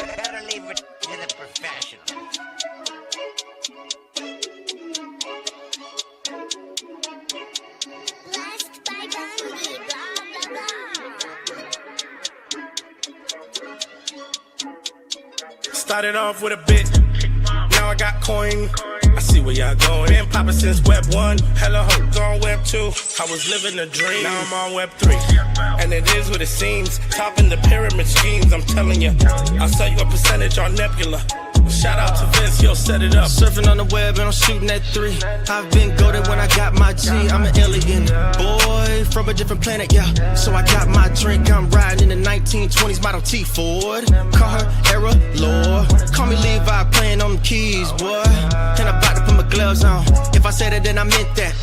Better leave it to the professionals. Blessed by Gandhi, blah, blah, blah. Started off with a bit, now I got coin. I see where y'all going. Been poppin' since Web 1, hella hooked on Web 2. I was living a dream, now I'm on Web 3. And it is what it seems, topping the pyramid schemes, I'm telling you. I'll sell you a percentage on Nebula. Shout out to Vince, he'll set it up. Surfing on the web and I'm shooting at 3. I've been goated when I got my G. I'm an alien boy from a different planet, yeah. So I got my drink, I'm riding in the 1920s Model T Ford. Call her Era Lord. Call me Levi, playing on them keys, boy. And I'm about to put my gloves on. If I said it, then I meant that.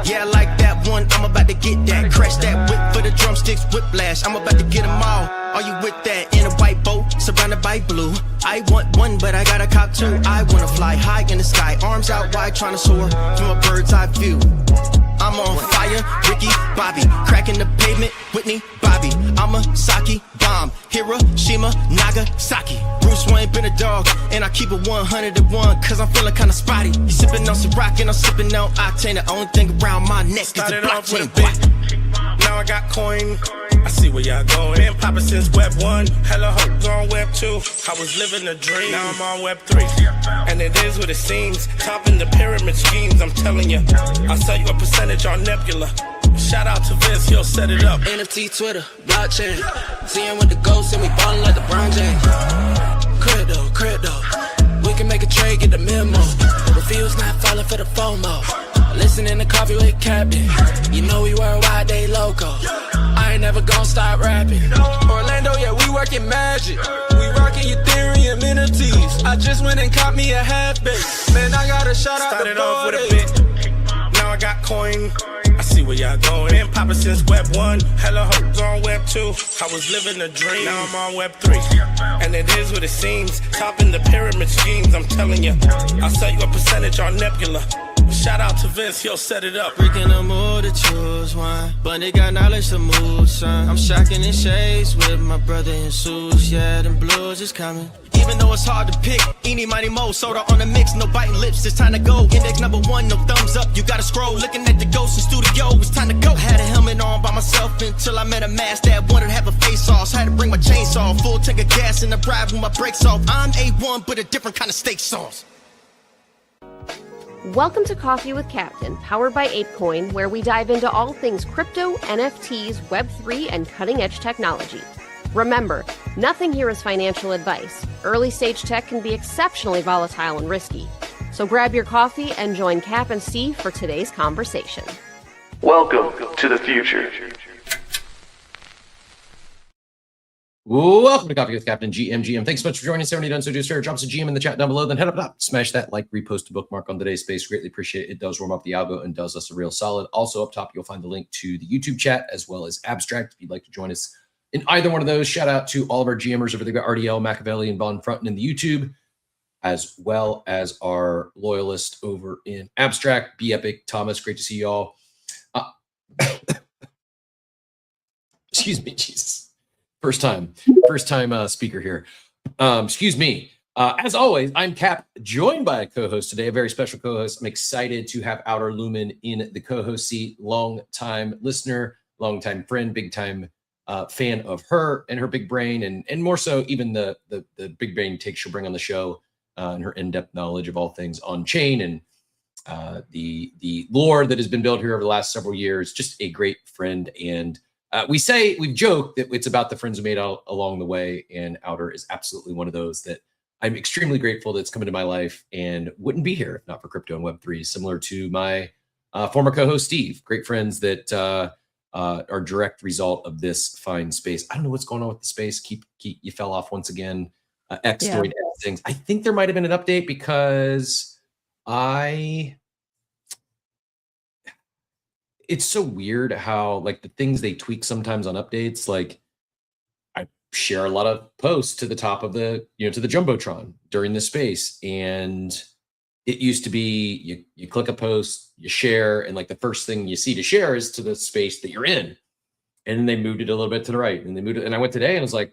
Yeah, I like that one, I'm about to get that. Crash that whip for the drumsticks, whiplash. I'm about to get them all. Are you with that? In a white boat, surrounded by blue. I want one, but I got a cop too. I wanna fly high in the sky, arms out wide, trying to soar from a bird's eye view. I'm on fire, Ricky, Bobby, cracking the pavement, Whitney, Bobby. I'm a Saki bomb, Hiroshima, Nagasaki. Bruce Wayne been a dog, and I keep it 101, cause I'm feeling kinda spotty. You sipping on some rock, and I'm sipping on octane. The only thing around my neck is the Started off with a blockchain. bit, now I got coin. I see where y'all going. Been poppin' since Web 1, hella hooked on Web 2. I was living a dream, now I'm on Web 3. And it is what it seems, topping the pyramid schemes, I'm telling you. I'll sell you a percentage on Nebula. Shout out to Vince, he'll set it up. NFT, Twitter, blockchain. Seeing with the ghosts and we ballin' like LeBron James. Crypto. We can make a trade, get the memo. Refuse not falling for the FOMO. Listening to Coffee with Captain. You know we worldwide, they loco. I ain't never gonna stop rapping. Orlando, yeah, we working magic. We rocking Ethereum entities. I just went and caught me a half base. Man, I gotta shout out Started the off with a board. bit, now I got coin. I see where y'all going. Been poppin' since Web 1, hella hooked on Web 2. I was living a dream, now I'm on Web 3. And it is what it seems, topping the pyramid schemes, I'm telling you. I'll sell you a percentage on Nebula. Shout out to Vince, he'll set it up. Freaking the mood to choose one, but they got knowledge to move, son. I'm shocking in shades with my brother in suits. Yeah, them blues is coming. Even though it's hard to pick, eeny, miny, mo, soda on the mix, no biting lips, it's time to go. Index number 1, no thumbs up, you gotta scroll. Looking at the ghost in studio, it's time to go. Had a helmet on by myself until I met a mask that wanted to have a face off. So I had to bring my chainsaw, full tank of gas in the ride with my brakes off. I'm A1, but a different kind of steak sauce. Welcome to Coffee with Captain, powered by ApeCoin, where we dive into all things crypto, NFTs, Web3, and cutting-edge technology. Remember, nothing here is financial advice. Early-stage tech can be exceptionally volatile and risky. So grab your coffee and join Cap and Steve for today's conversation. Welcome to the future. Welcome to Coffee with Captain GM. Thanks so much for joining us. If you done so, do share, drop us a GM in the chat down below. Then head up top, smash that like, repost, a bookmark on today's space. Greatly appreciate it. It does warm up the algo and does us a real solid. Also up top, you'll find the link to the YouTube chat as well as Abstract. If you'd like to join us in either one of those, shout out to all of our GMers over there, RDL, Machiavelli, and Von Frunton in the YouTube, as well as our loyalist over in Abstract, Be Epic, Thomas. Great to see y'all. Excuse me, Jesus. First time speaker here. Excuse me. As always, I'm Cap, joined by a co-host today, a very special co-host. I'm excited to have Outer Lumen in the co-host seat. Long-time listener, long-time friend, big-time fan of her and her big brain, and more so even the big brain takes she'll bring on the show, and her in-depth knowledge of all things on-chain and the lore that has been built here over the last several years. Just a great friend, and we've joked that it's about the friends we made along the way, and Outer is absolutely one of those that I'm extremely grateful that's come into my life and wouldn't be here if not for crypto and Web3, similar to my former co-host Steve. Great friends that are direct result of this fine space. I don't know what's going on with the space. You fell off once again. Doing things. I think there might have been an update because it's so weird how like the things they tweak sometimes on updates, like I share a lot of posts to the top of the, to the Jumbotron during the space. And it used to be you click a post, you share, and like the first thing you see to share is to the space that you're in. And then they moved it a little bit to the right, and they moved it. And I went today and was like,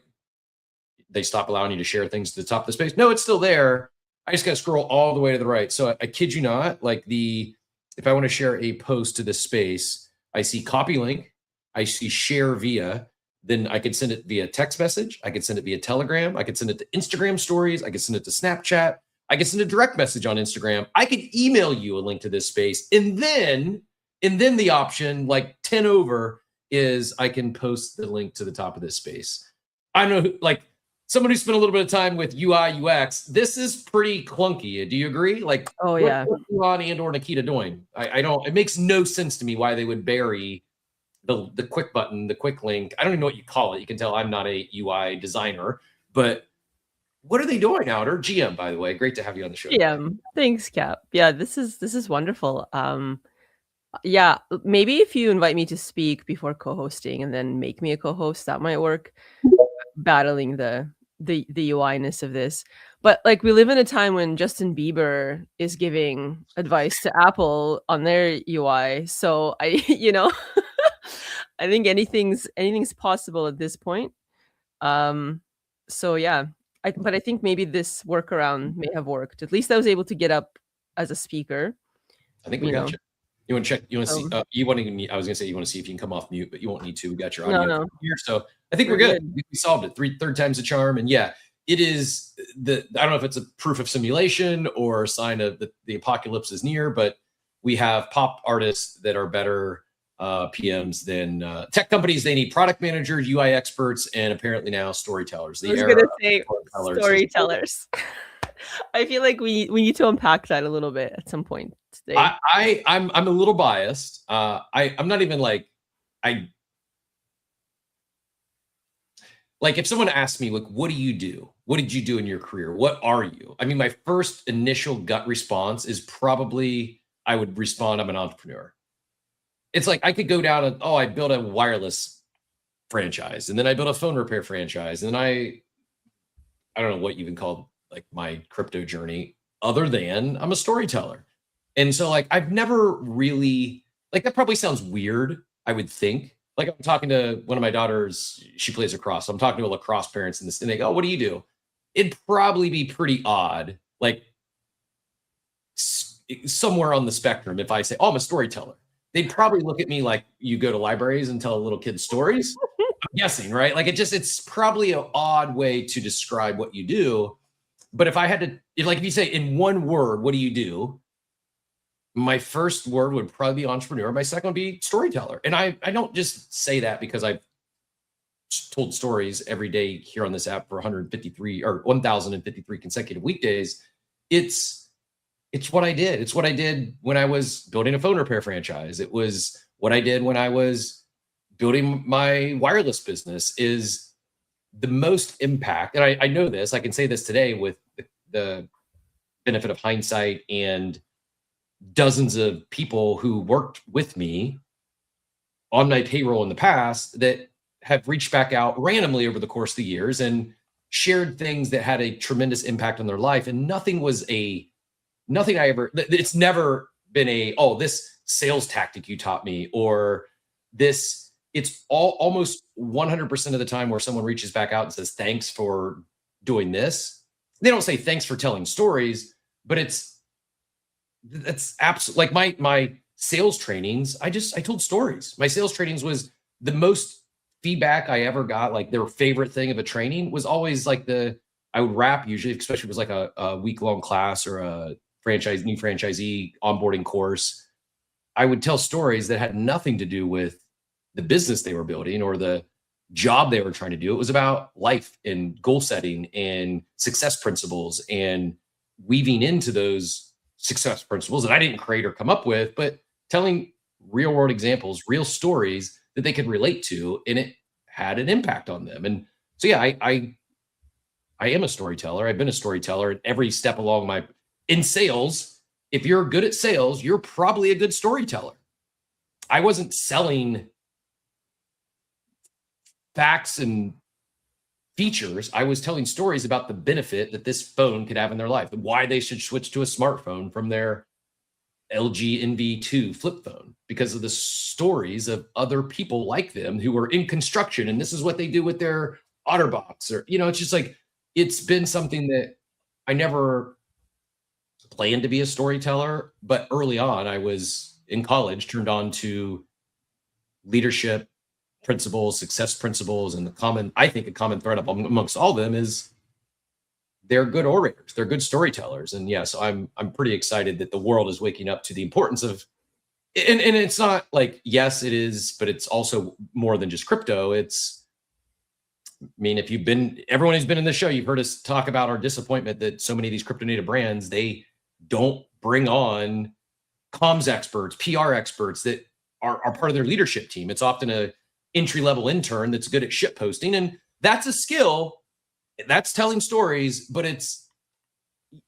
they stop allowing you to share things to the top of the space. No, it's still there. I just got to scroll all the way to the right. So I kid you not, like if I want to share a post to this space, I see copy link, I see share via, then I could send it via text message. I could send it via Telegram. I could send it to Instagram stories. I could send it to Snapchat. I could send a direct message on Instagram. I could email you a link to this space. And then the option, like 10 over, is I can post the link to the top of this space. I don't know, like someone who spent a little bit of time with UI, UX, this is pretty clunky. Do you agree? Like, Oh yeah. What Elon and or Nikita doing? I don't, it makes no sense to me why they would bury the quick button, the quick link. I don't even know what you call it. You can tell I'm not a UI designer, but what are they doing, Outer? GM, by the way. Great to have you on the show. Thanks, Cap. Yeah, this is wonderful. Yeah, maybe if you invite me to speak before co-hosting and then make me a co-host, that might work. Battling the UI-ness of this. But like, we live in a time when Justin Bieber is giving advice to Apple on their UI. So I I think anything's possible at this point. So yeah, but I think maybe this workaround may have worked. At least I was able to get up as a speaker. I think we got you. You want to check? You want to see? You want to? I was going to say you want to see if you can come off mute, but you won't need to. We got your audio here, so I think we're good. We solved it. Third time's a charm, and yeah, it is I don't know if it's a proof of simulation or a sign of the apocalypse is near, but we have pop artists that are better PMs than tech companies. They need product managers, UI experts, and apparently now storytellers. I was going to say storytellers. I feel like we need to unpack that a little bit at some point today. I'm a little biased. I'm not even like if someone asked me, like, what do you do? What did you do in your career? What are you? I mean, my first initial gut response is probably I would respond, I'm an entrepreneur. It's like I could go down and, I built a wireless franchise, and then I built a phone repair franchise, and I don't know what you even call like my crypto journey, other than I'm a storyteller. And so like I've never really, like, that probably sounds weird, I would think. Like, I'm talking to one of my daughters, she plays lacrosse. So I'm talking to a lacrosse parents and they go, what do you do? It'd probably be pretty odd, like somewhere on the spectrum, if I say, I'm a storyteller. They'd probably look at me like, you go to libraries and tell little kids stories. I'm guessing, right? Like it's probably an odd way to describe what you do. But if I had to, if you say in one word, what do you do? My first word would probably be entrepreneur. My second would be storyteller. And I don't just say that because I've told stories every day here on this app for 1,053 consecutive weekdays. It's what I did. It's what I did when I was building a phone repair franchise. It was what I did when I was building my wireless business. Is the most impact. And I know this, I can say this today with the benefit of hindsight and dozens of people who worked with me on my payroll in the past that have reached back out randomly over the course of the years and shared things that had a tremendous impact on their life. And it's never been this sales tactic you taught me, or this. It's almost 100% of the time where someone reaches back out and says, thanks for doing this. They don't say thanks for telling stories, but that's absolutely like my sales trainings. I told stories. My sales trainings was the most feedback I ever got. Like, their favorite thing of a training was always like I would wrap, usually, especially if it was like a week-long class or a new franchisee onboarding course. I would tell stories that had nothing to do with the business they were building or the job they were trying to do. It was about life and goal setting and success principles, and weaving into those success principles that I didn't create or come up with, but telling real world examples, real stories that they could relate to, and it had an impact on them. And so, yeah, I am a storyteller. I've been a storyteller at every step along in sales. If you're good at sales, you're probably a good storyteller. I wasn't selling facts and features. I was telling stories about the benefit that this phone could have in their life, and why they should switch to a smartphone from their LG NV2 flip phone, because of the stories of other people like them who are in construction, and this is what they do with their OtterBox, or it's just like it's been something that I never planned to be a storyteller, but early on, I was in college, turned on to leadership principles, success principles, and I think a common thread amongst all of them is they're good orators, they're good storytellers, and yes, I'm pretty excited that the world is waking up to the importance of. And it's not like, yes, it is, but it's also more than just crypto. I mean, if everyone who's been in the show, you've heard us talk about our disappointment that so many of these crypto native brands, they don't bring on comms experts, PR experts that are part of their leadership team. It's often a entry-level intern that's good at shit posting. And that's a skill. That's telling stories, but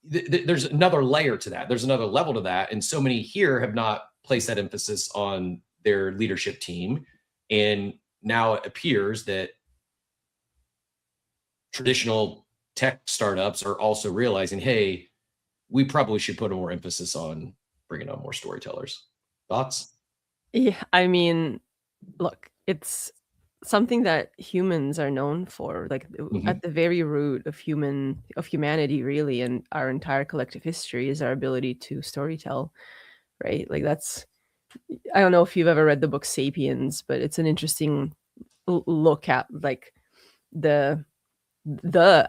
there's another layer to that. There's another level to that. And so many here have not placed that emphasis on their leadership team. And now it appears that traditional tech startups are also realizing, hey, we probably should put more emphasis on bringing on more storytellers. Thoughts? Yeah, I mean, look, it's something that humans are known for, like at the very root of humanity, really, and our entire collective history is our ability to storytell, right? Like I don't know if you've ever read the book Sapiens, but it's an interesting look at like the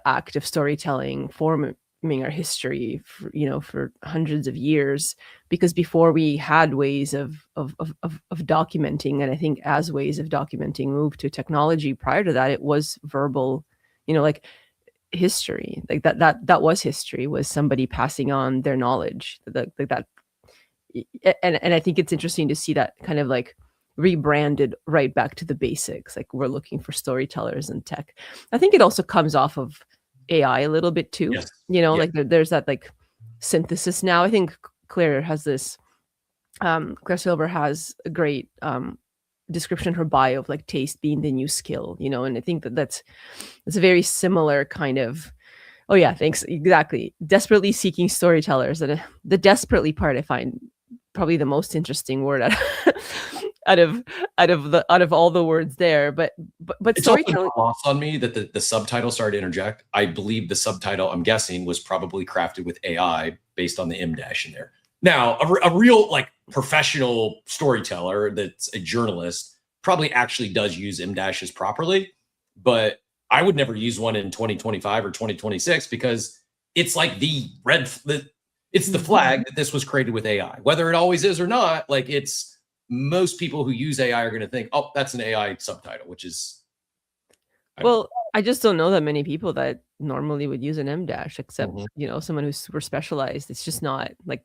act of storytelling forming our history for hundreds of years, because before we had ways of documenting, and I think as ways of documenting moved to technology, prior to that it was verbal, like history, like that was history, was somebody passing on their knowledge, like that. And I think it's interesting to see that kind of like rebranded right back to the basics. Like, we're looking for storytellers in tech. I think it also comes off of AI a little bit too. Yes. Like there's that like synthesis now. I think Claire has this. Claire Silver has a great description in her bio of like taste being the new skill. And I think that's a very similar kind of. Oh yeah, thanks. Exactly. Desperately seeking storytellers, and the desperately part I find probably the most interesting word out of all the words there. But it's storytelling. also lost on me that the subtitle, sorry to interject, I believe the subtitle, I'm guessing, was probably crafted with AI based on the M dash in there. Now, a real like professional storyteller that's a journalist probably actually does use M dashes properly, but I would never use one in 2025 or 2026 because it's like it's the flag that this was created with AI. Whether it always is or not, like, it's most people who use AI are going to think, oh, that's an AI subtitle, which is. I just don't know that many people that normally would use an M dash, except someone who's super specialized. It's just not like.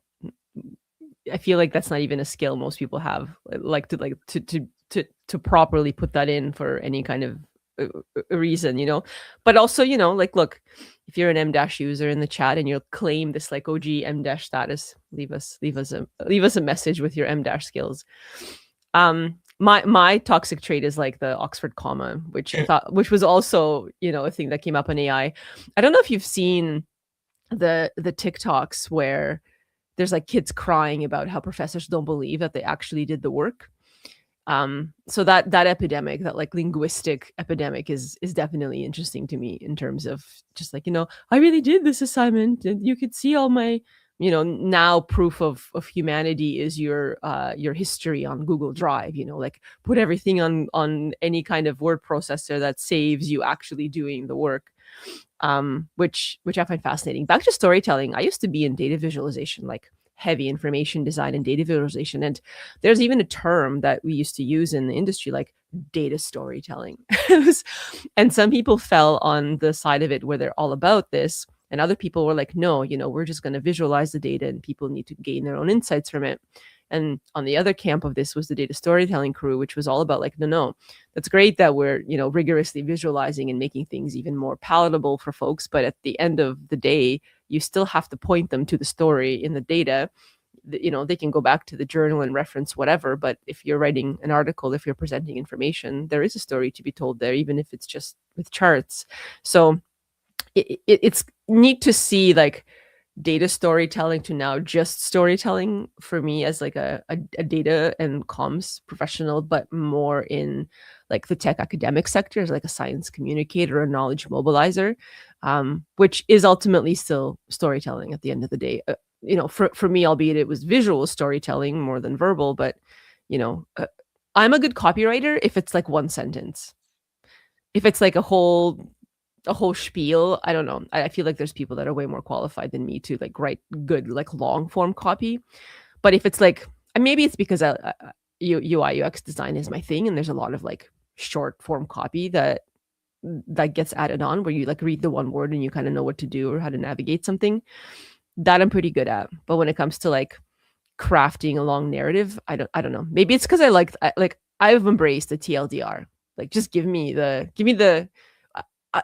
I feel like that's not even a skill most people have, to properly put that in for any kind of a reason, but also, like, look, if you're an M dash user in the chat and you'll claim this like OG M dash status, leave us a message with your M dash skills. My toxic trait is like the Oxford comma, which was also, a thing that came up on AI. I don't know if you've seen the TikToks where there's like kids crying about how professors don't believe that they actually did the work. So that epidemic, that like linguistic epidemic is definitely interesting to me in terms of just like, I really did this assignment and you could see all my, now proof of humanity is your history on Google Drive, like put everything on any kind of word processor that saves you actually doing the work. Which I find fascinating. Back to storytelling, I used to be in data visualization, like heavy information design and data visualization. And there's even a term that we used to use in the industry, like data storytelling. And some people fell on the side of it where they're all about this. And other people were like, no, we're just going to visualize the data and people need to gain their own insights from it. And on the other camp of this was the data storytelling crew, which was all about like, no, that's great that we're, rigorously visualizing and making things even more palatable for folks. But at the end of the day, you still have to point them to the story in the data. They can go back to the journal and reference whatever. But if you're writing an article, if you're presenting information, there is a story to be told there, even if it's just with charts. So it's neat to see like data storytelling to now just storytelling for me as like a data and comms professional, but more in like the tech academic sector as like a science communicator, a knowledge mobilizer, which is ultimately still storytelling at the end of the day. For me, albeit it was visual storytelling more than verbal, but I'm a good copywriter if it's like one sentence. If it's like a whole spiel, I don't know. I feel like there's people that are way more qualified than me to like write good like long form copy. But if it's like, and maybe it's because UI UX design is my thing, and there's a lot of like short form copy that gets added on where you like read the one word and you kind of know what to do or how to navigate something. That I'm pretty good at. But when it comes to like crafting a long narrative, I don't know. Maybe it's because I've embraced the TLDR. Like just give me the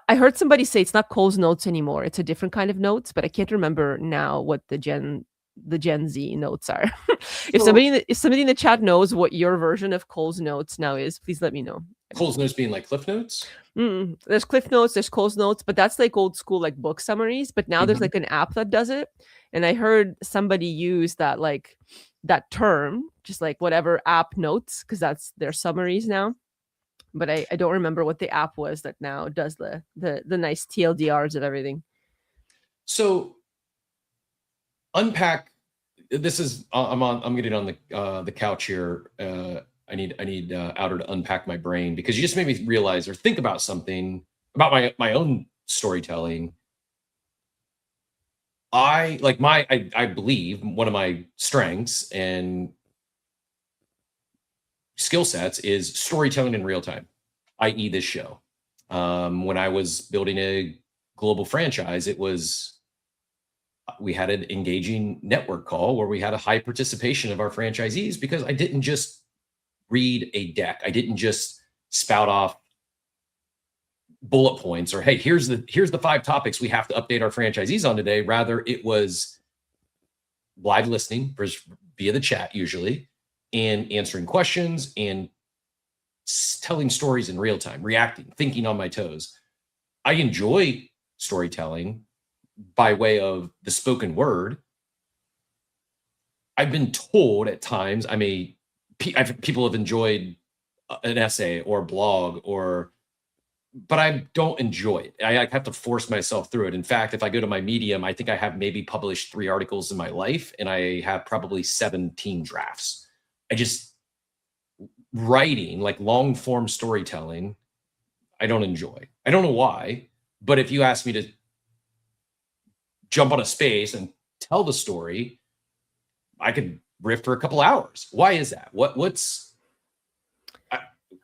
I heard somebody say it's not Cole's notes anymore. It's a different kind of notes, but I can't remember now what the Gen Z notes are. If somebody in the chat knows what your version of Cole's notes now is, please let me know. Cole's notes being like Cliff Notes? There's Cliff Notes, there's Cole's notes, but that's like old school like book summaries. But now there's like an app that does it. And I heard somebody use that like that term, just like whatever app notes, because that's their summaries now. But I don't remember what the app was that now does the nice TLDRs and everything. So unpack. This is I'm getting on the couch here. I need Outer to unpack my brain, because you just made me realize or think about something about my own storytelling. I believe one of my strengths and skill sets is storytelling in real time, i.e. this show. When I was building a global franchise, we had an engaging network call where we had a high participation of our franchisees, because I didn't just read a deck. I didn't just spout off bullet points or, hey, here's the 5 topics we have to update our franchisees on today. Rather, it was live listening via the chat usually, and answering questions and telling stories in real time, reacting, thinking on my toes. I enjoy storytelling by way of the spoken word. I've been told at times people have enjoyed an essay or a blog, but I don't enjoy it. I have to force myself through it. In fact, if I go to my Medium, I think I have maybe published 3 articles in my life, and I have probably 17 drafts. Writing, like long form storytelling, I don't enjoy. I don't know why, but if you ask me to jump on a space and tell the story, I could riff for a couple hours. Why is that?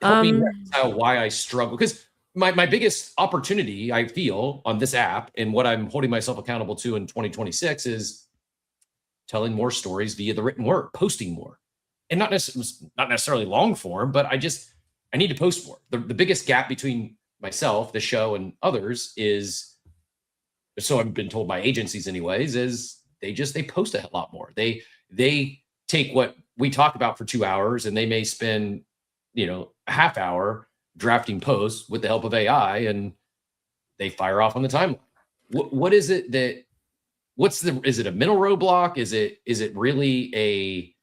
Help me reconcile why I struggle, because my biggest opportunity I feel on this app and what I'm holding myself accountable to in 2026 is telling more stories via the written word, posting more, and not necessarily long form, but I need to post more. The biggest gap between myself, the show, and others is, so I've been told by agencies anyways, is they post a lot more. They take what we talk about for 2 hours and they may spend, a half hour drafting posts with the help of AI, and they fire off on the timeline. What is it that, is it a mental roadblock? Is it really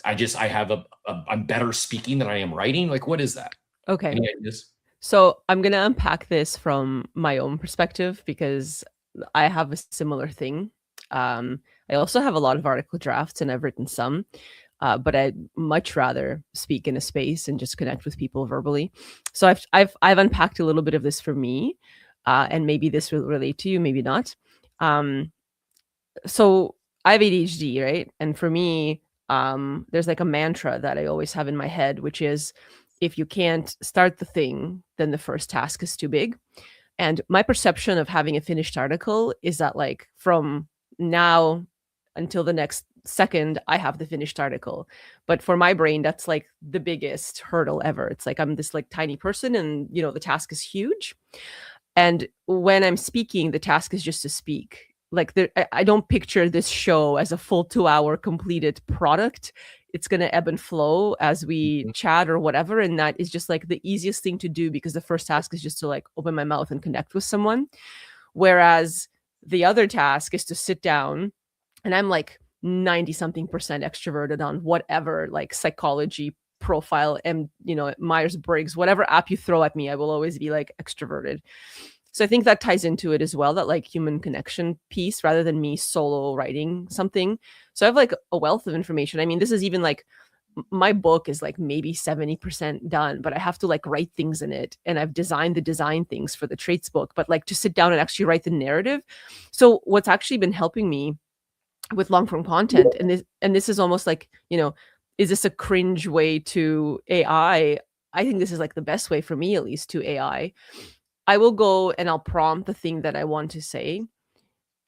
I'm better speaking than I am writing? Like, what is that? Okay. So I'm going to unpack this from my own perspective, because I have a similar thing. I also have a lot of article drafts, and I've written some, but I'd much rather speak in a space and just connect with people verbally. So I've unpacked a little bit of this for me, and maybe this will relate to you, maybe not. So I have ADHD, right? And for me, there's like a mantra that I always have in my head, which is, if you can't start the thing, then the first task is too big. And my perception of having a finished article is that, like, from now until the next second, I have the finished article. But for my brain, that's like the biggest hurdle ever. It's like I'm this like tiny person, and the task is huge. And when I'm speaking, the task is just to speak. Like, I don't picture this show as a full 2-hour completed product. It's going to ebb and flow as we chat or whatever. And that is just like the easiest thing to do, because the first task is just to like open my mouth and connect with someone. Whereas the other task is to sit down, and I'm like 90-something% extroverted on whatever like psychology profile, and Myers-Briggs, whatever app you throw at me, I will always be like extroverted. So I think that ties into it as well, that like human connection piece rather than me solo writing something. So I have like a wealth of information. I mean, this is even like my book is like maybe 70% done, but I have to like write things in it. And I've designed the design things for the traits book, but like to sit down and actually write the narrative. So what's actually been helping me with long form content, and this is almost like, is this a cringe way to AI? I think this is like the best way for me, at least, to AI. I will go and I'll prompt the thing that I want to say.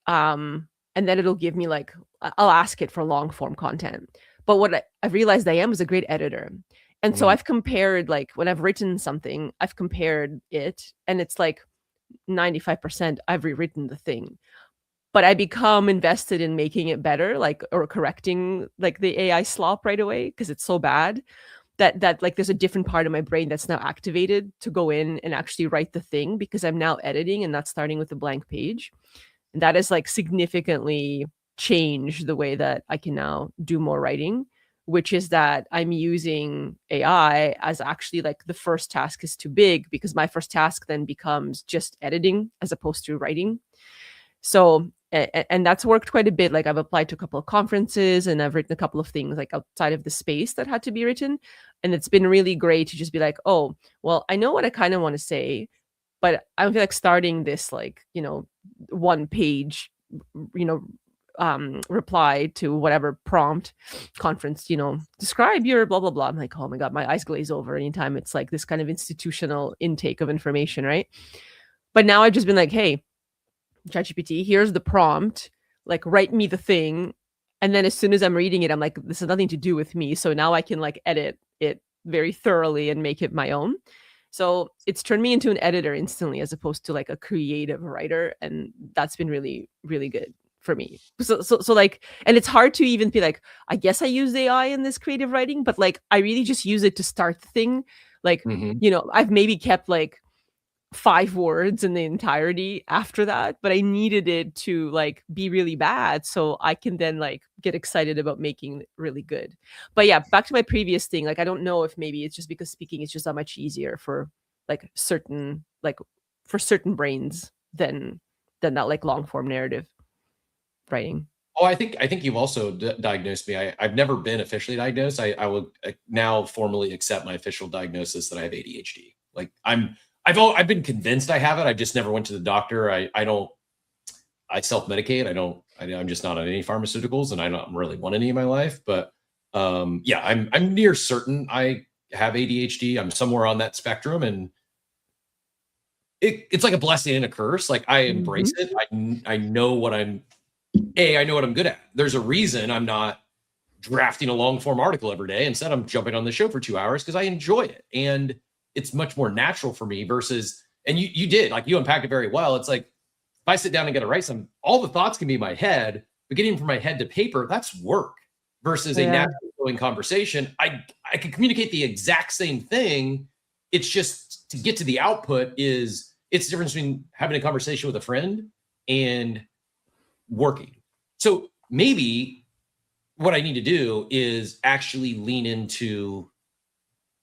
And then it'll give me like, I'll ask it for long form content. But what I've realized I am is a great editor. And so I've compared, like when I've written something, I've compared it, and it's like 95% I've rewritten the thing. But I become invested in making it better, like, or correcting like the AI slop right away, because it's so bad that like there's a different part of my brain that's now activated to go in and actually write the thing, because I'm now editing and not starting with a blank page. And that has like significantly changed the way that I can now do more writing, which is that I'm using AI as actually like the first task is too big, because my first task then becomes just editing as opposed to writing. So, and that's worked quite a bit. Like I've applied to a couple of conferences and I've written a couple of things like outside of the space that had to be written. And it's been really great to just be like, oh, well, I know what I kind of want to say, but I feel like starting this like, 1 page, reply to whatever prompt conference, describe your blah, blah, blah. I'm like, oh my God, my eyes glaze over anytime it's like this kind of institutional intake of information, right? But now I've just been like, hey, ChatGPT, here's the prompt, like write me the thing. And then as soon as I'm reading it, I'm like, this has nothing to do with me. So now I can like edit it very thoroughly and make it my own. So it's turned me into an editor instantly, as opposed to like a creative writer. And that's been really, really good for me. So like, and it's hard to even be like, I guess I use AI in this creative writing, but like, I really just use it to start the thing. Like, I've maybe kept like 5 words in the entirety after that, but I needed it to like be really bad so I can then like get excited about making it really good. But yeah, back to my previous thing, like I don't know if maybe it's just because speaking is just that much easier for like certain brains than that like long form narrative writing. Oh, I think you've also diagnosed me. I've never been officially diagnosed. I will now formally accept my official diagnosis that I have ADHD. Like I've been convinced I have it. I just never went to the doctor. I self-medicate. I'm just not on any pharmaceuticals, and I don't really want any in my life. But yeah, I'm near certain I have ADHD. I'm somewhere on that spectrum, and it's like a blessing and a curse. Like I embrace it. I know what I know what I'm good at. There's a reason I'm not drafting a long form article every day. Instead, I'm jumping on the show for 2 hours because I enjoy it. And it's much more natural for me versus, and you did, like you unpacked it very well. It's like, if I sit down and got to write some, all the thoughts can be in my head, but getting from my head to paper, that's work versus a natural flowing conversation. I can communicate the exact same thing. It's just to get to the output it's the difference between having a conversation with a friend and working. So maybe what I need to do is actually lean into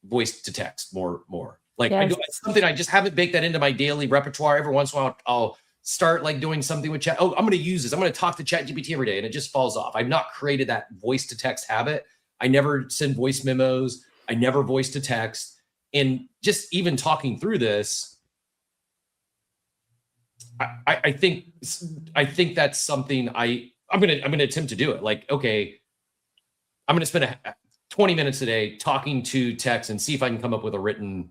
voice to text more. Like yes. It's something I just haven't baked that into my daily repertoire. Every once in a while, I'll start like doing something with chat. Oh, I'm going to use this. I'm going to talk to ChatGPT every day, and it just falls off. I've not created that voice to text habit. I never send voice memos. I never voice to text. And just even talking through this, I think that's something I'm going to attempt to do it. Like, okay, I'm going to spend 20 minutes a day talking to text and see if I can come up with a written,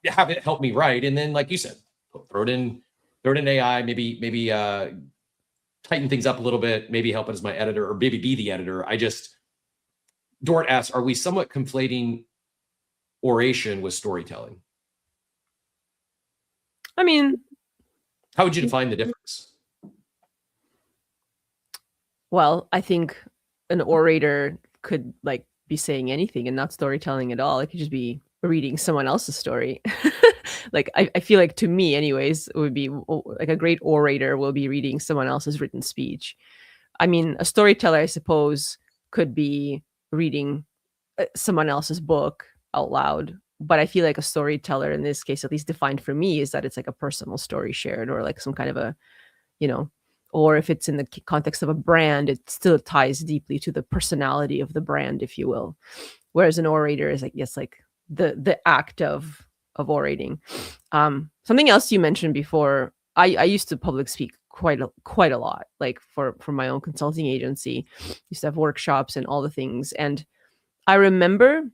have it help me write. And then, like you said, throw it in AI, maybe tighten things up a little bit, maybe help it as my editor or maybe be the editor. Dort asks, are we somewhat conflating oration with storytelling? I mean, how would you define the difference? Well, I think an orator could like be saying anything and not storytelling at all. It could just be reading someone else's story. Like I feel like, to me anyways, it would be like a great orator will be reading someone else's written speech. I mean, a storyteller, I suppose, could be reading someone else's book out loud. But I feel like a storyteller in this case, at least defined for me, is that it's like a personal story shared, or like some kind of a, you know, or if it's in the context of a brand, it still ties deeply to the personality of the brand, if you will. Whereas an orator is, I guess, like the act of orating. Something else you mentioned before, I used to public speak quite a lot, like for my own consulting agency. Used to have workshops and all the things. And I remember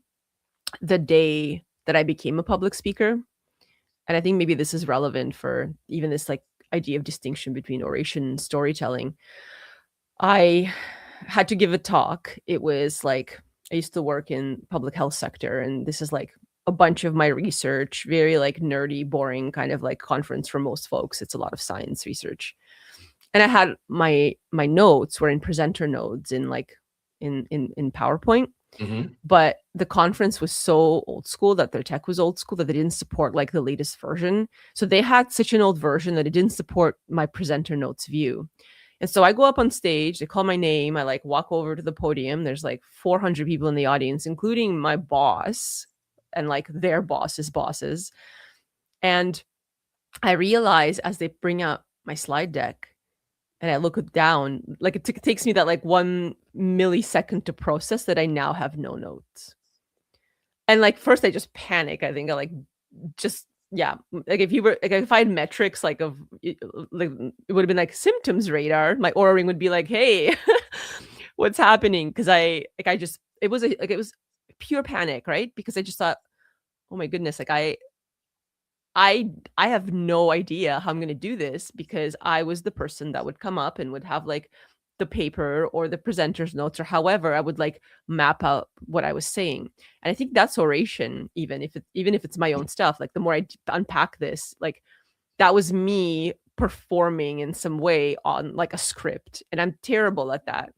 the day that I became a public speaker, and I think maybe this is relevant for even this like idea of distinction between oration and storytelling. I had to give a talk. It was like, I used to work in public health sector, and this is like a bunch of my research, very like nerdy, boring kind of like conference for most folks. It's a lot of science research. And I had my notes were in presenter notes in like in PowerPoint. Mm-hmm. But the conference was so old school, that their tech was old school, that they didn't support like the latest version. So they had such an old version that it didn't support my presenter notes view. And so I go up on stage, they call my name, I like walk over to the podium. There's like 400 people in the audience, including my boss and like their boss's bosses. And I realize as they bring up my slide deck, and I look down, like it takes me that like 1 millisecond to process that I now have no notes. And like first I just panic. I think I like just, yeah, like if I had metrics like of like, it would have been like symptoms radar. My Oura ring would be like, hey, what's happening? Because it was pure panic, right? Because I just thought, oh my goodness, like I have no idea how I'm going to do this, because I was the person that would come up and would have like the paper or the presenter's notes, or however I would like map out what I was saying. And I think that's oration, even if it's my own stuff. Like the more I unpack this, like that was me performing in some way on like a script, and I'm terrible at that.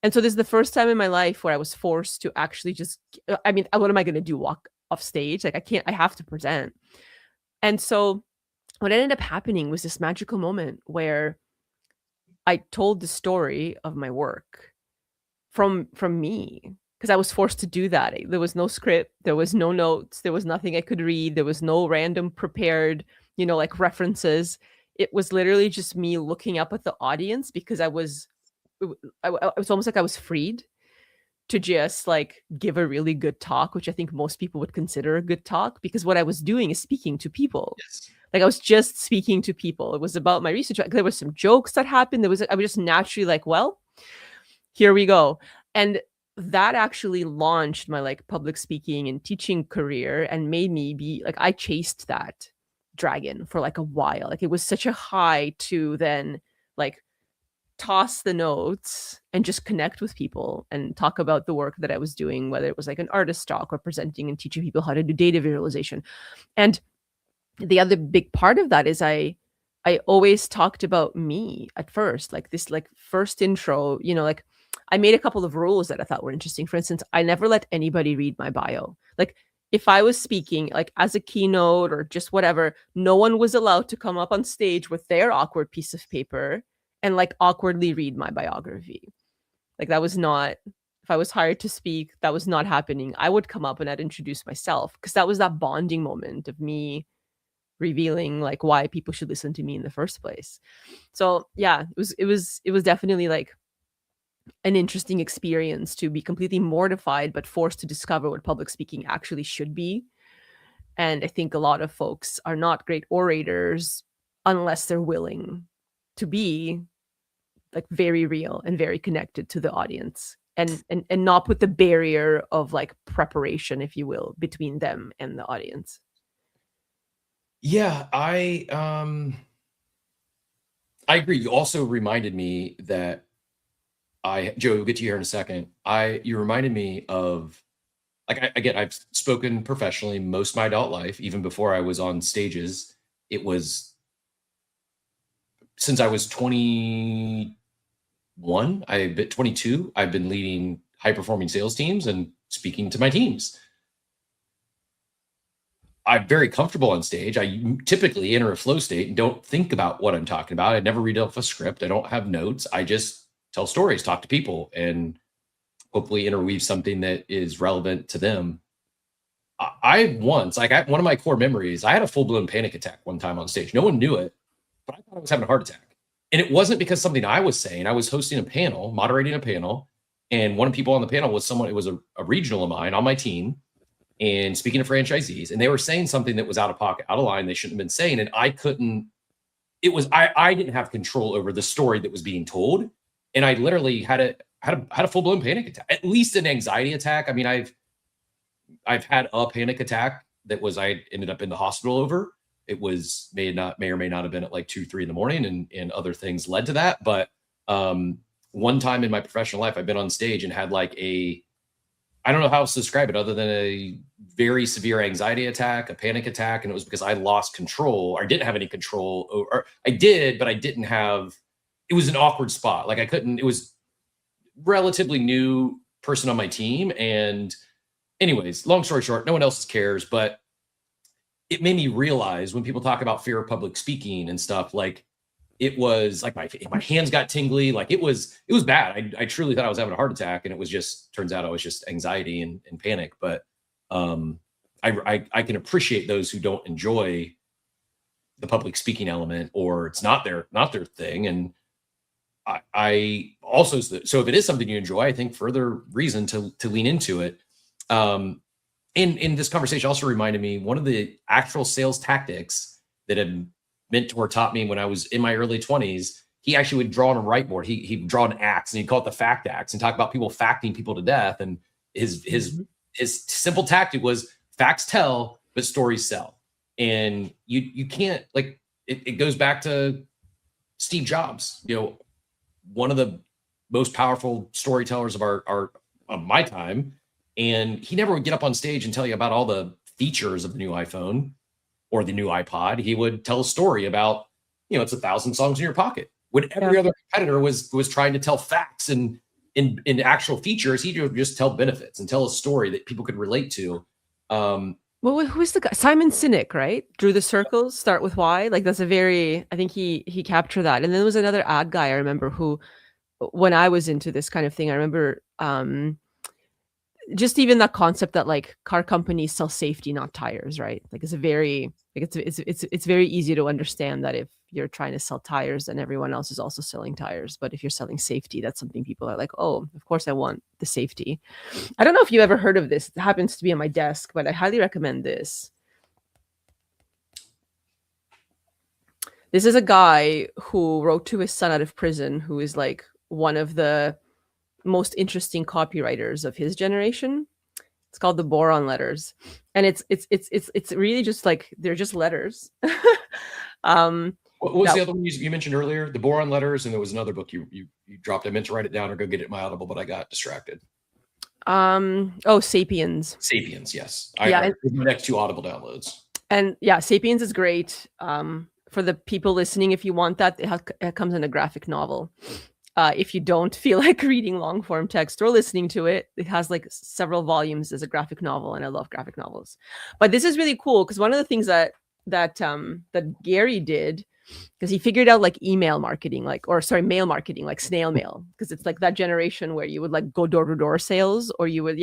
And so this is the first time in my life where I was forced to actually just, I mean, what am I going to do? Walk off stage? Like I have to present. And so what ended up happening was this magical moment where I told the story of my work from me, because I was forced to do that. There was no script, there was no notes, there was nothing I could read, there was no random prepared, like references. It was literally just me looking up at the audience, because it was almost like I was freed to just like give a really good talk, which I think most people would consider a good talk, because what I was doing is speaking to people. Yes. Like I was just speaking to people. It was about my research. Like, there were some jokes that happened. I was just naturally like, well, here we go. And that actually launched my like public speaking and teaching career, and made me be like, I chased that dragon for like a while. Like it was such a high to then like toss the notes and just connect with people and talk about the work that I was doing, whether it was like an artist talk or presenting and teaching people how to do data visualization. And the other big part of that is I always talked about me at first, like this like first intro, like I made a couple of rules that I thought were interesting. For instance, I never let anybody read my bio. Like if I was speaking like as a keynote or just whatever, no one was allowed to come up on stage with their awkward piece of paper and like awkwardly read my biography. Like that was not, if I was hired to speak, that was not happening. I would come up and I'd introduce myself, because that was that bonding moment of me revealing like why people should listen to me in the first place. So yeah, it was definitely like an interesting experience to be completely mortified, but forced to discover what public speaking actually should be. And I think a lot of folks are not great orators unless they're willing to be like very real and very connected to the audience, and not put the barrier of like preparation, if you will, between them and the audience. Yeah, I agree. You also reminded me that Joe, we'll get to you here in a second. You reminded me of, like, I've spoken professionally most of my adult life, even before I was on stages. It was since I was 21, 22, I've been leading high-performing sales teams and speaking to my teams. I'm very comfortable on stage. I typically enter a flow state and don't think about what I'm talking about. I never read off a script. I don't have notes. I just tell stories, talk to people. And hopefully interweave something that is relevant to them. I once, like, one of my core memories, I had a full-blown panic attack one time on stage. No one knew it, but I thought I was having a heart attack. And it wasn't because something I was saying. I was hosting a panel, moderating a panel, and one of the people on the panel was someone, it was a regional of mine on my team, and speaking to franchisees, and they were saying something that was out of pocket, out of line, they shouldn't have been saying, and I couldn't, I didn't have control over the story that was being told, and I literally had a full-blown panic attack, at least an anxiety attack. I mean, I've had a panic attack that was, I ended up in the hospital over. It was may or may not have been at like 2, 3 in the morning, and other things led to that. But one time in my professional life, I've been on stage and had like I don't know how else to describe it other than a very severe anxiety attack, a panic attack. And it was because I lost control, or didn't have any control, or I did, but I didn't have, it was an awkward spot. Like I couldn't, it was relatively new person on my team. And anyways, long story short, no one else cares, but it made me realize when people talk about fear of public speaking and stuff, like it was like my hands got tingly. Like it was bad. I truly thought I was having a heart attack, and it was just, turns out I was just anxiety and panic. But I can appreciate those who don't enjoy the public speaking element, or it's not their thing. And I also, so if it is something you enjoy, I think further reason to lean into it. In this conversation also reminded me, one of the actual sales tactics that a mentor taught me when I was in my early 20s, he actually would draw on a whiteboard. He'd draw an axe, and he'd call it the fact axe, and talk about people facting people to death. And his simple tactic was facts tell, but stories sell. And you can't, like, it goes back to Steve Jobs, you know, one of the most powerful storytellers of my time. And he never would get up on stage and tell you about all the features of the new iPhone or the new iPod. He would tell a story about, you know, it's 1,000 songs in your pocket. When every other competitor was trying to tell facts and in actual features, he would just tell benefits and tell a story that people could relate to. Well, who's the guy? Simon Sinek, right? Drew the circles, start with why. Like that's a very, I think he captured that. And then there was another ad guy I remember who, when I was into this kind of thing, I remember just even that concept that like car companies sell safety, not tires, right? Like it's a very, like it's very easy to understand that if you're trying to sell tires, then everyone else is also selling tires. But if you're selling safety, that's something people are like, oh, of course I want the safety. I don't know if you ever heard of this. It happens to be on my desk, but I highly recommend this. This is a guy who wrote to his son out of prison, who is like one of the most interesting copywriters of his generation. It's called the Boron Letters, and it's really just like they're just letters. What was the other one you mentioned earlier? The Boron Letters, and there was another book you dropped. I meant to write it down or go get it in my Audible, but I got distracted. Sapiens. Sapiens, yes. The next 2 Audible downloads. And yeah, Sapiens is great. For the people listening, if you want that, it comes in a graphic novel. If you don't feel like reading long form text or listening to it, it has like several volumes as a graphic novel, and I love graphic novels. But this is really cool because one of the things that Gary did, because he figured out like mail marketing, like snail mail, because it's like that generation where you would like go door to door sales, or you would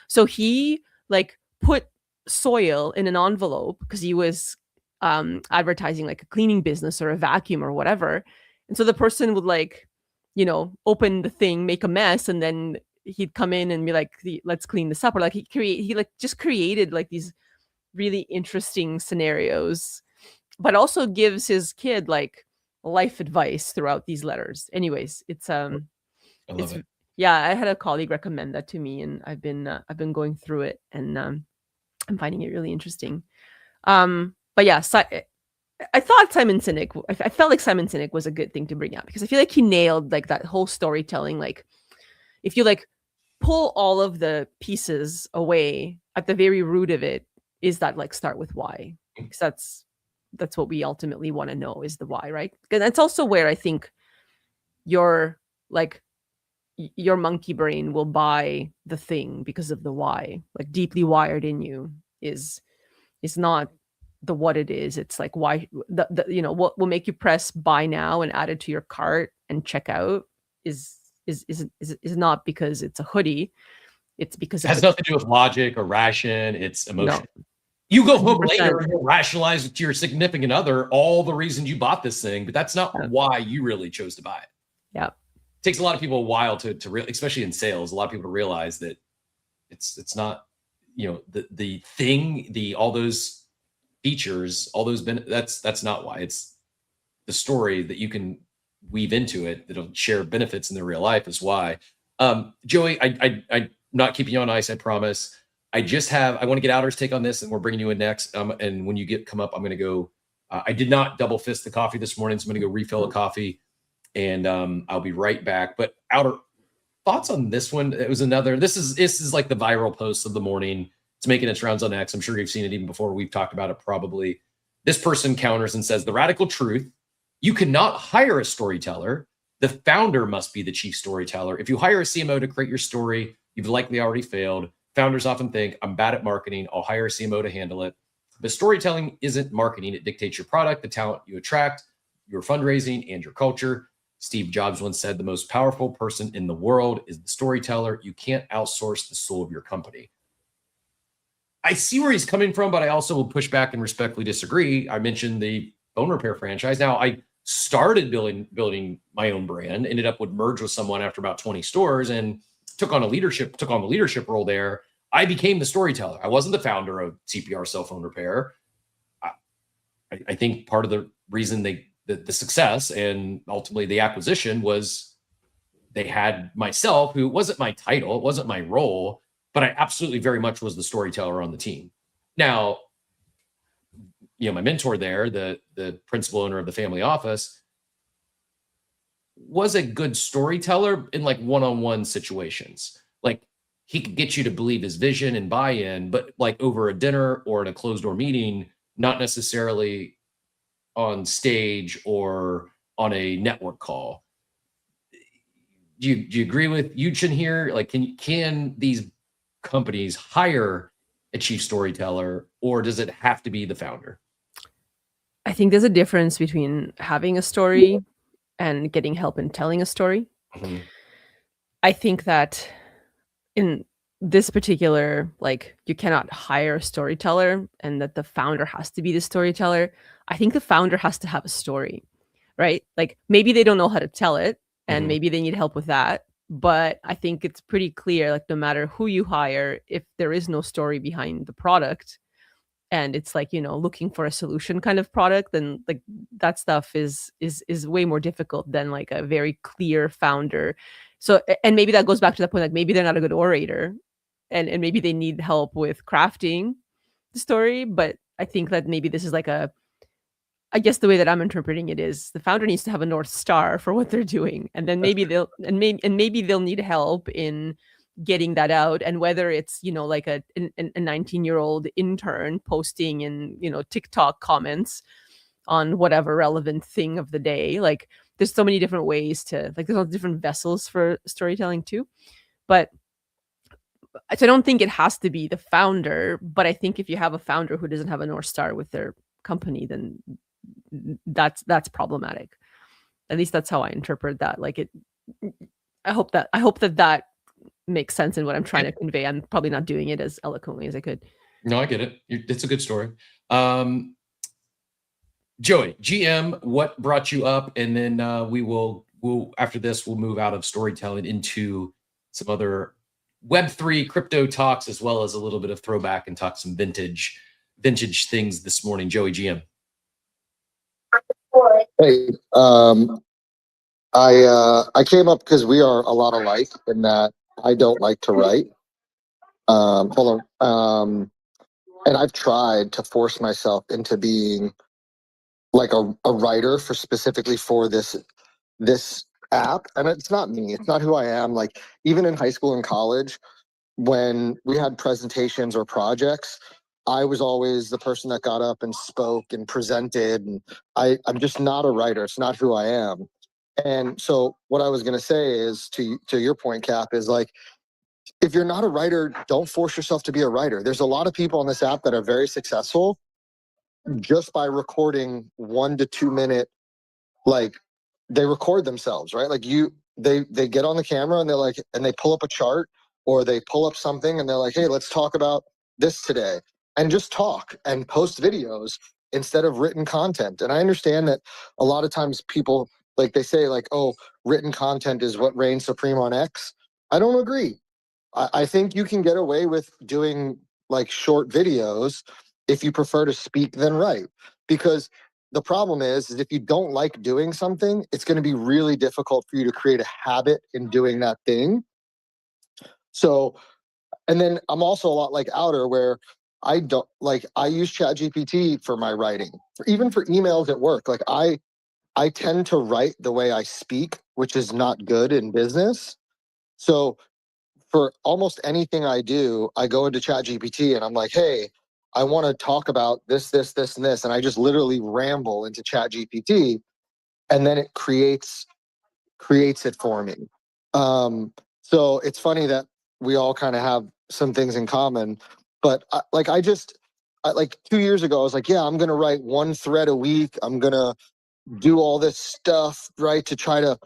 So he like put soil in an envelope because he was advertising like a cleaning business or a vacuum or whatever, and so the person would like, you know, open the thing, make a mess, and then he'd come in and be like, let's clean this up. Or like he like just created like these really interesting scenarios, but also gives his kid like life advice throughout these letters. Anyways, it's I love it. Yeah, I had a colleague recommend that to me, and I've been going through it, and I'm finding it really interesting. But yeah, I thought Simon Sinek, I felt like Simon Sinek was a good thing to bring up, because I feel like he nailed like that whole storytelling. Like if you like pull all of the pieces away, at the very root of it is that like start with why, because that's what we ultimately want to know, is the why, right? And that's also where I think your monkey brain will buy the thing, because of the why. Like deeply wired in you is not the what it is. It's like why the you know, what will make you press buy now and add it to your cart and check out is is not because it's a hoodie. It's because It has nothing to do with logic or ration. It's emotion. No. You go home 100%. later and you'll rationalize to your significant other all the reasons you bought this thing, but that's not why you really chose to buy it. Yeah. It takes a lot of people a while to especially in sales, a lot of people to realize that it's not, the thing, all those features, all those that's not why. It's the story that you can weave into it that'll share benefits in their real life is why. Joey, I'm not keeping you on ice, I promise. I want to get Outer's take on this, and we're bringing you in next. And when you come up, I'm going to go. I did not double fist the coffee this morning, so I'm going to go refill a coffee, and I'll be right back. But Outer, thoughts on this one? It was another. This is like the viral post of the morning. It's making its rounds on X. I'm sure you've seen it even before. We've talked about it probably. This person counters and says the radical truth: you cannot hire a storyteller. The founder must be the chief storyteller. If you hire a CMO to create your story, you've likely already failed. Founders often think, I'm bad at marketing, I'll hire a CMO to handle it. But storytelling isn't marketing. It dictates your product, the talent you attract, your fundraising, and your culture. Steve Jobs once said, the most powerful person in the world is the storyteller. You can't outsource the soul of your company. I see where he's coming from, but I also will push back and respectfully disagree. I mentioned the phone repair franchise. Now, I started building my own brand, ended up would merge with someone after about 20 stores, and took on the leadership role there. I became the storyteller. I wasn't the founder of CPR Cell Phone Repair. I think part of the reason the success and ultimately the acquisition was they had myself, who wasn't my title, it wasn't my role, but I absolutely very much was the storyteller on the team. Now, my mentor there, the principal owner of the family office, was a good storyteller in like one-on-one situations. Like he could get you to believe his vision and buy in, but like over a dinner or in a closed door meeting, not necessarily on stage or on a network call. Do you agree with Yuchin here? Like, can these companies hire a chief storyteller, or does it have to be the founder? I think there's a difference between having a story and getting help in telling a story. Mm-hmm. I think that in this particular, like, you cannot hire a storyteller and that the founder has to be the storyteller. I think the founder has to have a story, right? Like maybe they don't know how to tell it and maybe they need help with that. But I think it's pretty clear, like no matter who you hire, if there is no story behind the product, and it's like, looking for a solution kind of product, then like that stuff is way more difficult than like a very clear founder. So, and maybe that goes back to that point, like maybe they're not a good orator and maybe they need help with crafting the story. But I think that maybe this is like I guess the way that I'm interpreting it is the founder needs to have a North Star for what they're doing. And then maybe maybe they'll need help in getting that out, and whether it's like a 19-year-old intern posting in TikTok comments on whatever relevant thing of the day, like there's so many different ways to, like, there's all different vessels for storytelling too. But so I don't think it has to be the founder, but I think if you have a founder who doesn't have a North Star with their company, then that's problematic. At least that's how I interpret that. Like I hope that makes sense in what I'm trying to convey. I'm probably not doing it as eloquently as I could. No, I get it. It's a good story. Joey, GM, what brought you up? And then we'll after this, we'll move out of storytelling into some other Web3 crypto talks, as well as a little bit of throwback and talk some vintage things this morning. Joey, GM. Hey, I came up because we are a lot alike in that I don't like to write. Hold on. And I've tried to force myself into being like a writer specifically for this app. And it's not me. It's not who I am. Like even in high school and college, when we had presentations or projects, I was always the person that got up and spoke and presented. And I'm just not a writer. It's not who I am. And so what I was going to say is to your point, Cap, is like, if you're not a writer, don't force yourself to be a writer. There's a lot of people on this app that are very successful just by recording 1 to 2 minute, like they record themselves, right? Like they get on the camera and they're like, and they pull up a chart or they pull up something and they're like, hey, let's talk about this today, and just talk and post videos instead of written content. And I understand that a lot of times people, like, they say like, oh, written content is what reigns supreme on X. I don't agree. I think you can get away with doing like short videos if you prefer to speak than write, because the problem is if you don't like doing something, it's going to be really difficult for you to create a habit in doing that thing. So, and then I'm also a lot like Outer, where I don't like, I use ChatGPT for my writing, even for emails at work. Like I tend to write the way I speak, which is not good in business. So for almost anything I do, I go into ChatGPT and I'm like, hey, I want to talk about this, and this. And I just literally ramble into ChatGPT, and then it creates it for me. So it's funny that we all kind of have some things in common. But like 2 years ago, I was like, yeah, I'm going to write one thread a week. I'm going to do all this stuff, right, to try to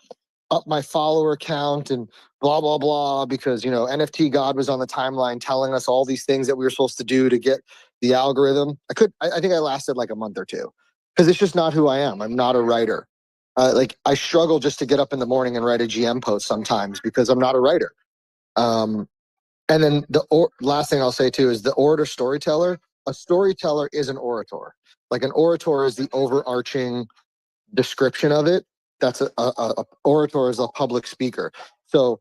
up my follower count and blah, blah, blah, because, you know, NFT God was on the timeline telling us all these things that we were supposed to do to get the algorithm. I think I lasted like a month or two, because it's just not who I am. I'm not a writer. Like I struggle just to get up in the morning and write a GM post sometimes because I'm not a writer. And then last thing I'll say too is the orator storyteller. A storyteller is an orator. Like an orator is the overarching description of it. That's a orator is a public speaker. So,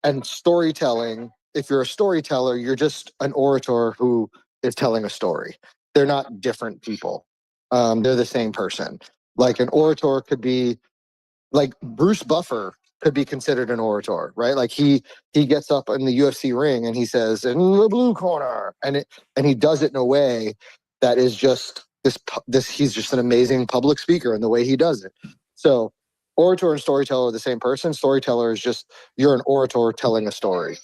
and storytelling, if you're a storyteller, you're just an orator who is telling a story. They're not different people. They're the same person. Like an orator could be, like Bruce Buffer could be considered an orator, right? Like he gets up in the UFC ring and he says, in the blue corner, and he does it in a way that is just this he's just an amazing public speaker in the way he does it. So orator and storyteller are the same person. Storyteller is just, you're an orator telling a story.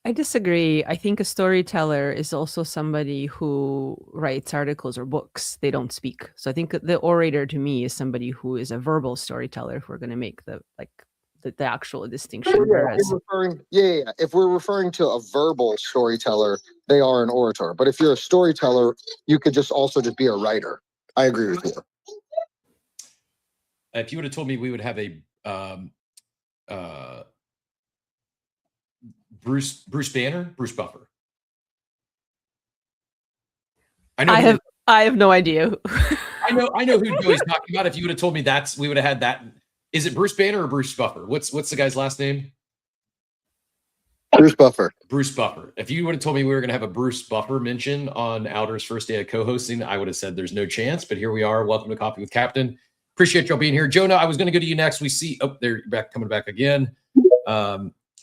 I disagree. I think a storyteller is also somebody who writes articles or books. They don't speak. So I think the orator to me is somebody who is a verbal storyteller, if we're going to make the actual distinction. If we're referring to a verbal storyteller, they are an orator. But if you're a storyteller, you could just be a writer. I agree with you. If you would have told me we would have a Bruce Banner, Bruce Buffer. I have no idea. I know who Joey's talking about. If you would have told me we would have had that. Is it Bruce Banner or Bruce Buffer? What's the guy's last name? Bruce Buffer. Bruce Buffer. If you would have told me we were going to have a Bruce Buffer mention on Outer's first day of co-hosting, I would have said there's no chance. But here we are. Welcome to Coffee with Captain. Appreciate y'all being here. Jonah, I was going to go to you next. We see, they're coming back again.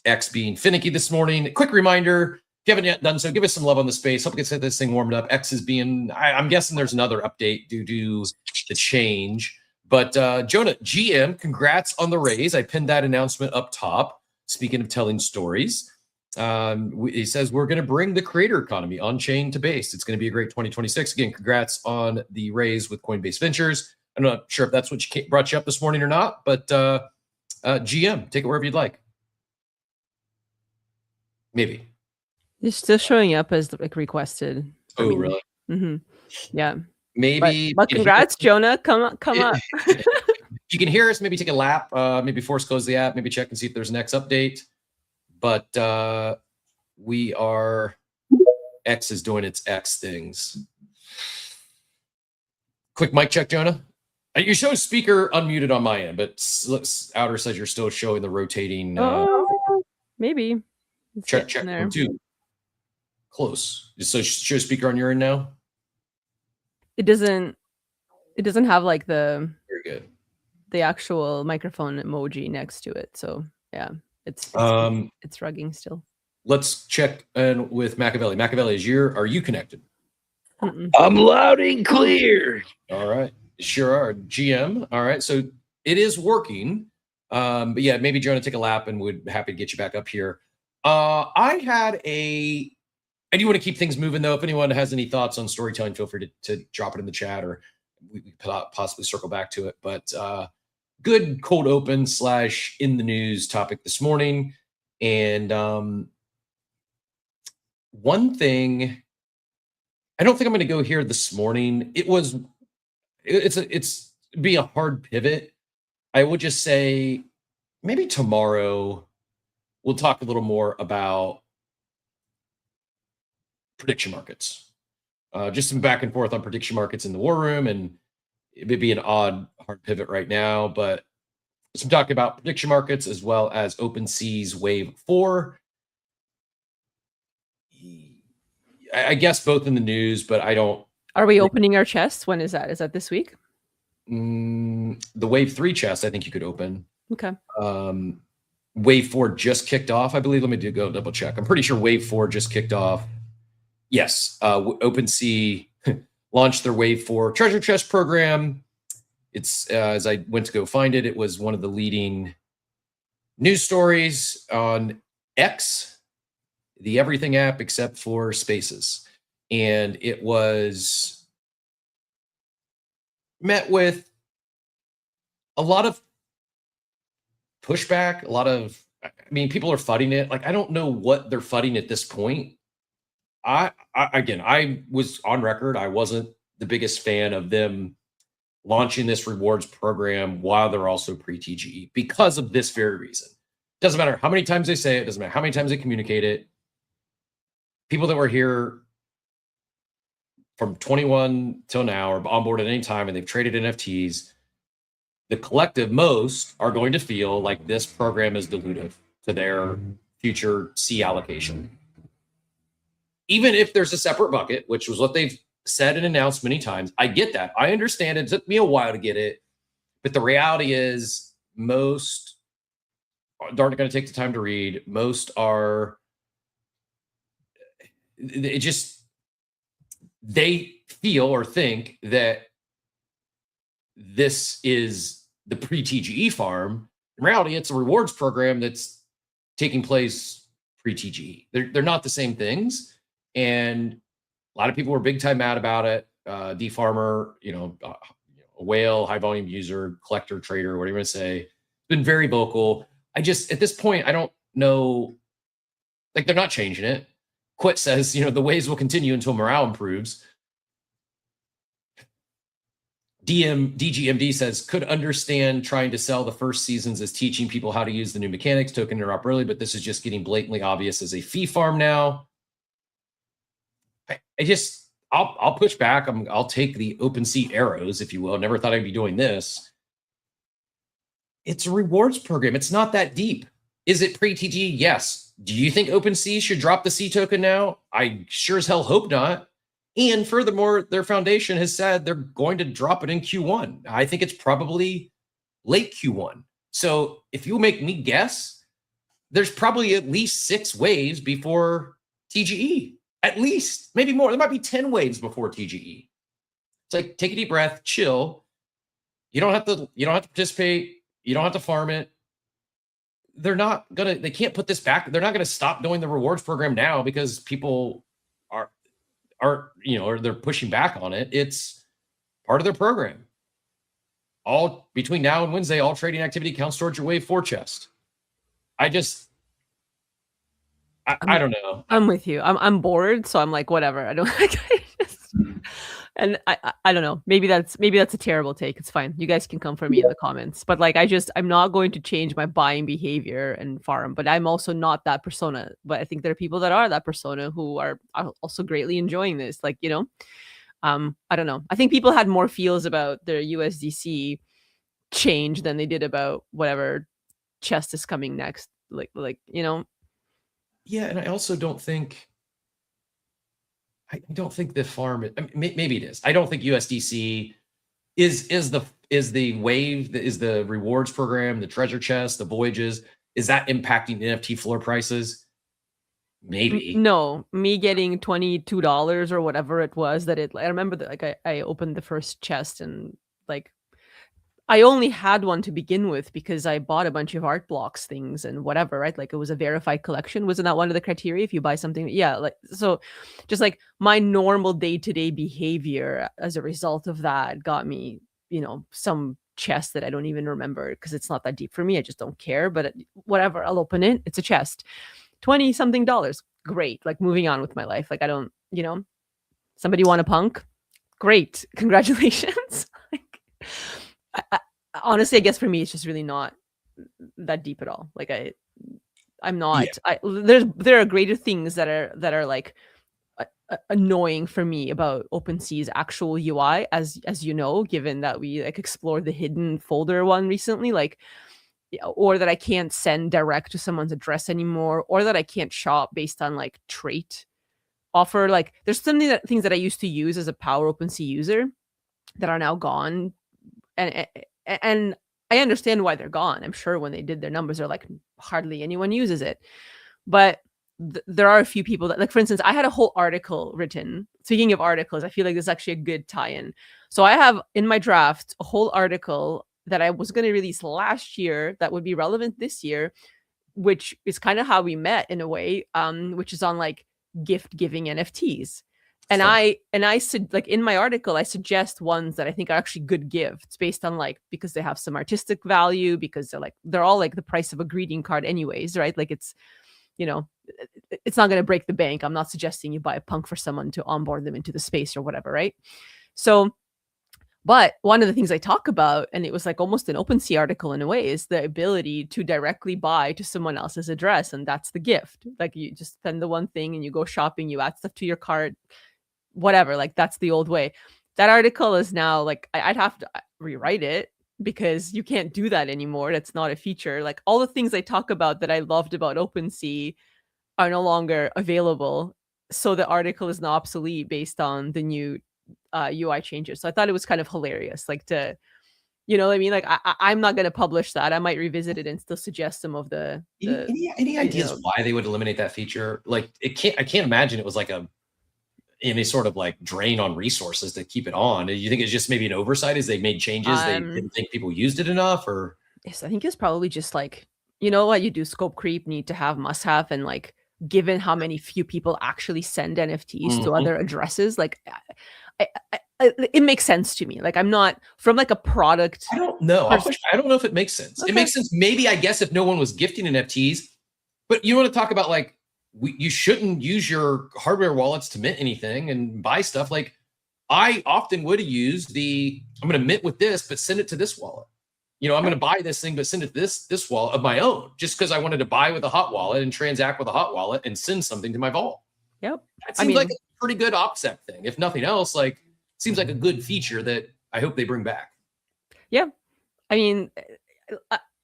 X being finicky this morning. Quick reminder, if you haven't yet done so, give us some love on the space. Hope we can get this thing warmed up. X is being, I'm guessing there's another update due to the change. But Jonah, GM, congrats on the raise. I pinned that announcement up top. Speaking of telling stories, he says we're going to bring the creator economy on chain to base. It's going to be a great 2026. Again, congrats on the raise with Coinbase Ventures. I'm not sure if that's what brought you up this morning or not, but GM, take it wherever you'd like. Maybe. It's still showing up as like requested. Oh, really? Mm-hmm. Yeah. Maybe. But congrats, Jonah. Come up. If you can hear us, maybe take a lap. Maybe force close the app. Maybe check and see if there's an X update. But X is doing its X things. Quick mic check, Jonah. You show speaker unmuted on my end, but Outer says you're still showing the rotating. Maybe. Check. Dude. Close. So show speaker on your end now. It doesn't have like very good. The actual microphone emoji next to it. So yeah, it's rugging still. Let's check in with Machiavelli. Machiavelli, are you connected? Mm-mm. I'm loud and clear. All right. Sure are. GM. All right. So it is working. But yeah, maybe Jonah take a lap and would happy to get you back up here. I do want to keep things moving though. If anyone has any thoughts on storytelling, feel free to drop it in the chat, or we could possibly circle back to it. But good cold open / in the news topic this morning. And one thing, I don't think I'm going to go here this morning. It's be a hard pivot. I would just say maybe tomorrow we'll talk a little more about prediction markets. Just some back and forth on prediction markets in the war room, and it would be an odd hard pivot right now, but some talk about prediction markets as well as OpenSea's Wave 4. I guess both in the news, but I don't. Are we opening our chests? When is that? Is that this week? The Wave 3 chest, I think you could open. Okay. Wave 4 just kicked off, I believe. Let me go double check. I'm pretty sure Wave 4 just kicked off. Yes. OpenSea launched their Wave 4 treasure chest program. It's as I went to go find it, it was one of the leading news stories on X, the everything app except for Spaces. And it was met with a lot of pushback, people are fighting it. Like, I don't know what they're fighting at this point. I was on record. I wasn't the biggest fan of them launching this rewards program while they're also pre-TGE because of this very reason. Doesn't matter how many times they say it, doesn't matter how many times they communicate it. People that were here from 21 till now are on board at any time and they've traded NFTs. The collective most are going to feel like this program is dilutive to their future C allocation. Even if there's a separate bucket, which was what they've said and announced many times. I get that. I understand it took me a while to get it. But the reality is most aren't going to take the time to read. Most are, they feel or think that this is the pre-TGE farm. In reality, it's a rewards program that's taking place pre-TGE. They're not the same things. And a lot of people were big time mad about it. D Farmer, a whale, high volume user, collector, trader, whatever you want to say, been very vocal. At this point, I don't know, like, they're not changing it. Quit says, the waves will continue until morale improves. DGMD says, could understand trying to sell the first seasons as teaching people how to use the new mechanics, token interoperability, but this is just getting blatantly obvious as a fee farm now. I'll push back. I'll take the OpenSea arrows, if you will. Never thought I'd be doing this. It's a rewards program. It's not that deep. Is it pre-TG? Yes. Do you think OpenSea should drop the C token now? I sure as hell hope not. And furthermore, their foundation has said they're going to drop it in Q1. I think it's probably late Q1. So if you make me guess, there's probably at least 6 waves before TGE. At least, maybe more. There might be 10 waves before TGE. It's like, take a deep breath, chill. You don't have to participate. You don't have to farm it. They can't put this back. They're not gonna stop doing the rewards program now because people or they're pushing back on it. It's part of their program. All between now and Wednesday, all trading activity counts towards your Wave 4 chest. I don't know. I'm with you. I'm bored, so I'm like, whatever. I don't like. And I don't know. Maybe that's a terrible take. It's fine. You guys can come for me in the comments. But like, I'm not going to change my buying behavior and farm. But I'm also not that persona. But I think there are people that are that persona who are also greatly enjoying this. Like, I don't know. I think people had more feels about their USDC change than they did about whatever chest is coming next. Like. Yeah, and I also don't think. I don't think the farm. Maybe it is. I don't think USDC is the wave, is the rewards program, the treasure chest, the voyages. Is that impacting NFT floor prices? Maybe. No, me getting $22 or whatever it was I remember that I opened the first chest and like I only had one to begin with because I bought a bunch of art blocks things and whatever, right? Like it was a verified collection. Wasn't that one of the criteria if you buy something? Yeah. Like, so just like my normal day-to-day behavior as a result of that got me, some chest that I don't even remember because it's not that deep for me. I just don't care. But whatever, I'll open it. It's a chest, $20-something. Great. Like moving on with my life. Like I don't, somebody want a punk? Great, congratulations. Like, honestly, I guess for me, it's just really not that deep at all. Like I'm not. There are greater things that are like annoying for me about OpenSea's actual UI, as you know, given that we like explored the hidden folder one recently, like, or that I can't send direct to someone's address anymore, or that I can't shop based on like trait offer. Like there's things that I used to use as a Power OpenSea user that are now gone, and I understand why they're gone. I'm sure when they did their numbers, they're like hardly anyone uses it, but there are a few people that, like, for instance, I had a whole article written. Speaking of articles, I feel like this is actually a good tie-in. So I have in my draft a whole article that I was going to release last year that would be relevant this year, which is kind of how we met in a way, which is on like gift giving NFTs. And I said, like, in my article, I suggest ones that I think are actually good gifts based on like, because they have some artistic value, because they're all like the price of a greeting card anyways, right? Like it's not going to break the bank. I'm not suggesting you buy a punk for someone to onboard them into the space or whatever, right? So, but one of the things I talk about, and it was like almost an OpenSea article in a way, is the ability to directly buy to someone else's address. And that's the gift. Like you just spend the one thing and you go shopping, you add stuff to your cart, whatever. Like that's the old way. That article is now like, I'd have to rewrite it because you can't do that anymore. That's not a feature. Like all the things I talk about that I loved about OpenSea are no longer available. So the article is now obsolete based on the new UI changes. So I thought it was kind of hilarious, like to, you know what I mean? Like I'm not going to publish that. I might revisit it and still suggest some of the any ideas why they would eliminate that feature? Like I can't imagine it was like any sort of like drain on resources to keep it on. You think it's just maybe an oversight as they made changes? They didn't think people used it enough, or? Yes, I think it's probably just like, you know what, you do scope creep, need to have, must have, and like, given how many few people actually send NFTs to other addresses, like it makes sense to me. Like I'm not from like a product. I don't know. I don't know if it makes sense. Okay. It makes sense. Maybe, I guess, if no one was gifting NFTs, but you want to talk about like, you shouldn't use your hardware wallets to mint anything and buy stuff. Like I often would have used I'm going to mint with this, but send it to this wallet. I'm going to buy this thing, but send it to this wallet of my own, just because I wanted to buy with a hot wallet and transact with a hot wallet and send something to my vault. Yep. That seems like a pretty good OPSEC thing. If nothing else, like seems like a good feature that I hope they bring back. Yeah. I mean,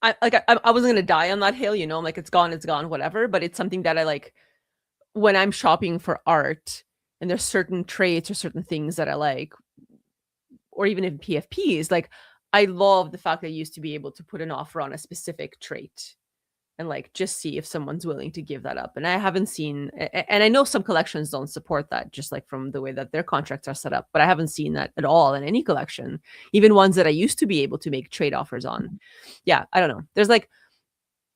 I wasn't going to die on that hill, I'm like, it's gone, whatever. But it's something that I like when I'm shopping for art and there's certain traits or certain things that I like, or even in PFPs, like I love the fact that I used to be able to put an offer on a specific trait and like just see if someone's willing to give that up. And I haven't seen, and I know some collections don't support that, just like from the way that their contracts are set up, but I haven't seen that at all in any collection, even ones that I used to be able to make trade offers on. Yeah, I don't know.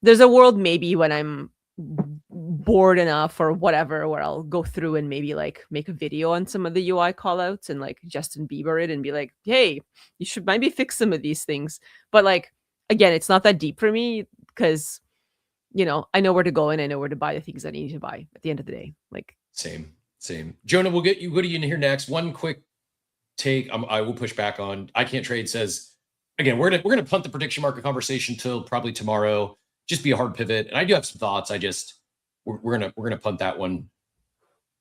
There's a world maybe when I'm bored enough or whatever, where I'll go through and maybe like make a video on some of the UI callouts and like Justin Bieber it and be like, hey, you should maybe fix some of these things. But like, again, it's not that deep for me because, I know where to go and I know where to buy the things I need to buy at the end of the day. Like same. Jonah, we'll go to you in here next. One quick take. I will push back on I Can't Trade says, again, we're gonna punt the prediction market conversation till probably tomorrow. Just be a hard pivot. And I do have some thoughts. We're gonna punt that one.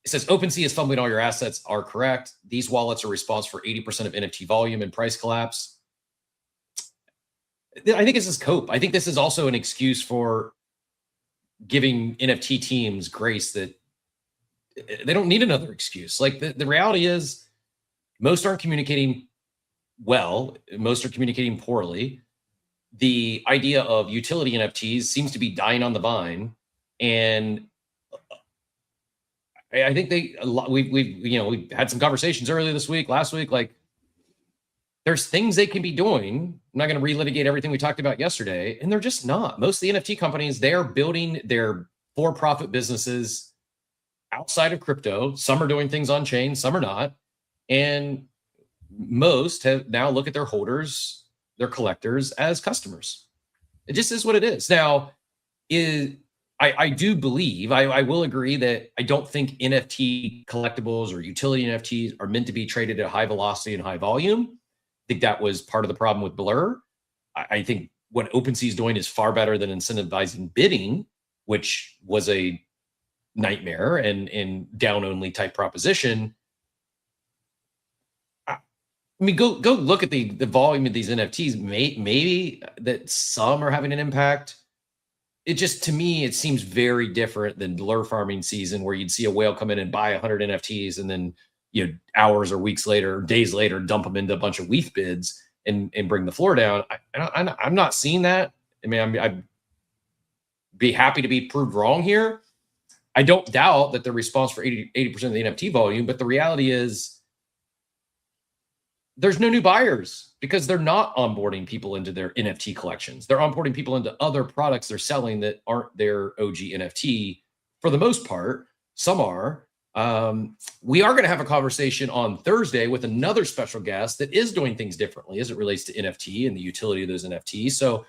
It says OpenSea is fumbling all your assets are correct. These wallets are responsible for 80% of NFT volume and price collapse. I think this is cope. I think this is also an excuse for giving NFT teams grace that they don't need another excuse. Like the reality is most aren't communicating well. Most are communicating poorly. The idea of utility NFTs seems to be dying on the vine. And I think we've had some conversations earlier this week, last week, like there's things they can be doing. I'm not going to relitigate everything we talked about yesterday. And they're just not. Most of the NFT companies, they're building their for-profit businesses outside of crypto. Some are doing things on chain, some are not. And most have now look at their holders their collectors as customers. It just is what it is. Now, I do believe, I will agree that I don't think NFT collectibles or utility NFTs are meant to be traded at high velocity and high volume. I think that was part of the problem with Blur. I think what OpenSea is doing is far better than incentivizing bidding, which was a nightmare and down-only type proposition. I mean, go look at the volume of these NFTs. Maybe that some are having an impact. It just, to me, it seems very different than Blur farming season, where you'd see a whale come in and buy 100 NFTs and then, hours or weeks later, days later, dump them into a bunch of WETH bids and bring the floor down. I'm not seeing that. I mean, I'd be happy to be proved wrong here. I don't doubt that the response for 80% of the NFT volume, but the reality is there's no new buyers because they're not onboarding people into their NFT collections. They're onboarding people into other products they're selling that aren't their OG NFT for the most part. Some are. We are going to have a conversation on Thursday with another special guest that is doing things differently as it relates to NFT and the utility of those NFTs. So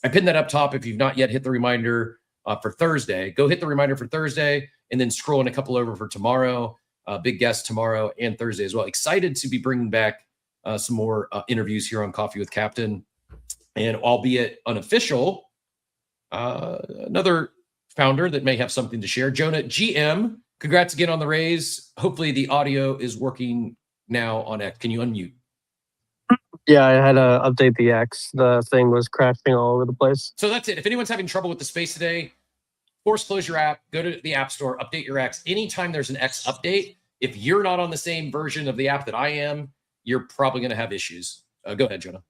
I pinned that up top. If you've not yet hit the reminder for Thursday, go hit the reminder for Thursday and then scroll in a couple over for tomorrow. Big guest tomorrow and Thursday as well. Excited to be bringing back some more interviews here on Coffee with Captain, and albeit unofficial, another founder that may have something to share. Jonah, GM, congrats again on the raise. Hopefully the audio is working now on X. Can you unmute? Yeah, I had to update the X. The thing was crashing all over the place. So that's it. If anyone's having trouble with the space today, force close your app, go to the App Store, update your X. Anytime there's an X update, if you're not on the same version of the app that I am, you're probably going to have issues. Go ahead, Jonah.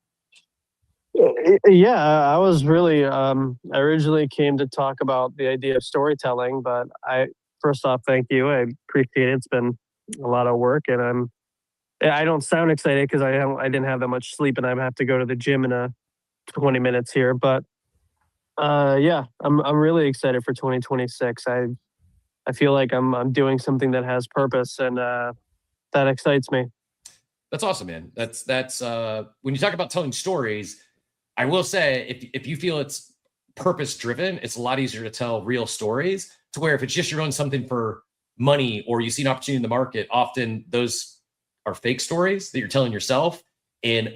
Yeah, I was really, I originally came to talk about the idea of storytelling, but first off, thank you. I appreciate it. It's been a lot of work, and I don't sound excited because I didn't have that much sleep, and I have to go to the gym in 20 minutes here. But yeah, I'm really excited for 2026. I feel like I'm doing something that has purpose, and that excites me. That's awesome, man. That's when you talk about telling stories, I will say if you feel it's purpose driven, it's a lot easier to tell real stories, to where if it's just you're doing something for money or you see an opportunity in the market, often those are fake stories that you're telling yourself. And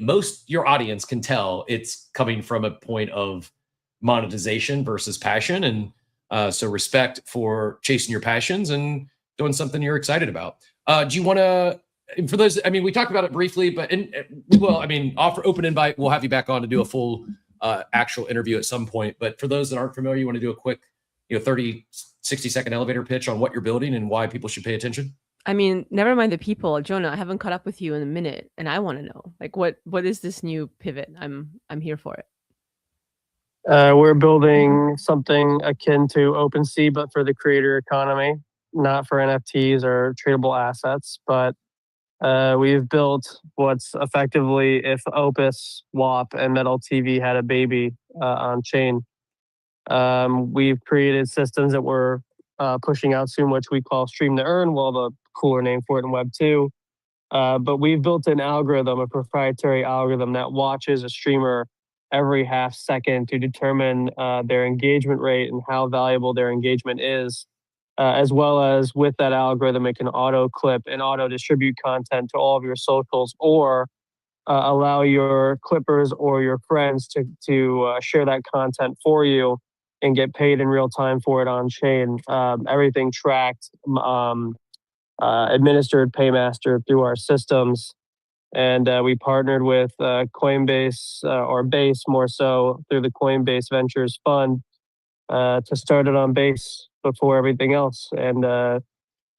your audience can tell it's coming from a point of monetization versus passion. And so respect for chasing your passions and doing something you're excited about. Do you want to, for those, I mean, we talked about it briefly, but offer open invite. We'll have you back on to do a full actual interview at some point. But for those that aren't familiar, you want to do a quick, 30, 60-second elevator pitch on what you're building and why people should pay attention? I mean, never mind the people, Jonah. I haven't caught up with you in a minute, and I want to know, like, what is this new pivot? I'm here for it. We're building something akin to OpenSea, but for the creator economy, not for NFTs or tradable assets, but we've built what's effectively if Opus, WAP, and Metal TV had a baby on chain. We've created systems that we're pushing out soon, which we call Stream to Earn. We'll have a cooler name for it in Web 2. But we've built an algorithm, a proprietary algorithm that watches a streamer every half second to determine their engagement rate and how valuable their engagement is. As well as with that algorithm, it can auto clip and auto distribute content to all of your socials, or allow your clippers or your friends to share that content for you and get paid in real time for it on chain. Everything tracked, administered Paymaster through our systems. And we partnered with Coinbase, or Base more so, through the Coinbase Ventures Fund to start it on Base before everything else. And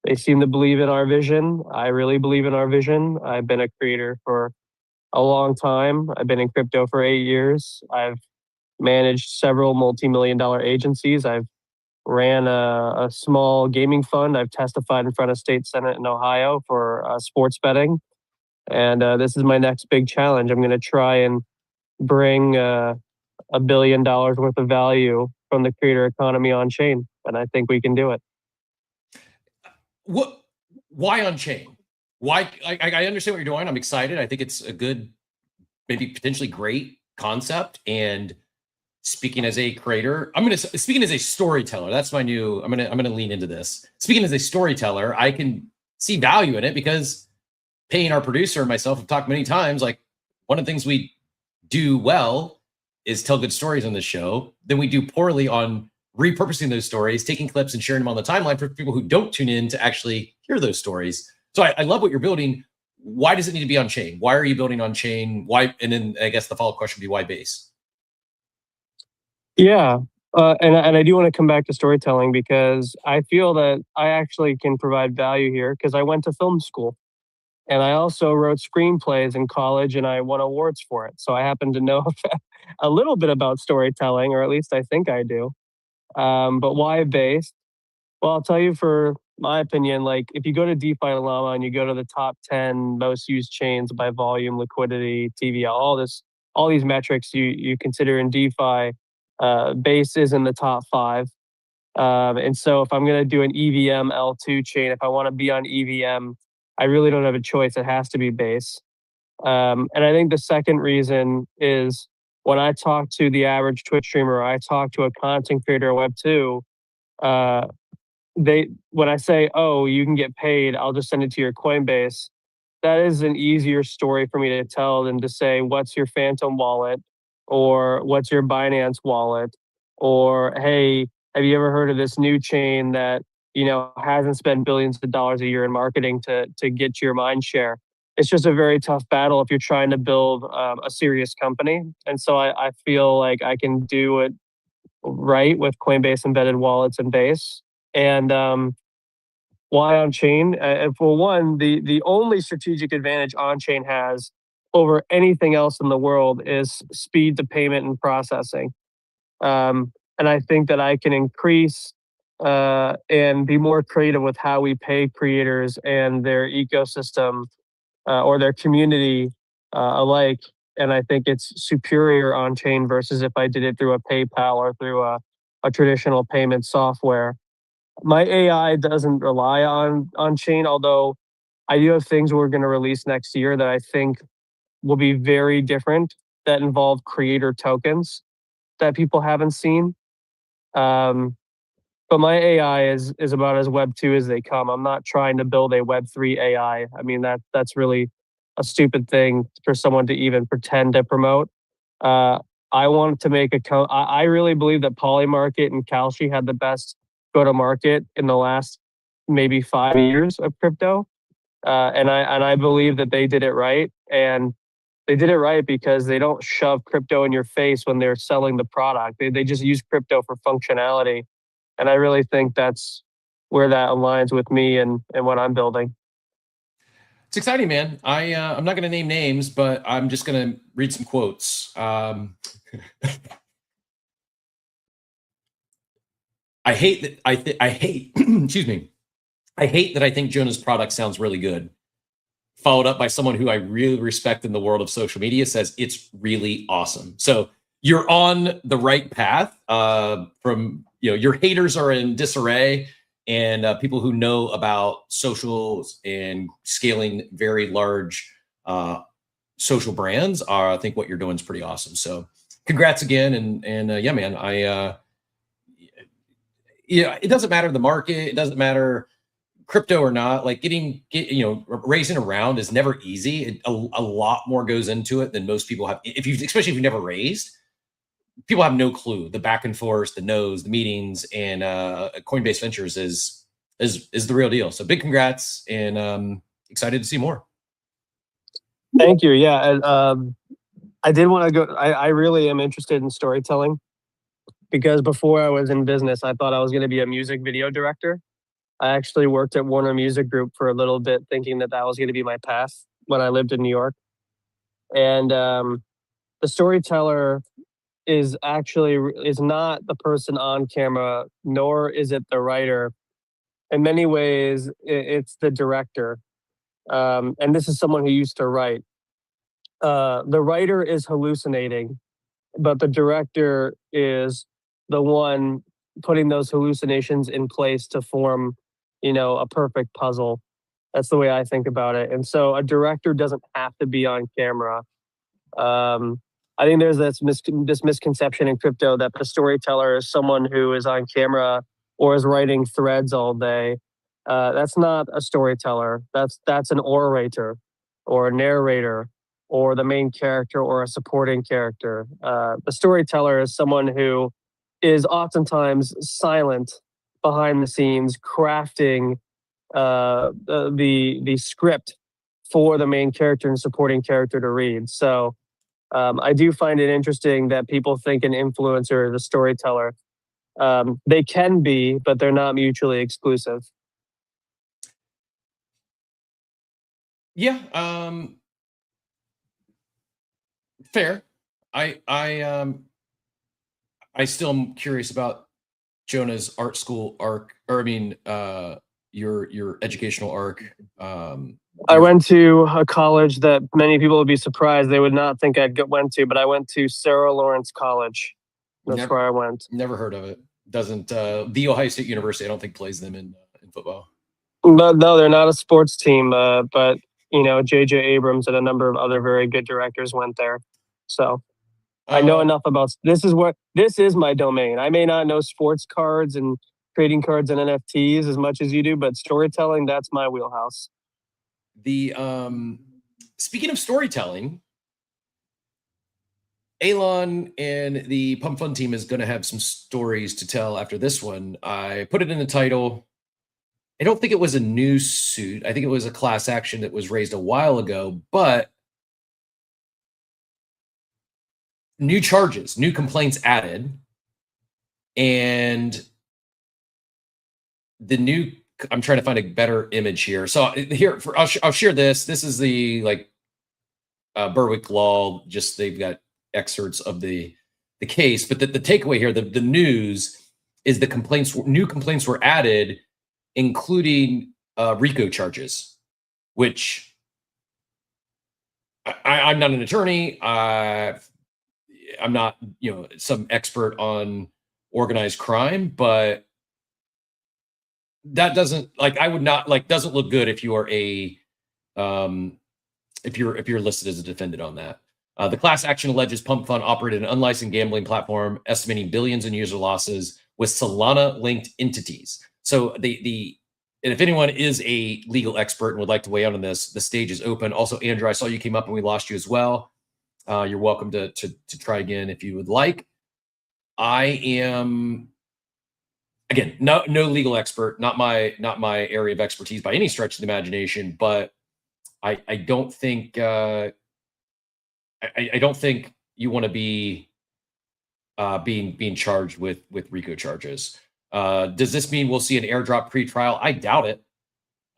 they seem to believe in our vision. I really believe in our vision. I've been a creator for a long time. I've been in crypto for 8 years. I've managed several multi-million-dollar agencies. I've ran a small gaming fund. I've testified in front of state senate in Ohio for sports betting. And this is my next big challenge. I'm going to try and bring $1 billion worth of value from the creator economy on chain. And I think we can do it. Why on chain? Why? I understand what you're doing. I'm excited. I think it's a good, maybe potentially great concept. And speaking as a creator, speaking as a storyteller, that's my new, I'm gonna lean into this. Speaking as a storyteller, I can see value in it because Payne, our producer, and myself have talked many times, like one of the things we do well is tell good stories on the show. Then we do poorly on repurposing those stories, taking clips and sharing them on the timeline for people who don't tune in to actually hear those stories. So I love what you're building. Why does it need to be on chain? Why are you building on chain? Why? And then I guess the follow-up question would be why base? Yeah. And I do want to come back to storytelling because I feel that I actually can provide value here because I went to film school and I also wrote screenplays in college and I won awards for it. So I happen to know a little bit about storytelling, or at least I think I do. But why base? Well, I'll tell you for my opinion, like if you go to DeFi Llama and you go to the top 10 most used chains by volume, liquidity, TVL, all these metrics you consider in DeFi, base is in the top 5. And so if I'm going to do an EVM L2 chain, if I want to be on EVM, I really don't have a choice. It has to be base. And I think the second reason is when I talk to the average Twitch streamer, I talk to a content creator at Web2, when I say, oh, you can get paid, I'll just send it to your Coinbase. That is an easier story for me to tell than to say, what's your Phantom wallet? Or what's your Binance wallet? Or, hey, have you ever heard of this new chain that, hasn't spent billions of dollars a year in marketing to get to your mind share? It's just a very tough battle if you're trying to build a serious company. And so I feel like I can do it right with Coinbase embedded wallets and Base. And why on chain? For one, the only strategic advantage on chain has over anything else in the world is speed to payment and processing. And I think that I can increase and be more creative with how we pay creators and their ecosystem or their community alike. And I think it's superior on chain versus if I did it through a PayPal or through a traditional payment software. My AI doesn't rely on chain, although I do have things we're going to release next year that I think will be very different that involve creator tokens that people haven't seen. But my AI is about as Web2 as they come. I'm not trying to build a Web3 AI. I mean, that's really a stupid thing for someone to even pretend to promote. I want to make I really believe that Polymarket and Kalshi had the best go-to-market in the last maybe 5 years of crypto. And I believe that they did it right. And they did it right because they don't shove crypto in your face when they're selling the product. They just use crypto for functionality. And I really think that's where that aligns with me and what I'm building. It's exciting, man. I'm not going to name names, but I'm just going to read some quotes. I hate that. I hate. Excuse me. I hate that I think Jonah's product sounds really good. Followed up by someone who I really respect in the world of social media says it's really awesome. So you're on the right path. From your haters are in disarray, and people who know about socials and scaling very large social brands I think what you're doing is pretty awesome. So congrats again, and yeah, man. It doesn't matter the market. It doesn't matter crypto or not. Like raising a round is never easy. A lot more goes into it than most people have. Especially if you've never raised. People have no clue. The back and forth, the no's, the meetings, and Coinbase Ventures is the real deal. So big congrats, and excited to see more. Thank you. Yeah, and I did want to go. I really am interested in storytelling because before I was in business, I thought I was going to be a music video director. I actually worked at Warner Music Group for a little bit, thinking that was going to be my path when I lived in New York. And the storyteller is not the person on camera, nor is it the writer. In many ways, it's the director. And this is someone who used to write. The writer is hallucinating, but the director is the one putting those hallucinations in place to form, a perfect puzzle. That's the way I think about it. And so a director doesn't have to be on camera. I think there's this misconception in crypto that the storyteller is someone who is on camera or is writing threads all day. That's not a storyteller. That's an orator or a narrator or the main character or a supporting character. The storyteller is someone who is oftentimes silent behind the scenes, crafting the script for the main character and supporting character to read. So I do find it interesting that people think an influencer is a storyteller. They can be, but they're not mutually exclusive. Yeah. Fair. I still am curious about Jonah's art school arc, or I mean, your educational arc. I went to a college that many people would be surprised they would not think went to, but I went to Sarah Lawrence College. That's where I went. Never heard of it. Doesn't The Ohio State University? I don't think plays them in football. But no, they're not a sports team. But you know, J.J. Abrams and a number of other very good directors went there. So I know enough about this is my domain. I may not know sports cards and trading cards and NFTs as much as you do, but storytelling, that's my wheelhouse. The speaking of storytelling, Elon and the Pump Fun team is going to have some stories to tell after this one. I put it in the title. I don't think it was a new suit. I think it was a class action that was raised a while ago, but new charges, new complaints added, and the new. I'm trying to find a better image here. So here, I'll share this. This is the Berwick law. Just they've got excerpts of the case, but the takeaway here, the news is new complaints were added, including RICO charges, which I'm not an attorney. I'm not, some expert on organized crime, but that doesn't doesn't look good if you are if you're listed as a defendant on that. The class action alleges Pump Fun operated an unlicensed gambling platform, estimating billions in user losses with Solana-linked entities. So and if anyone is a legal expert and would like to weigh in on this, the stage is open. Also, Andrew, I saw you came up and we lost you as well. You're welcome to try again if you would like. I am, again, no legal expert, not my area of expertise by any stretch of the imagination, but I don't think I don't think you want to be being charged with RICO charges. Does this mean we'll see an airdrop pre-trial? I doubt it.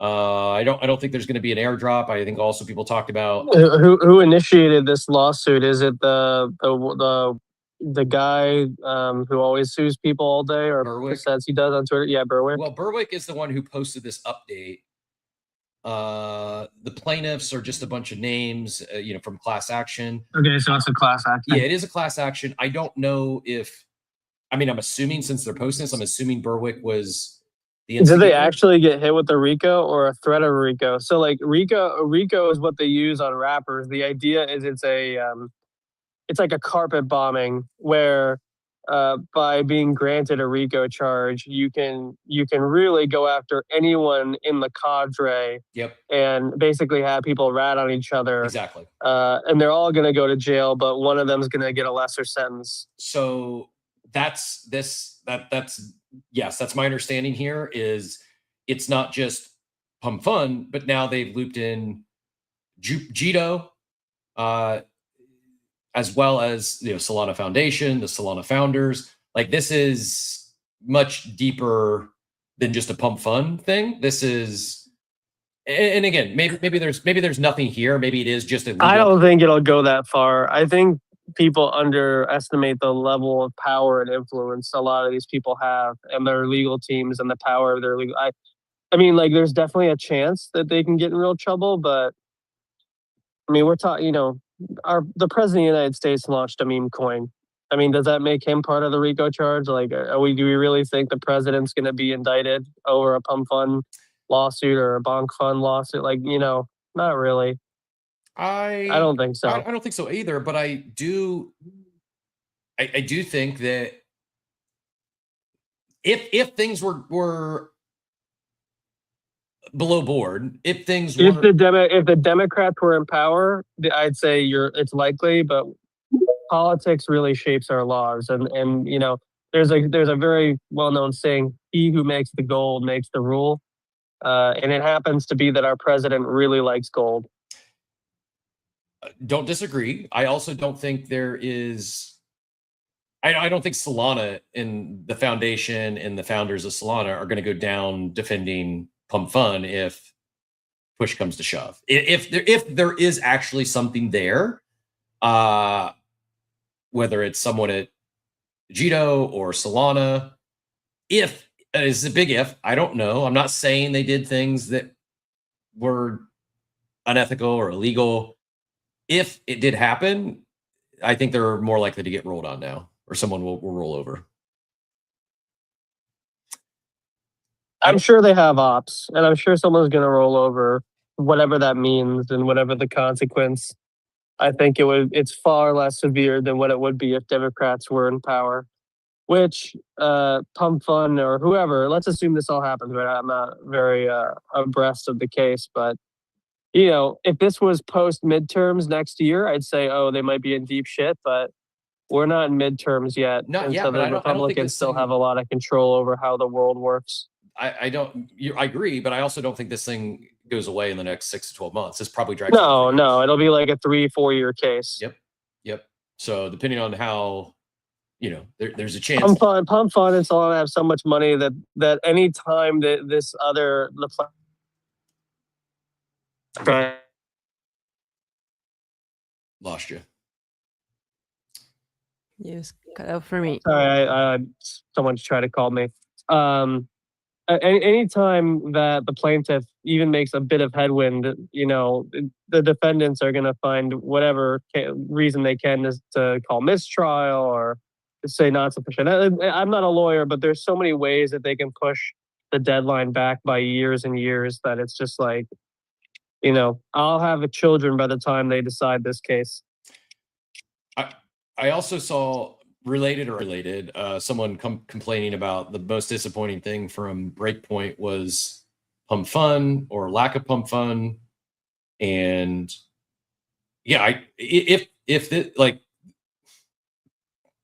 I don't think there's going to be an airdrop. I think also people talked about who initiated this lawsuit. Is it the guy who always sues people all day, or Berwick? Says he does on Twitter? Yeah, Berwick. Well, Berwick is the one who posted this update. The plaintiffs are just a bunch of names, from class action. Okay, so it's a class action. Yeah, it is a class action. I don't know if, I'm assuming since they're posting this, I'm assuming Berwick was the instigator. Did they actually get hit with the RICO or a threat of RICO? So like RICO is what they use on rappers. The idea is it's like a carpet bombing where by being granted a RICO charge, you can really go after anyone in the cadre. Yep. And basically have people rat on each other. Exactly. And they're all going to go to jail, but one of them is going to get a lesser sentence. So that's my understanding here is it's not just Pump Fun, but now they've looped in Jito, as well as Solana Foundation, the Solana founders. Like, this is much deeper than just a Pump Fun thing. This is, and again, maybe there's nothing here. Maybe it is just a legal. I don't think it'll go that far. I think people underestimate the level of power and influence a lot of these people have, and their legal teams, and the power of their legal. I mean, like, there's definitely a chance that they can get in real trouble, but I mean, we're talking, the president of the United States launched a meme coin. I mean, does that make him part of the RICO charge? Like, do we really think the president's going to be indicted over a Pump Fun lawsuit or a Bonk Fund lawsuit? Like, not really. I don't think so. I don't think so either. But I do think that if things were below board, if the Democrats were in power, I'd say it's likely, but politics really shapes our laws, and you know, there's a very well-known saying: "He who makes the gold makes the rule," and it happens to be that our president really likes gold. Don't disagree. I also don't think there is. I don't think Solana and the foundation and the founders of Solana are going to go down defending Pump Fun if push comes to shove. If there is actually something there, whether it's someone at Jito or Solana, if it's a big if, I don't know. I'm not saying they did things that were unethical or illegal. If it did happen, I think they're more likely to get rolled on now, or someone will roll over. I'm sure they have ops, and I'm sure someone's going to roll over, whatever that means and whatever the consequence. I think it's far less severe than what it would be if Democrats were in power, which Pump Fun or whoever, let's assume this all happens, but I'm not very abreast of the case. But, you know, if this was post midterms next year, I'd say, oh, they might be in deep shit, but we're not in midterms yet. So the Republicans still have a lot of control over how the world works. I agree, but I also don't think this thing goes away in the next 6 to 12 months. This probably drags. No, it'll be like a 3-4 year case. Yep. So depending on how, you know, there's a chance. Pump Fun and Solana have so much money that any time that Lost you. Yes, cut out for me. Sorry, someone's trying to call me. Anytime that the plaintiff even makes a bit of headwind, you know, the defendants are going to find whatever reason they can to call mistrial or to say not sufficient. I'm not a lawyer, but there's so many ways that they can push the deadline back by years and years that it's just like, you know, I'll have children by the time they decide this case. I also saw related, someone complaining about the most disappointing thing from Breakpoint was Pump Fun or lack of Pump Fun. And yeah, here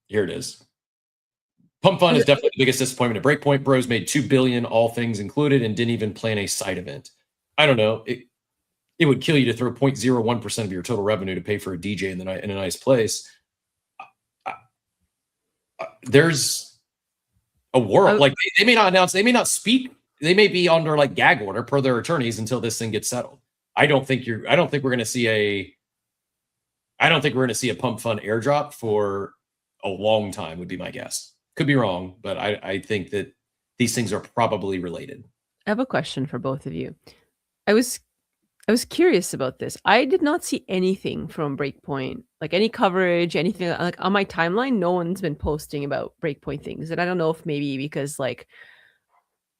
it is. Pump Fun is definitely the biggest disappointment at Breakpoint. Bros made $2 billion, all things included, and didn't even plan a side event. I don't know. It would kill you to throw 0.01% of your total revenue to pay for a DJ in a nice place. There's a world like they may not announce, they may not speak, they may be under like gag order per their attorneys until this thing gets settled. I don't think we're going to see a Pump Fun airdrop for a long time, would be my guess. Could be wrong, but I think that these things are probably related. I have a question for both of you. I was curious about this. I did not see anything from Breakpoint, like any coverage, anything like on my timeline. No one's been posting about Breakpoint things, and I don't know if maybe because like,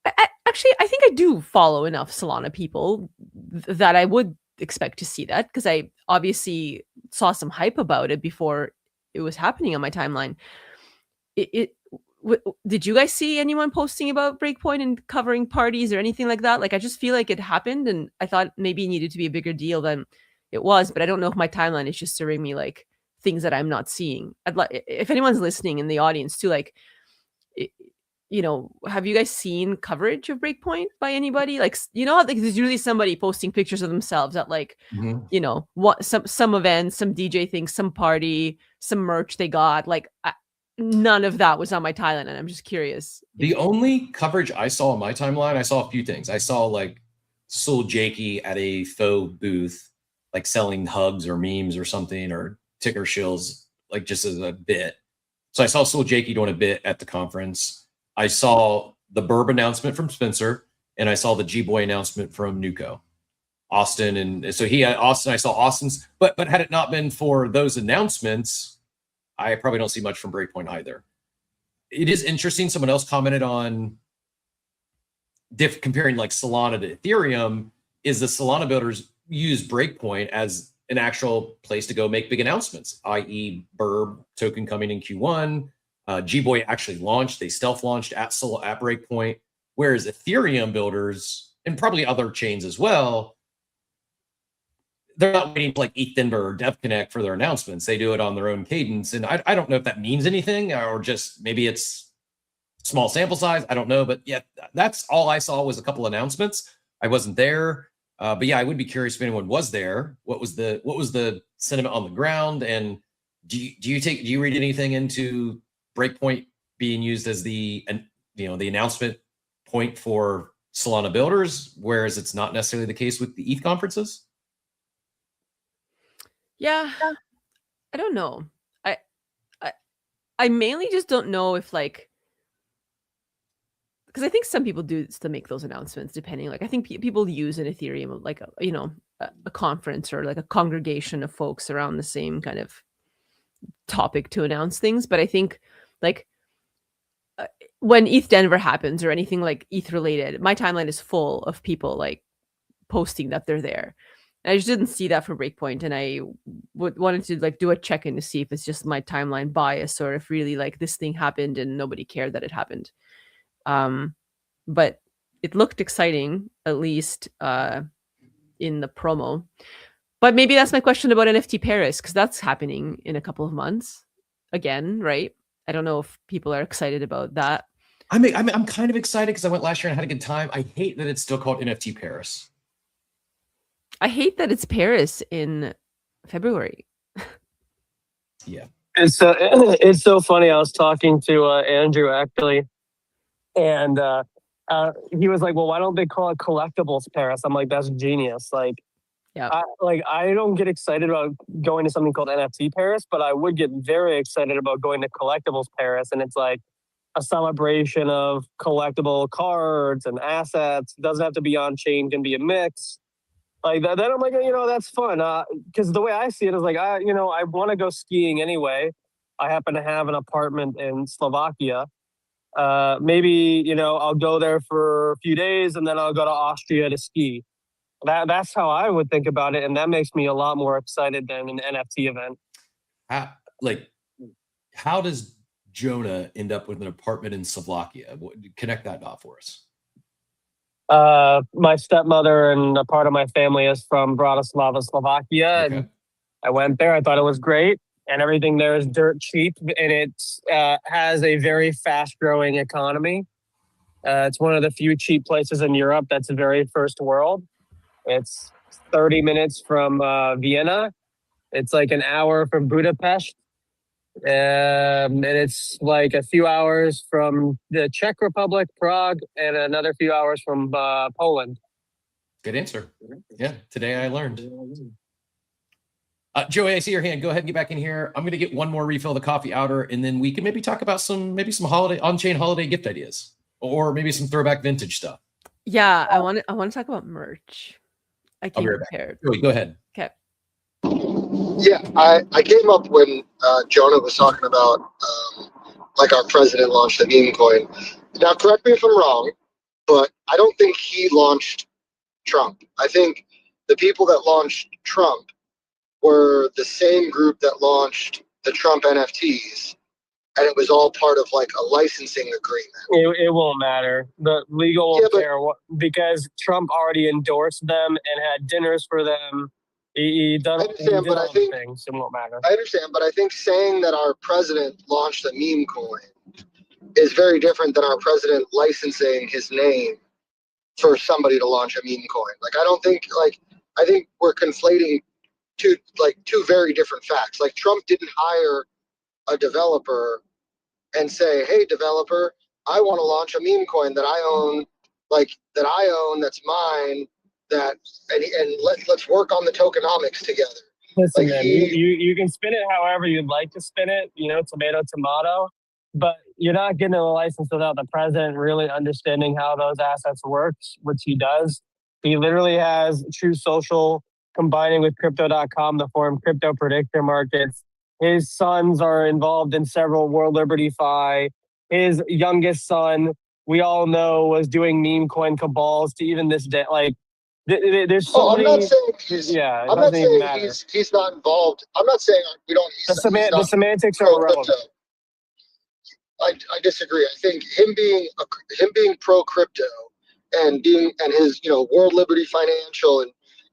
I think I do follow enough Solana people that I would expect to see that, because I obviously saw some hype about it before it was happening on my timeline. Did you guys see anyone posting about Breakpoint and covering parties or anything like that? Like, I just feel like it happened, and I thought maybe it needed to be a bigger deal than it was, but I don't know if my timeline is just serving me like things that I'm not seeing. I'd like, if anyone's listening in the audience too, like, you know, have you guys seen coverage of Breakpoint by anybody? Like, you know, like there's usually somebody posting pictures of themselves at like, you know, what some events, some DJ thing, some party, some merch they got. Like, none of that was on my timeline, and I'm just curious. The only coverage I saw on my timeline, I saw a few things. I saw like Soul Jakey at a faux booth, like selling hugs or memes or something, or ticker shills, like just as a bit. So I saw Soul Jakey doing a bit at the conference. I saw the Burb announcement from Spencer, and I saw the G-Boy announcement from Nuko. Austin, and so he had Austin, I saw Austin's, but had it not been for those announcements, I probably don't see much from Breakpoint either. It is interesting. Someone else commented on comparing like Solana to Ethereum, is the Solana builders use Breakpoint as an actual place to go make big announcements, i.e. Burb token coming in Q1. Gboy actually launched. They stealth launched at Breakpoint, whereas Ethereum builders and probably other chains as well, they're not waiting for like ETH Denver or DevConnect for their announcements. They do it on their own cadence. And I don't know if that means anything or just maybe it's small sample size. I don't know. But yeah, that's all I saw was a couple announcements. I wasn't there. But yeah, I would be curious if anyone was there. What was the sentiment on the ground? And do you read anything into Breakpoint being used as the announcement point for Solana builders, whereas it's not necessarily the case with the ETH conferences? Yeah, I don't know. I mainly just don't know if like, because I think some people do still make those announcements depending. Like I think people use an Ethereum like a conference or like a congregation of folks around the same kind of topic to announce things. But I think like when ETH Denver happens or anything like ETH related, my timeline is full of people like posting that they're there. And I just didn't see that for Breakpoint, and I wanted to like do a check-in to see if it's just my timeline bias or if really like this thing happened and nobody cared that it happened. But it looked exciting, at least in the promo. But maybe that's my question about NFT Paris, because that's happening in a couple of months again, right? I don't know if people are excited about that. I'm kind of excited because I went last year and had a good time. I hate that it's still called NFT Paris. I hate that it's Paris in February. Yeah. It's so funny. I was talking to Andrew actually, and he was like, "Well, why don't they call it Collectibles Paris?" I'm like, "That's genius!" Like, yeah, I don't get excited about going to something called NFT Paris, but I would get very excited about going to Collectibles Paris, and it's like a celebration of collectible cards and assets. It doesn't have to be on chain; can be a mix. Like that, then I'm like, that's fun. Because the way I see it is like, I want to go skiing anyway. I happen to have an apartment in Slovakia. Maybe, I'll go there for a few days and then I'll go to Austria to ski. That's how I would think about it. And that makes me a lot more excited than an NFT event. How does Jonah end up with an apartment in Slovakia? Connect that dot for us. My stepmother and a part of my family is from Bratislava, Slovakia. Okay. And I went there. I thought it was great. And everything there is dirt cheap. And it has a very fast growing economy. It's one of the few cheap places in Europe that's very first world. It's 30 minutes from Vienna. It's like an hour from Budapest. And it's like a few hours from the Czech Republic, Prague, and another few hours from Poland. Good answer. Yeah, today I learned. Joey, I see your hand. Go ahead and get back in here. I'm going to get one more refill of the coffee outer, and then we can maybe talk about some holiday on-chain holiday gift ideas, or maybe some throwback vintage stuff. Yeah, I want to talk about merch. I came prepared. Joey, go ahead. Okay. Yeah, I came up when Jonah was talking about like our president launched the meme coin. Now, correct me if I'm wrong, but I don't think he launched Trump. I think the people that launched Trump were the same group that launched the Trump NFTs, and it was all part of like a licensing agreement. It won't matter. The legal won't care because Trump already endorsed them and had dinners for them. He done. I understand, but I think things. It won't matter. I understand, but I think saying that our president launched a meme coin is very different than our president licensing his name for somebody to launch a meme coin. Like, I think we're conflating two very different facts. Like, Trump didn't hire a developer and say, "Hey, developer, I want to launch a meme coin that I own, that's mine." Let's work on the tokenomics together. Listen, man, you can spin it however you'd like to spin it, tomato, tomato, but you're not getting a license without the president really understanding how those assets work, which he does. He literally has True Social combining with Crypto.com to form crypto prediction markets. His sons are involved in several World Liberty Fi. His youngest son, we all know, was doing meme coin cabals to even this day. Like, There's so I'm many. not saying he's. Yeah, it I'm not doesn't even saying matter. he's not involved. I'm not saying we don't. The He's semantics are not irrelevant. pro-crypto. I disagree. I think him being pro crypto and his World Liberty Financial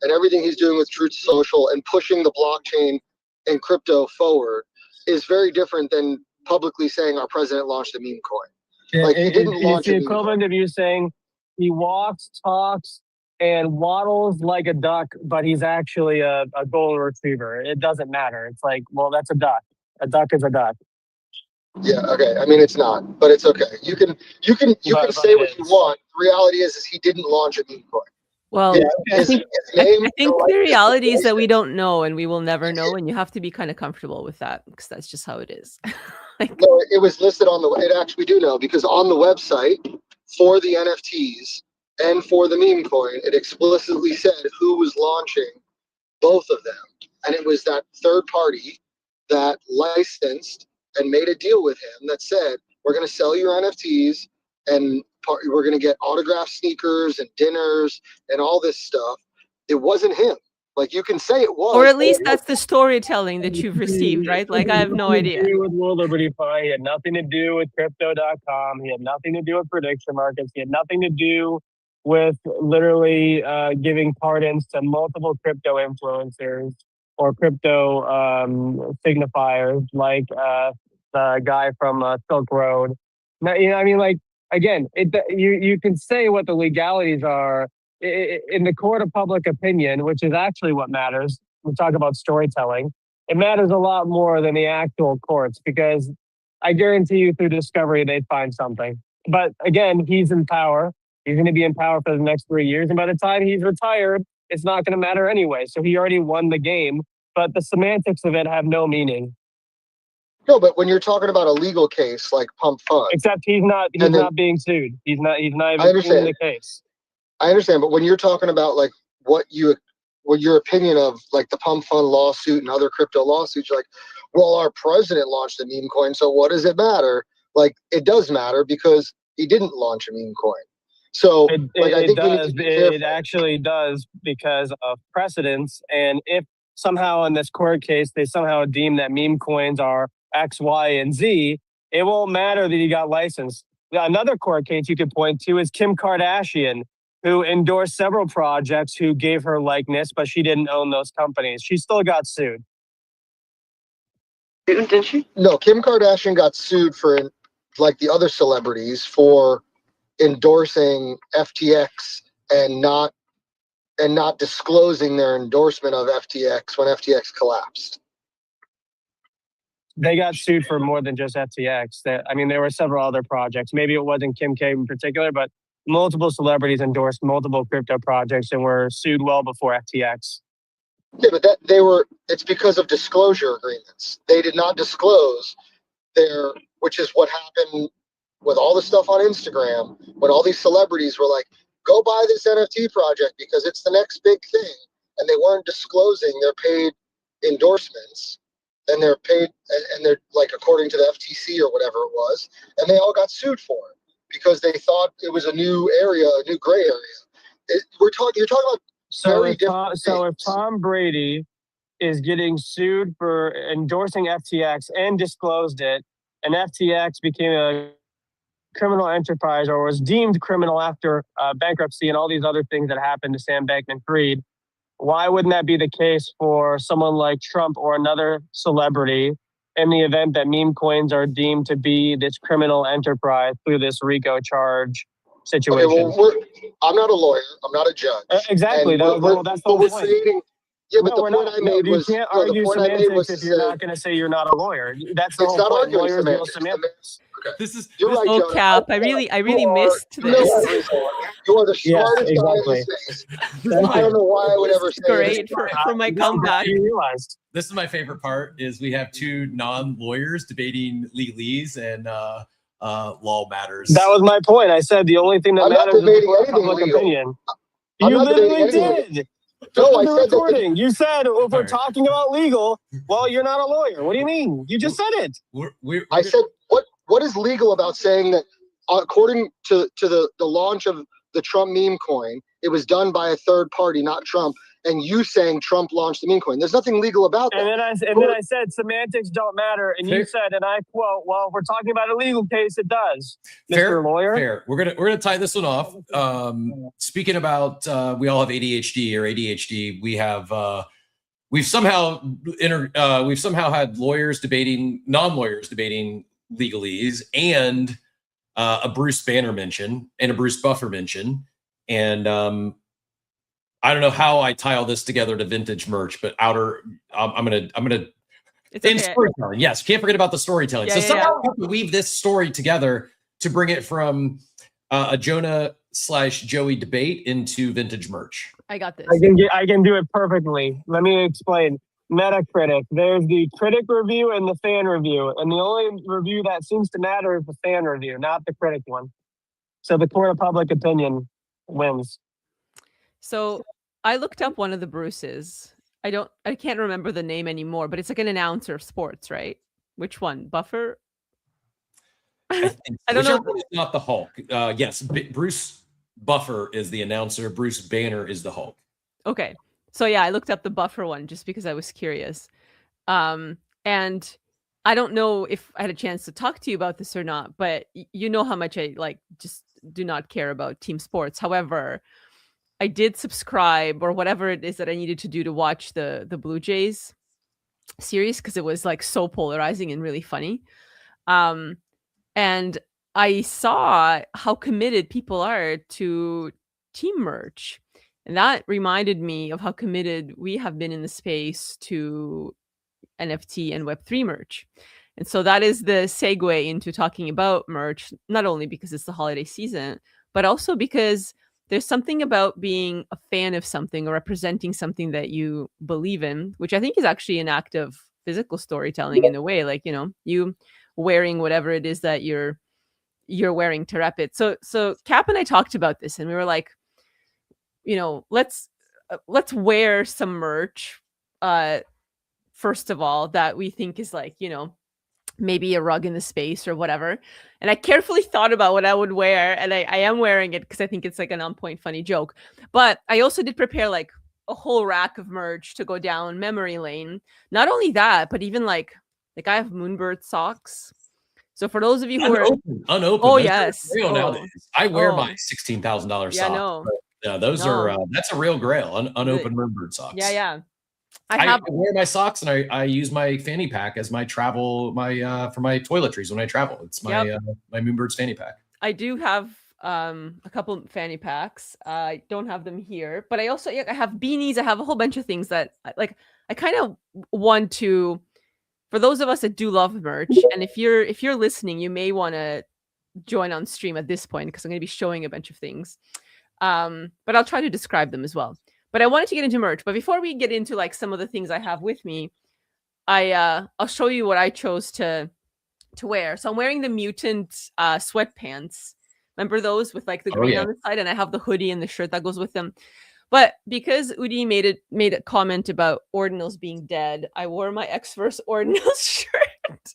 and everything he's doing with Truth Social and pushing the blockchain and crypto forward is very different than publicly saying our president launched a meme coin. Like he didn't launch it's the a meme coin. equivalent of you saying he walks, talks, and waddles like a duck, but he's actually a golden retriever. It doesn't matter. It's like, well, that's a duck. A duck is a duck. Yeah, okay. I mean, it's not, but it's okay. You can say what you want. The reality is he didn't launch a meme coin. Well, His I think name, the reality is that we don't know, and we will never know, and you have to be kind of comfortable with that because that's just how it is. No, it was listed on it actually do know because on the website for the NFTs and for the meme coin, it explicitly said who was launching both of them. And it was that third party that licensed and made a deal with him that said, we're going to sell your NFTs and we're going to get autographed sneakers and dinners and all this stuff. It wasn't him. Like you can say it was. Or at least that's the storytelling that you've received, right? Like I have no idea. With World Liberty Fund, he had nothing to do with Crypto.com. He had nothing to do with prediction markets. He had nothing to do with literally giving pardons to multiple crypto influencers or crypto signifiers like the guy from Silk Road. Now, I mean, like again, you can say what the legalities are in the court of public opinion, which is actually what matters. We talk about storytelling. It matters a lot more than the actual courts because I guarantee you through discovery they'd find something. But again, he's in power. He's going to be in power for the next 3 years. And by the time he's retired, it's not going to matter anyway. So he already won the game. But the semantics of it have no meaning. No, but when you're talking about a legal case like Pump Fund, except he's not being sued. He's not even in the case. I understand, but when you're talking about like what your opinion of like the Pump Fund lawsuit and other crypto lawsuits, you're like, well, our president launched a meme coin, so what does it matter? Like, it does matter because he didn't launch a meme coin. So, I think it actually does because of precedence. And if somehow in this court case they somehow deem that meme coins are X, Y, and Z, it won't matter that he got licensed. Another court case you could point to is Kim Kardashian, who endorsed several projects who gave her likeness, but she didn't own those companies. She still got sued. Didn't she? No, Kim Kardashian got sued for, like the other celebrities, for endorsing FTX and not disclosing their endorsement of FTX when FTX collapsed. They got sued for more than just FTX. There were several other projects. Maybe it wasn't Kim K in particular, but multiple celebrities endorsed multiple crypto projects and were sued well before FTX. Yeah, but it's because of disclosure agreements. They did not disclose which is what happened with all the stuff on Instagram when all these celebrities were like, go buy this NFT project because it's the next big thing. And they weren't disclosing their paid endorsements and they're paid and they're like, according to the FTC or whatever it was, and they all got sued for it because they thought it was a new area, a new gray area. You're talking about if Tom Brady is getting sued for endorsing FTX and disclosed it, and FTX became a criminal enterprise or was deemed criminal after bankruptcy and all these other things that happened to Sam Bankman-Fried, why wouldn't that be the case for someone like Trump or another celebrity in the event that meme coins are deemed to be this criminal enterprise through this RICO charge situation? Okay, well, I'm not a lawyer. I'm not a judge. Exactly. That's the whole point. Yeah, but the point I made was... You can't argue semantics if you're not going to say you're not a lawyer. That's the whole point. Lawyers deal semantics. Okay. This is right, Cap. I really missed this. You are the smartest guy in the space. I don't know why I would ever say great for my comeback. This is my favorite part is we have two non-lawyers debating legalese and law matters. That was my point. I said the only thing that matters is public opinion. You literally did. No, I said recording. You said if we're talking about legal, well, you're not a lawyer. What do you mean? You just said it. I said what is legal about saying that according to the launch of the Trump meme coin it was done by a third party, not Trump, and you saying Trump launched the meme coin. There's nothing legal about that. And then I said semantics don't matter, and you said, and I quote, "Well, if we're talking about a legal case, it does." Mr. Lawyer. Fair. We're gonna tie this one off. Speaking about we all have ADHD or ADHD. We have we've somehow had lawyers debating, non-lawyers debating legalese, and a Bruce Banner mention and a Bruce Buffer mention, and I don't know how I tie all this together to vintage merch, but I'm gonna It's in okay. storytelling. Yes, can't forget about the storytelling. So somehow we have to weave this story together to bring it from a Jonah/Joey debate into vintage merch. I got this. I can do it perfectly. Let me explain. Metacritic. There's the critic review and the fan review, and the only review that seems to matter is the fan review, not the critic one. So the court of public opinion wins. So I looked up one of the Bruces. I can't remember the name anymore, but it's like an announcer of sports, right? Which one? Buffer? I don't know. Whichever one is not the Hulk. Yes, Bruce Buffer is the announcer. Bruce Banner is the Hulk. Okay. So yeah, I looked up the Buffer one just because I was curious. And I don't know if I had a chance to talk to you about this or not, but you know how much I just do not care about team sports. However, I did subscribe or whatever it is that I needed to do to watch the Blue Jays series because it was like so polarizing and really funny. And I saw how committed people are to team merch. And that reminded me of how committed we have been in the space to NFT and Web3 merch. And so that is the segue into talking about merch, not only because it's the holiday season, but also because there's something about being a fan of something or representing something that you believe in, which I think is actually an act of physical storytelling in a way, like, you know, you wearing whatever it is that you're wearing to rep it. So Cap and I talked about this and we were like, you know, let's wear some merch, first of all, that we think is like, you know, maybe a rug in the space or whatever. And I carefully thought about what I would wear, and I am wearing it because I think it's like an on-point funny joke. But I also did prepare like a whole rack of merch to go down memory lane. Not only that, but even like I have Moonbird socks. So for those of you who are unopened, oh yes, real nowadays. I wear my $16,000 socks. Yeah, no. Yeah, those are that's a real grail. Unopened Moonbird socks. Yeah. I wear my socks and I use my fanny pack as my travel, for my toiletries when I travel. It's my my Moonbird's fanny pack. I do have a couple fanny packs. I don't have them here, but I also I have beanies. I have a whole bunch of things that I kind of want to, for those of us that do love merch, and if you're listening, you may want to join on stream at this point because I'm going to be showing a bunch of things. But I'll try to describe them as well. But I wanted to get into merch. But before we get into like some of the things I have with me, I'll show you what I chose to wear. So I'm wearing the Mutant sweatpants. Remember those with like the green on the side? And I have the hoodie and the shirt that goes with them. But because Udi made a comment about ordinals being dead, I wore my X-Verse ordinals shirt.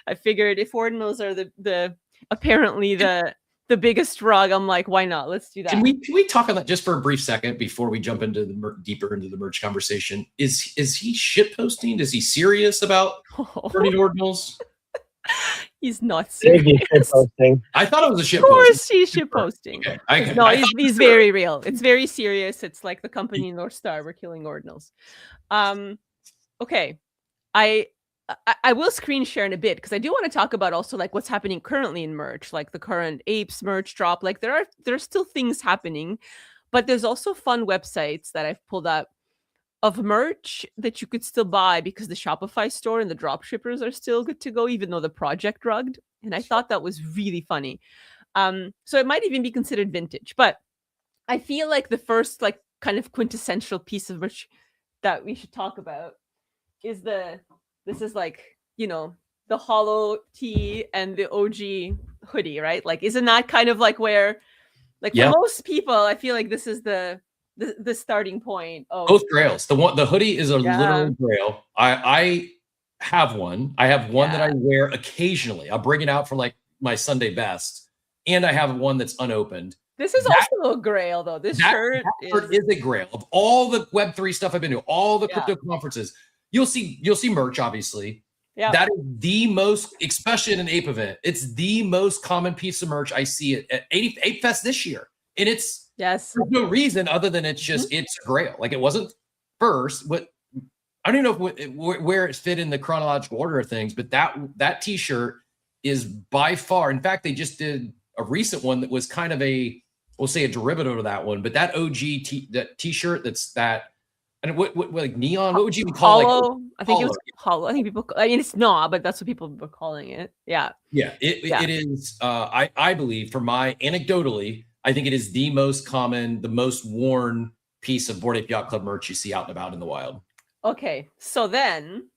I figured if ordinals are the apparently the biggest rug, I'm like, why not? Let's do that. Can we talk on that just for a brief second before we jump into the deeper into the merch conversation? Is he shit posting? Is he serious about burning ordinals? He's not serious. I thought it was a shit post. Of course, posting. he's shit posting. Okay. No, he's very real. It's very serious. It's like the company North Star. We're killing ordinals. Okay, I will screen share in a bit because I do want to talk about also like what's happening currently in merch, like the current Apes merch drop. Like there are still things happening, but there's also fun websites that I've pulled up of merch that you could still buy because the Shopify store and the drop shippers are still good to go, even though the project rugged. And I thought that was really funny. So it might even be considered vintage, but I feel like the first like kind of quintessential piece of merch that we should talk about is this is like, you know, the hollow tee and the OG hoodie, right? Like, isn't that kind of like where, like for most people, I feel like this is the starting point of both grails. The hoodie is a literal grail. I have one. I have one that I wear occasionally. I'll bring it out for like my Sunday best, and I have one that's unopened. This is That- also a grail, though. This shirt shirt is a grail of all the Web3 stuff I've been to, all the crypto conferences. You'll see merch, obviously. Yeah. That is the most, especially at an Ape event. It's the most common piece of merch I see at Ape Fest this year, and it's Yes. for no reason other than it's just it's a grail. Like it wasn't first, but I don't even know where it fit in the chronological order of things. But that T-shirt is by far. In fact, they just did a recent one that was kind of we'll say a derivative of that one. But that OG T-shirt that's that. And what like neon? What would you even call hollow? Like, I think it was hollow. I think people. I mean, it's not, but that's what people were calling it. Yeah. Yeah. It is. I believe, anecdotally, I think it is the most common, the most worn piece of Bored Ape Yacht Club merch you see out and about in the wild. Okay, so then,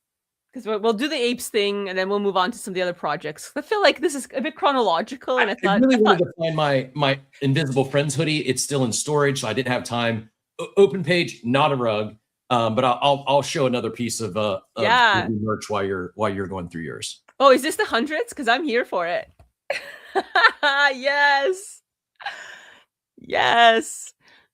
because we'll do the apes thing, and then we'll move on to some of the other projects. I feel like this is a bit chronological, and I really wanted to find my Invisible Friends hoodie. It's still in storage, so I didn't have time. Open page, not a rug, but I'll show another piece of merch while you're going through yours. Oh, is this the hundreds? Because I'm here for it. Yes.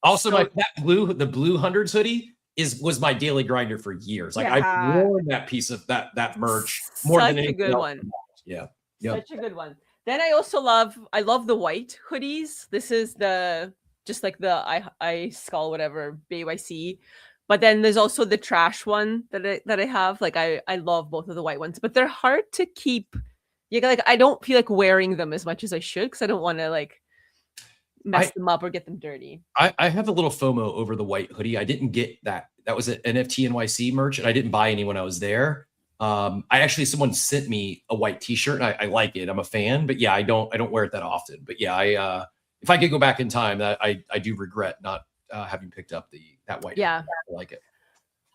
Also, the blue hundreds hoodie was my daily grinder for years. Like I've worn that piece of that merch more than anything. Such a good one. Yeah. Such a good one. Then I also love the white hoodies. This is just like the I skull whatever BYC. But then there's also the trash one that I have. Like I love both of the white ones, but they're hard to keep. I don't feel like wearing them as much as I should because I don't want to like mess them up or get them dirty. I have a little FOMO over the white hoodie. I didn't get that. That was an NFT NYC merch, and I didn't buy any when I was there. Someone sent me a white T-shirt, and I like it. I'm a fan, but yeah, I don't wear it that often. But yeah, if I could go back in time, I do regret not having picked up that white. Yeah, I like it.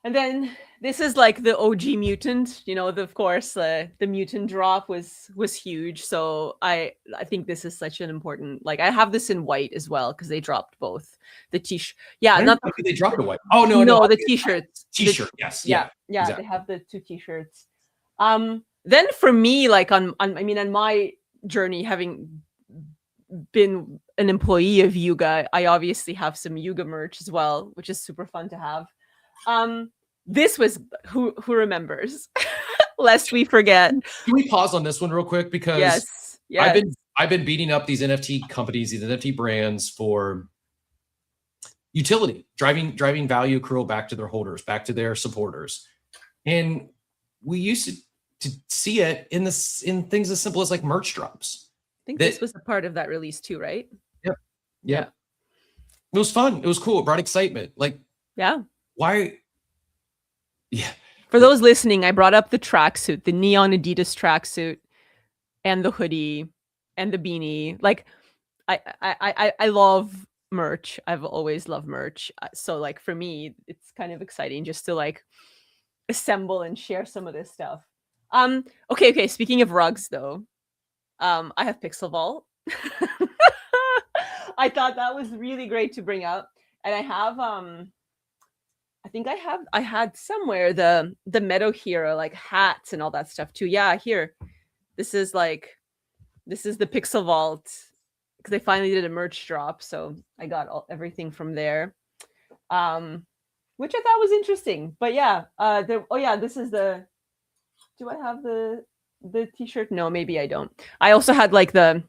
And then this is like the OG mutant. Of course, the mutant drop was huge. So I think this is such an important. Like I have this in white as well because they dropped both the T-shirt. Yeah, they dropped the white. Oh no, the T-shirts. T-shirt, yes, yeah, exactly. They have the two T-shirts. Then for me, like on my journey, having been an employee of Yuga, I obviously have some Yuga merch as well, which is super fun to have. This was who remembers, lest we forget. Can we pause on this one real quick? Because yes. I've been beating up these NFT companies, these NFT brands for utility, driving value accrual back to their holders, back to their supporters. And we used to see it in things as simple as like merch drops. I think this was a part of that release too, right? Yep. Yeah. It was fun. It was cool. It brought excitement. Like, why? Yeah. For those listening, I brought up the tracksuit, the neon Adidas tracksuit, and the hoodie, and the beanie. Like, I love merch. I've always loved merch. So, like, for me, it's kind of exciting just to like assemble and share some of this stuff. Okay. Speaking of rugs, though, I have Pixel Vault. I thought that was really great to bring up, and I have I think I had somewhere the Meadow Hero like hats and all that stuff too. Yeah, here. This is the Pixel Vault because they finally did a merch drop, so I got everything from there. Which I thought was interesting. But yeah, this is the. Do I have the T-shirt? No, maybe I don't. I also had like the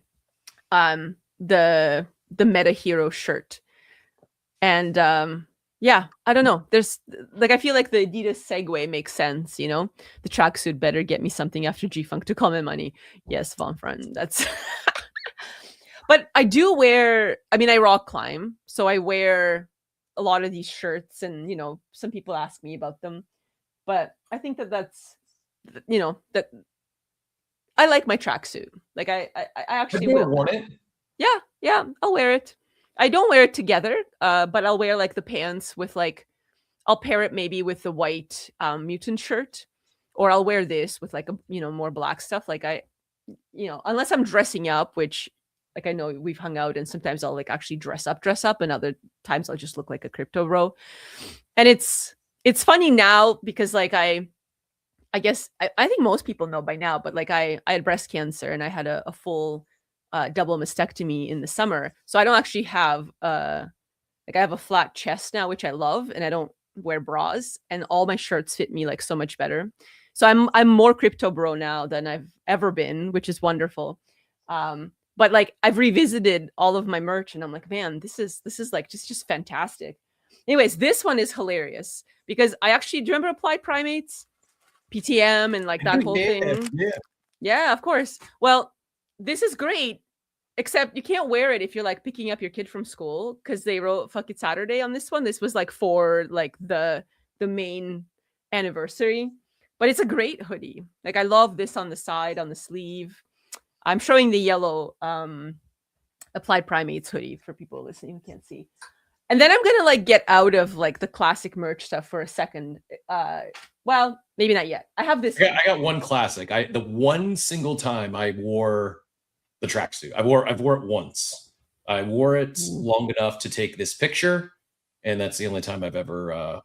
Meta Hero shirt, and yeah, I don't know. There's like I feel like the Adidas segue makes sense. The tracksuit better get me something after G-Funk to call my money. Yes, Von Front. That's. But I do wear. I mean, I rock climb, so I wear a lot of these shirts, and some people ask me about them, but I think that's that I like my tracksuit. Like I actually will. Worn it? Yeah, I'll wear it. I don't wear it together, but I'll wear like the pants with like, I'll pair it maybe with the white mutant shirt, or I'll wear this with like a more black stuff. Like unless I'm dressing up, which like I know we've hung out and sometimes I'll like actually dress up, and other times I'll just look like a crypto bro. And it's funny now because like I guess I think most people know by now, but like I had breast cancer and I had a full double mastectomy in the summer, so I don't actually have like I have a flat chest now, which I love, and I don't wear bras, and all my shirts fit me like so much better. So I'm more crypto bro now than I've ever been, which is wonderful. But like I've revisited all of my merch, and I'm like, man, this is like just fantastic. Anyways, this one is hilarious because I actually do you remember Applied Primates, PTM, and like that whole thing. Yeah, of course. Well, this is great, except you can't wear it if you're like picking up your kid from school because they wrote "Fuck It Saturday" on this one. This was like for like the main anniversary, but it's a great hoodie. Like I love this on the side, on the sleeve. I'm showing the yellow Applied Primates hoodie for people listening who can't see. And then I'm gonna like get out of like the classic merch stuff for a second. Well, maybe not yet. I have this. I got one classic. The one single time I wore the tracksuit. I've wore it once. I wore it long enough to take this picture, and that's the only time I've ever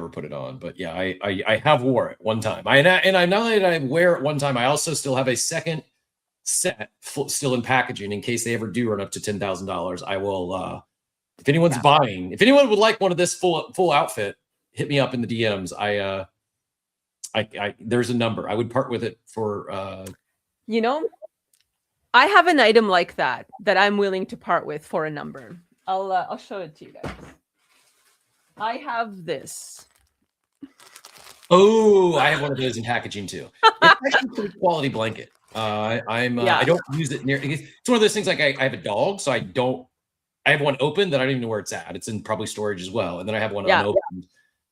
put it on. But yeah, I have wore it one time. I not only did I wear it one time, I also still have a second set still in packaging in case they ever do run up to $10,000. I will. If anyone's buying, if anyone would like one of this full outfit, hit me up in the DMs. I there's a number. I would part with it for. You know, I have an item like that I'm willing to part with for a number. I'll show it to you guys. I have this. Oh, I have one of those in packaging too. It's actually a quality blanket. I don't use it near. It's one of those things like I have a dog, so I have one open that I don't even know where it's at. It's in probably storage as well, and then I have one unopened.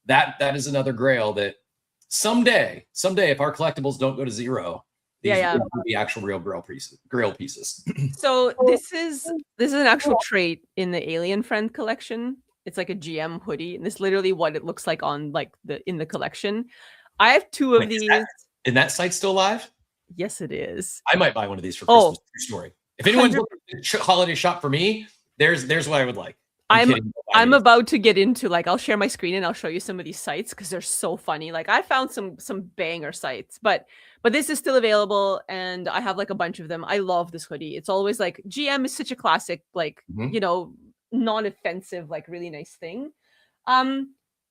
That is another grail that someday, if our collectibles don't go to zero, these will be actual real grail pieces. So this is an actual trait in the Alien Friend collection. It's like a GM hoodie, and this is literally what it looks like on like in the collection. I have two of these. And that site's still alive? Yes, it is. I might buy one of these for Christmas. True story. If anyone's looking to holiday shop for me, there's what I would like. I'm about to get into like I'll share my screen and I'll show you some of these sites because they're so funny. Like I found some banger sites, but this is still available and I have like a bunch of them. I love this hoodie. It's always like GM is such a classic, like you know, non-offensive, like really nice thing.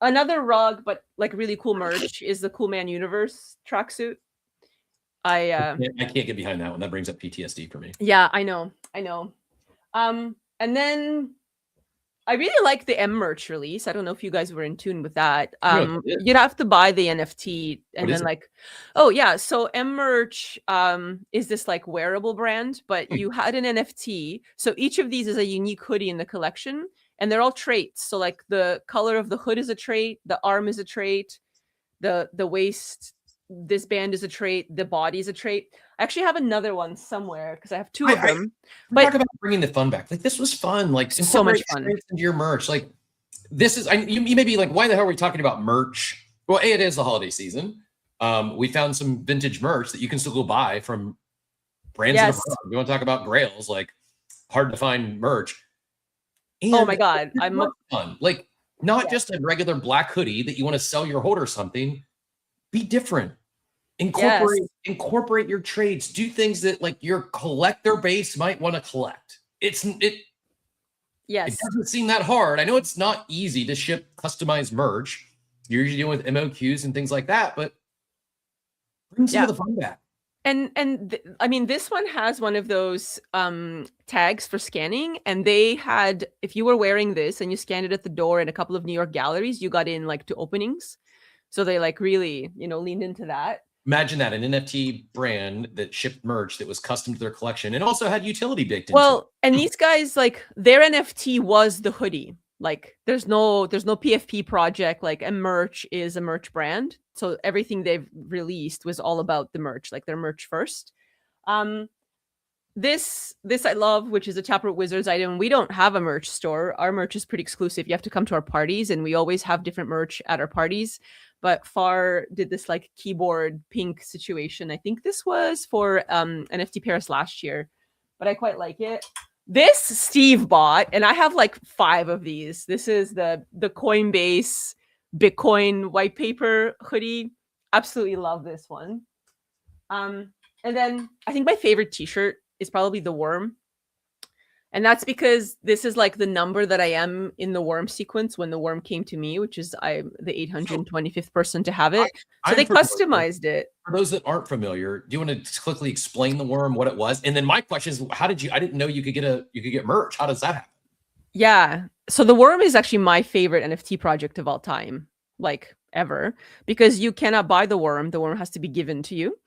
Another rug, but like really cool merch is the Cool Man Universe tracksuit. I can't get behind that one. That brings up PTSD for me. Yeah, I know. And then I really like the M merch release. I don't know if you guys were in tune with that. You'd have to buy the NFT and then like, oh yeah. So M merch is this like wearable brand, but you had an NFT. So each of these is a unique hoodie in the collection, and they're all traits. So like the color of the hood is a trait, the arm is a trait, the waist, this band is a trait, the body is a trait. I actually have another one somewhere because I have two of them. But talk about bringing the fun back. Like this was fun. Like so much fun into your merch. Like this is. You may be like, why the hell are we talking about merch? Well, it is the holiday season. We found some vintage merch that you can still go buy from brands. Yes. You want to talk about grails? Like hard to find merch. And oh my god, I'm fun. Like not just a regular black hoodie that you want to sell your hood or something. Be different. Incorporate your trades. Do things that like your collector base might want to collect. It doesn't seem that hard. I know it's not easy to ship customized merch. You're usually dealing with MOQs and things like that, but bring some of the fun back. I mean, this one has one of those tags for scanning, and they had, if you were wearing this and you scanned it at the door in a couple of New York galleries, you got in like to openings. So they like really, leaned into that. Imagine that, an NFT brand that shipped merch that was custom to their collection and also had utility baked into it. Well, and these guys, like their NFT was the hoodie. Like there's no PFP project. Like a merch is a merch brand. So everything they've released was all about the merch, like their merch first. This I love, which is a Taproot Wizards item. We don't have a merch store. Our merch is pretty exclusive. You have to come to our parties, and we always have different merch at our parties. But Far did this like keyboard pink situation. I think this was for NFT Paris last year, but I quite like it. This Steve bought, and I have like 5 of these. This is the Coinbase Bitcoin white paper hoodie. Absolutely love this one. And then I think my favorite t-shirt is probably the worm. And that's because this is like the number that I am in the worm sequence when the worm came to me, which is I'm the 825th person to have it. So I'm they familiar. customized it. For those that aren't familiar, do you want to quickly explain the worm, what it was? And then my question is, how did you? I didn't know you could get merch. How does that happen? Yeah. So the worm is actually my favorite NFT project of all time, like ever, because you cannot buy the worm. The worm has to be given to you.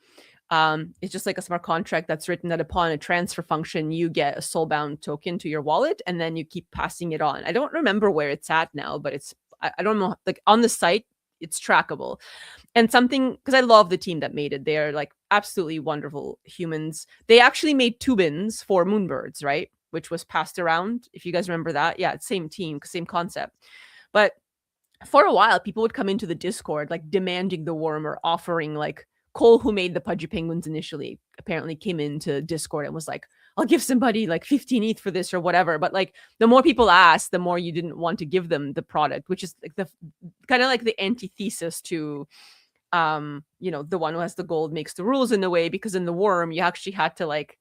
It's just like a smart contract that's written that upon a transfer function, you get a soulbound token to your wallet, and then you keep passing it on. I don't remember where it's at now, but I don't know, like on the site, it's trackable. And something, because I love the team that made it. They are like absolutely wonderful humans. They actually made Tubins for Moonbirds, right? Which was passed around. If you guys remember that. Yeah, same team, same concept. But for a while, people would come into the Discord, like demanding the worm or offering, like, Cole, who made the Pudgy Penguins initially, apparently came into Discord and was like, I'll give somebody like 15 ETH for this or whatever. But like the more people asked, the more you didn't want to give them the product, which is like the kind of like the antithesis to the one who has the gold makes the rules in a way, because in the worm, you actually had to like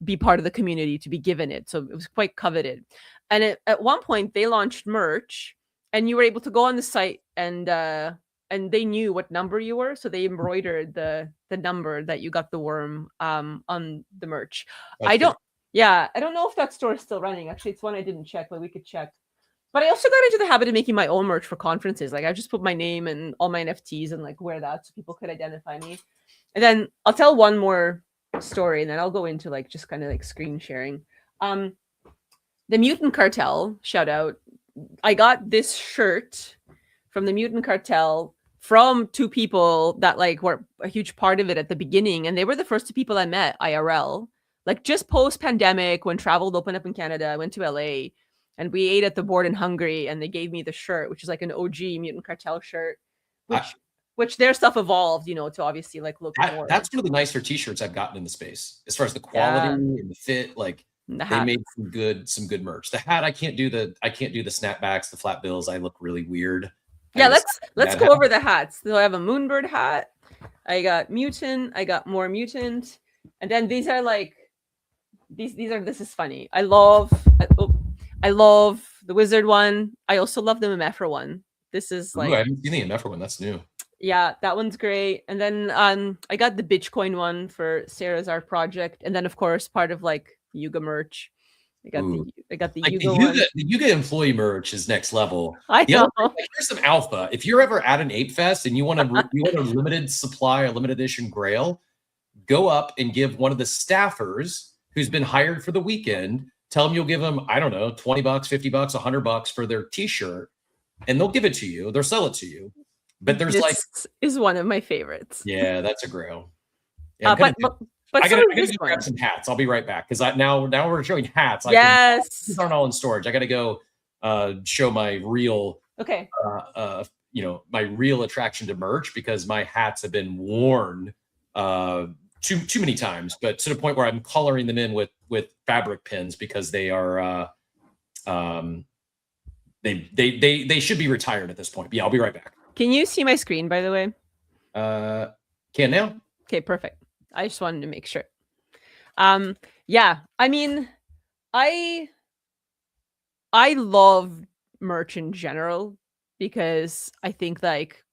be part of the community to be given it. So it was quite coveted. And at one point they launched merch, and you were able to go on the site and they knew what number you were, so they embroidered the number that you got the worm on the merch. I don't know if that store is still running. Actually, it's one I didn't check, but we could check. But I also got into the habit of making my own merch for conferences. Like I just put my name and all my NFTs and like wear that so people could identify me. And then I'll tell one more story, and then I'll go into like just kind of like screen sharing. The Mutant Cartel, shout out. I got this shirt from the Mutant Cartel from two people that like were a huge part of it at the beginning, and they were the first two people I met IRL, like just post pandemic when travel opened up in Canada. I went to LA and we ate at the Bored and Hungry, and they gave me the shirt, which is like an OG Mutant Cartel shirt, which their stuff evolved, to obviously like look more. That's one of the nicer t-shirts I've gotten in the space as far as the quality and the fit. Like they made some good merch. The hat, I can't do the snapbacks, the flat bills. I look really weird. Yeah, let's go over the hats. So I have a Moonbird hat. I got Mutant. I got more Mutant. And then these are like this is funny. I love the Wizard one. I also love the Mefra one. This is like, I haven't seen the Mefra one. That's new. Yeah, that one's great. And then I got the Bitcoin one for Sarah's art project. And then of course part of like Yuga merch. I got the Yuga one. The Yuga employee merch is next level. I know. Here's some alpha. If you're ever at an Ape Fest and you want a limited supply, a limited edition Grail, go up and give one of the staffers who's been hired for the weekend. Tell them you'll give them, I don't know, $20, $50, $100 for their T-shirt, and they'll give it to you. They'll sell it to you. But there's this is one of my favorites. Yeah, that's a Grail. Yeah, but I gotta grab some hats. I'll be right back because now we're showing hats. These aren't all in storage. I gotta go show my real my real attraction to merch, because my hats have been worn too many times, but to the point where I'm coloring them in with fabric pins because they are they should be retired at this point. But yeah, I'll be right back. Can you see my screen, by the way? Can now? Okay, perfect. I just wanted to make sure. Yeah, I mean, I love merch in general because I think like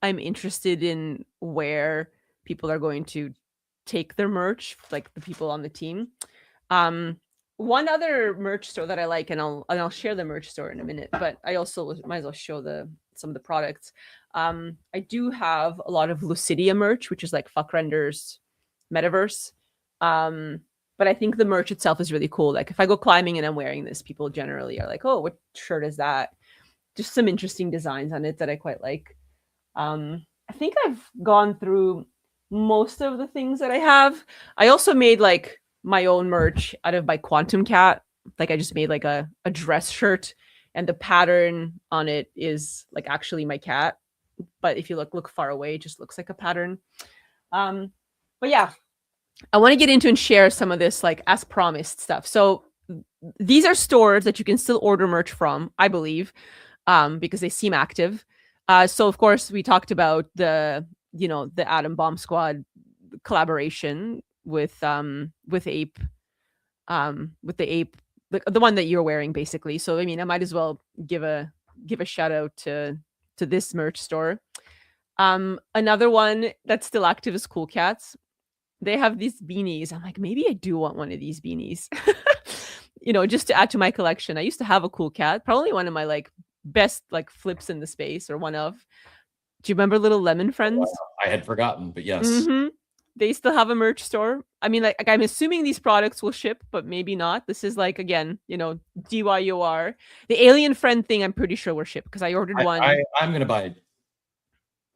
I'm interested in where people are going to take their merch, like the people on the team. One other merch store that I like, and I'll share the merch store in a minute, but I also might as well show some of the products. I do have a lot of Lucidia merch, which is like Fuck Render's metaverse. But I think the merch itself is really cool. Like if I go climbing and I'm wearing this, people generally are like, oh, what shirt is that? Just some interesting designs on it that I quite like. I think I've gone through most of the things that I have. I also made like my own merch out of my Quantum Cat. Like I just made like a dress shirt, and the pattern on it is like actually my cat. But if you look far away, it just looks like a pattern. But yeah, I want to get into and share some of this like as promised stuff. So these are stores that you can still order merch from, I believe, because they seem active. So of course we talked about the Atom Bomb Squad collaboration with Ape, with the Ape the one that you're wearing, basically. So I mean, I might as well give a shout out to this merch store. Another one that's still active is Cool Cats. They have these beanies. I'm like, maybe I do want one of these beanies. Just to add to my collection. I used to have a Cool Cat, probably one of my like best like flips in the space, or one of. Do you remember Little Lemon Friends? Wow, I had forgotten, but yes. Mm-hmm. They still have a merch store. I mean, like I'm assuming these products will ship, but maybe not. This is like, again, DYOR. The Alien Friend thing, I'm pretty sure will ship because I ordered one. I'm gonna buy it.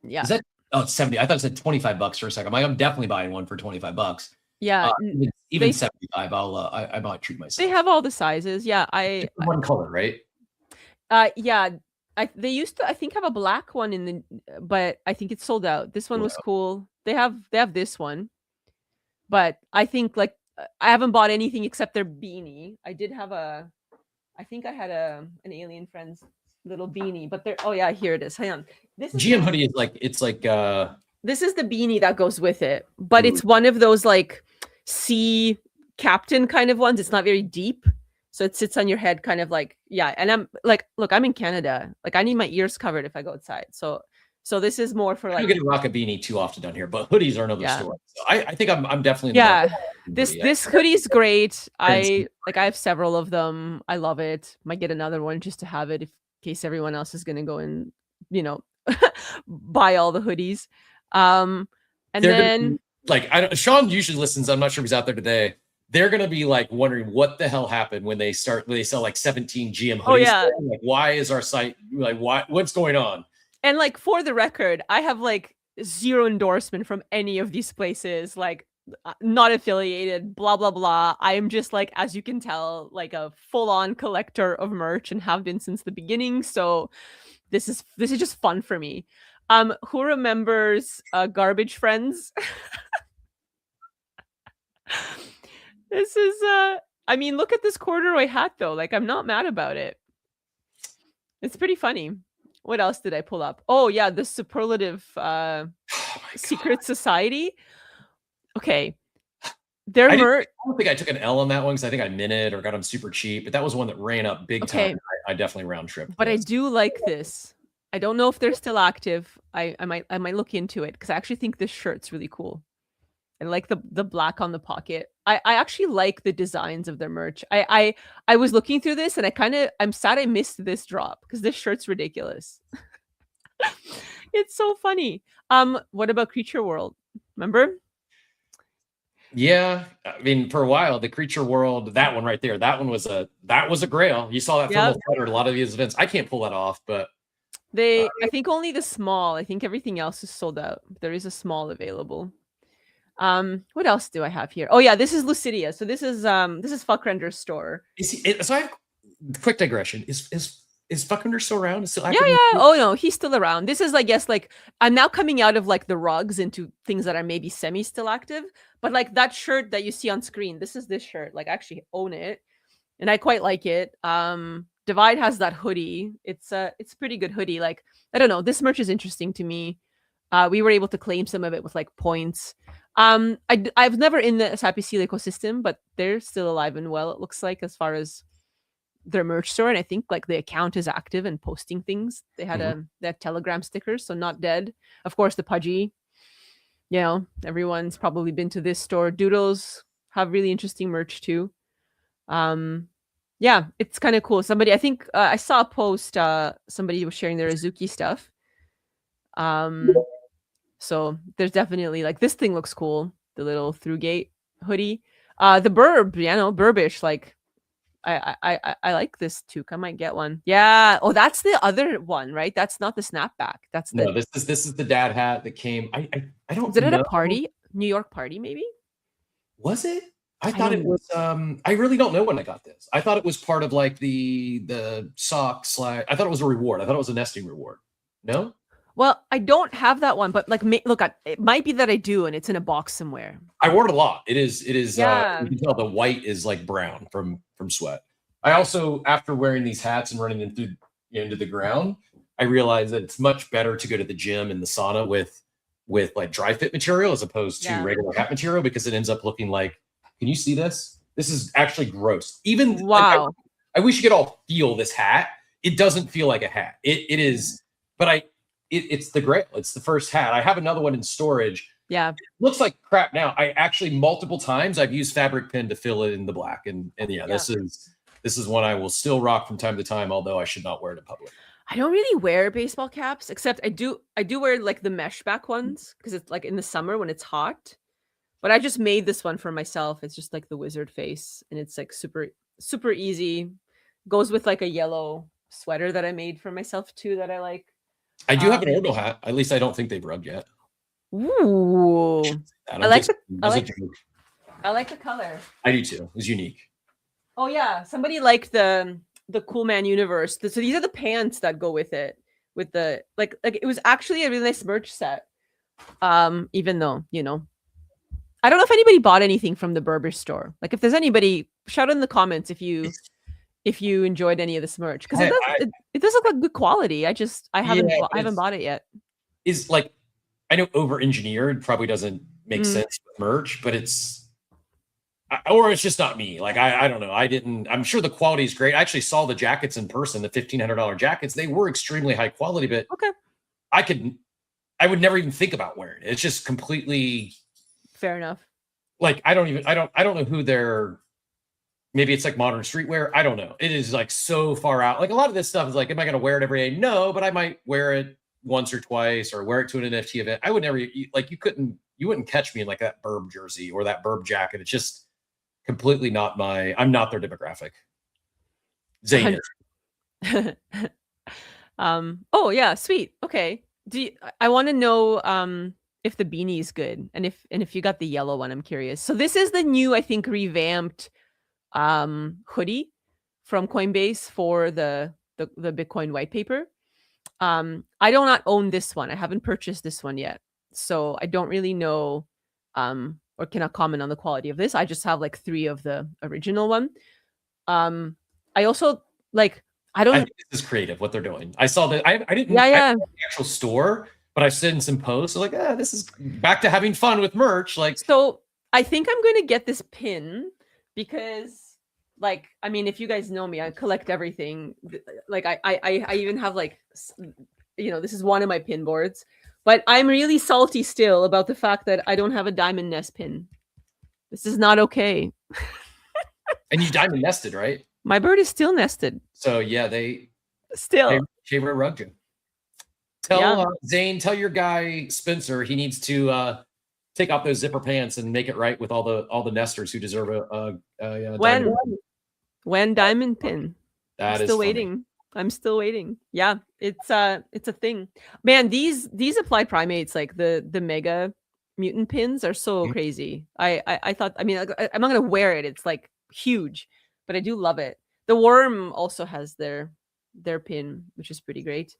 Yeah. Is that? Oh, it's 70. I thought it said $25 for a second. I'm definitely buying one for $25. Yeah. Even 75. I might treat myself. They have all the sizes. Yeah. One color, right? Yeah. They used to, I think, have a black one but I think it's sold out. This one was cool. They have this one, but I think like I haven't bought anything except their beanie. I did have I think I had an Alien Friends little beanie, but oh yeah, here it is. Hang on. This GM hoodie is like, it's like this is the beanie that goes with it, but it's one of those like sea captain kind of ones. It's not very deep, so it sits on your head kind of like, yeah. And I'm like, look, I'm in Canada, like I need my ears covered if I go outside, so this is more for like, I don't get to rock a beanie too often down here, but hoodies are another story. So I think I'm definitely this hoodie's great. I have several of them. I love it. Might get another one just to have it in case everyone else is gonna go and buy all the hoodies. And then Sean usually listens. I'm not sure if he's out there today. They're gonna be like wondering what the hell happened when they sell like 17 GM hoodies. Oh yeah. Like, why is our site like what's going on? And like, for the record, I have like zero endorsement from any of these places, like not affiliated, blah, blah, blah. I am just like, as you can tell, like a full-on collector of merch and have been since the beginning. So this is just fun for me. Who remembers Garbage Friends? This is, I mean, look at this corduroy hat though. Like, I'm not mad about it. It's pretty funny. What else did I pull up? Oh yeah, the Superlative Secret Society. Okay. I don't think I took an L on that one because I think I minted or got them super cheap, but that was one that ran up big time. I definitely round tripped. But I do like this. I don't know if they're still active. I might look into it because I actually think this shirt's really cool. I like the black on the pocket. I actually like the designs of their merch. I was looking through this and I'm sad I missed this drop because this shirt's ridiculous. It's so funny. What about Creature World? Remember? Yeah, I mean, for a while, the Creature World, that one right there, that was a grail. You saw that from a lot of these events. I can't pull that off, but I think only the small. I think everything else is sold out. There is a small available. What else do I have here? Oh yeah, this is Lucidia. So this is Fuckrender's store. So I have quick digression. Is Fuckender still around? Is still active? Yeah. Oh no, he's still around. This is, I guess, like I'm now coming out of like the rugs into things that are maybe semi still active. But like that shirt that you see on screen, this shirt. Like I actually own it, and I quite like it. Divide has that hoodie. It's a pretty good hoodie. Like, I don't know, this merch is interesting to me. We were able to claim some of it with like points. I've never in the Sappy Seal ecosystem, but they're still alive and well, it looks like, as far as their merch store. And I think like the account is active and posting things. They had that Telegram stickers, so not dead. Of course, the Pudgy. Everyone's probably been to this store. Doodles have really interesting merch too. Yeah, it's kind of cool. Somebody, I think I saw a post, somebody was sharing their Azuki stuff. So there's definitely, like, this thing looks cool, the little Throughgate hoodie. The Burb, Burbish, like I like this toque. I might get one. Yeah. Oh, that's the other one, right? That's not the snapback. That's no. This is the dad hat that came. I don't. Was it at a party? New York party, maybe? Was it? I thought it was. I really don't know when I got this. I thought it was part of like the sock / I thought it was a reward. I thought it was a nesting reward. No. Well, I don't have that one, but like, look, it might be that I do, and it's in a box somewhere. I wore it a lot. It is. Yeah. You can tell the white is like brown from sweat. I also, after wearing these hats and running them through into the ground, I realized that it's much better to go to the gym and the sauna with like dry fit material as opposed to regular hat material, because it ends up looking like. Can you see this? This is actually gross. Even Wow. I wish you could all feel this hat. It doesn't feel like a hat. It is, but it's the Grail. It's the first hat. I have another one in storage. Yeah. It looks like crap now. I actually multiple times I've used fabric pen to fill it in the black, and yeah, this is one I will still rock from time to time, although I should not wear it in public. I don't really wear baseball caps, except I do wear like the mesh back ones because it's like in the summer when it's hot. But I just made this one for myself. It's just like the wizard face, and it's like super easy. Goes with like a yellow sweater that I made for myself too that I like. I do have an Ordle hat. At least I don't think they've rubbed yet. Ooh. I like the color. I do too. It's unique. Oh yeah, somebody liked the Cool Man Universe. So these are the pants that go with it. With the like it was actually a really nice merch set. Even though, you know, I don't know if anybody bought anything from the Berber store. Like if there's anybody, shout in the comments if you enjoyed any of this merch, because it does look like good quality. I haven't bought it yet. Is like, I know over engineered probably doesn't make sense with merch, but it's just not me. Like I don't know. I'm sure the quality is great. I actually saw the jackets in person, the $1,500 jackets. They were extremely high quality, but okay, I would never even think about wearing it. It's just completely fair enough. Like I don't know who they're. Maybe it's like modern streetwear. I don't know. It is like so far out. Like a lot of this stuff is like, am I going to wear it every day? No, but I might wear it once or twice, or wear it to an NFT event. I would never like, you wouldn't catch me in like that Burb jersey or that Burb jacket. It's just completely not I'm not their demographic. Zane is. Oh yeah, sweet. Okay. I want to know if the beanie is good, and if you got the yellow one. I'm curious. So this is the new, I think, revamped hoodie from Coinbase for the Bitcoin white paper. I do not own this one. I haven't purchased this one yet, so I don't really know or cannot comment on the quality of this. I just have like 3 of the original one. I also like, I think this is creative what they're doing. I saw that. I didn't I know the actual store, but I've seen some posts like, this is back to having fun with merch. Like, so I think I'm going to get this pin because, like, I mean, if you guys know me, I collect everything. Like I even have like, you know, this is one of my pin boards, but I'm really salty still about the fact that I don't have a diamond nest pin. This is not okay. And you diamond nested, right? My bird is still nested. So yeah, they rug you. Zane, tell your guy Spencer he needs to take off those zipper pants and make it right with all the nesters who deserve a when diamond pin. That I'm still waiting. I'm still waiting. Yeah, it's a thing. Man, these applied primates, like the mega mutant pins, are so crazy. I thought, I mean, I'm not gonna wear it. It's like huge, but I do love it. The worm also has their pin, which is pretty great.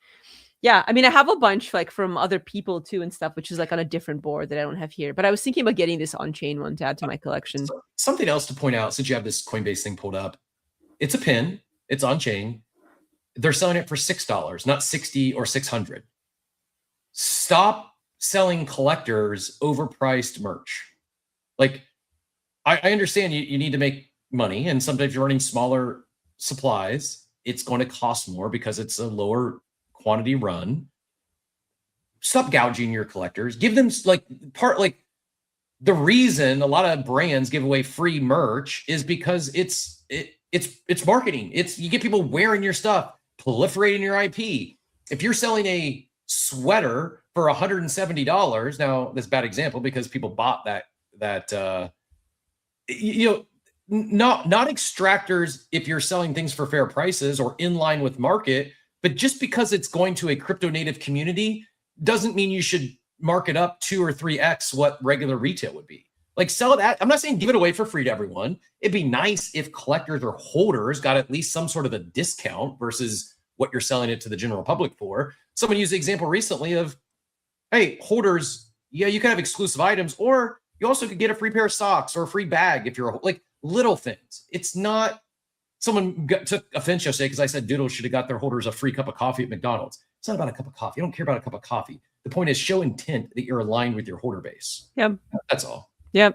Yeah, I mean, I have a bunch like from other people too and stuff, which is like on a different board that I don't have here. But I was thinking about getting this on-chain one to add to my collection. Something else to point out, since you have this Coinbase thing pulled up, it's a pin. It's on-chain. They're selling it for $6, not $60 or $600. Stop selling collectors overpriced merch. Like, I understand you need to make money, and sometimes you're running smaller supplies. It's going to cost more because it's a lower quantity run. Stop gouging your collectors. Give them the reason a lot of brands give away free merch is because it's marketing. You get people wearing your stuff, proliferating your IP. If you're selling a sweater for $170, now that's a bad example because people bought that not extractors if you're selling things for fair prices or in line with market, but just because it's going to a crypto native community doesn't mean you should mark it up 2 or 3x what regular retail would be. Like, sell it at, I'm not saying give it away for free to everyone. It'd be nice if collectors or holders got at least some sort of a discount versus what you're selling it to the general public for. Someone used the example recently of, hey, holders, yeah, you can have exclusive items, or you also could get a free pair of socks or a free bag if you're like little things. It's not, someone took offense yesterday because I said Doodle should have got their holders a free cup of coffee at McDonald's. It's not about a cup of coffee. I don't care about a cup of coffee. The point is show intent that you're aligned with your holder base. Yeah. That's all. Yeah.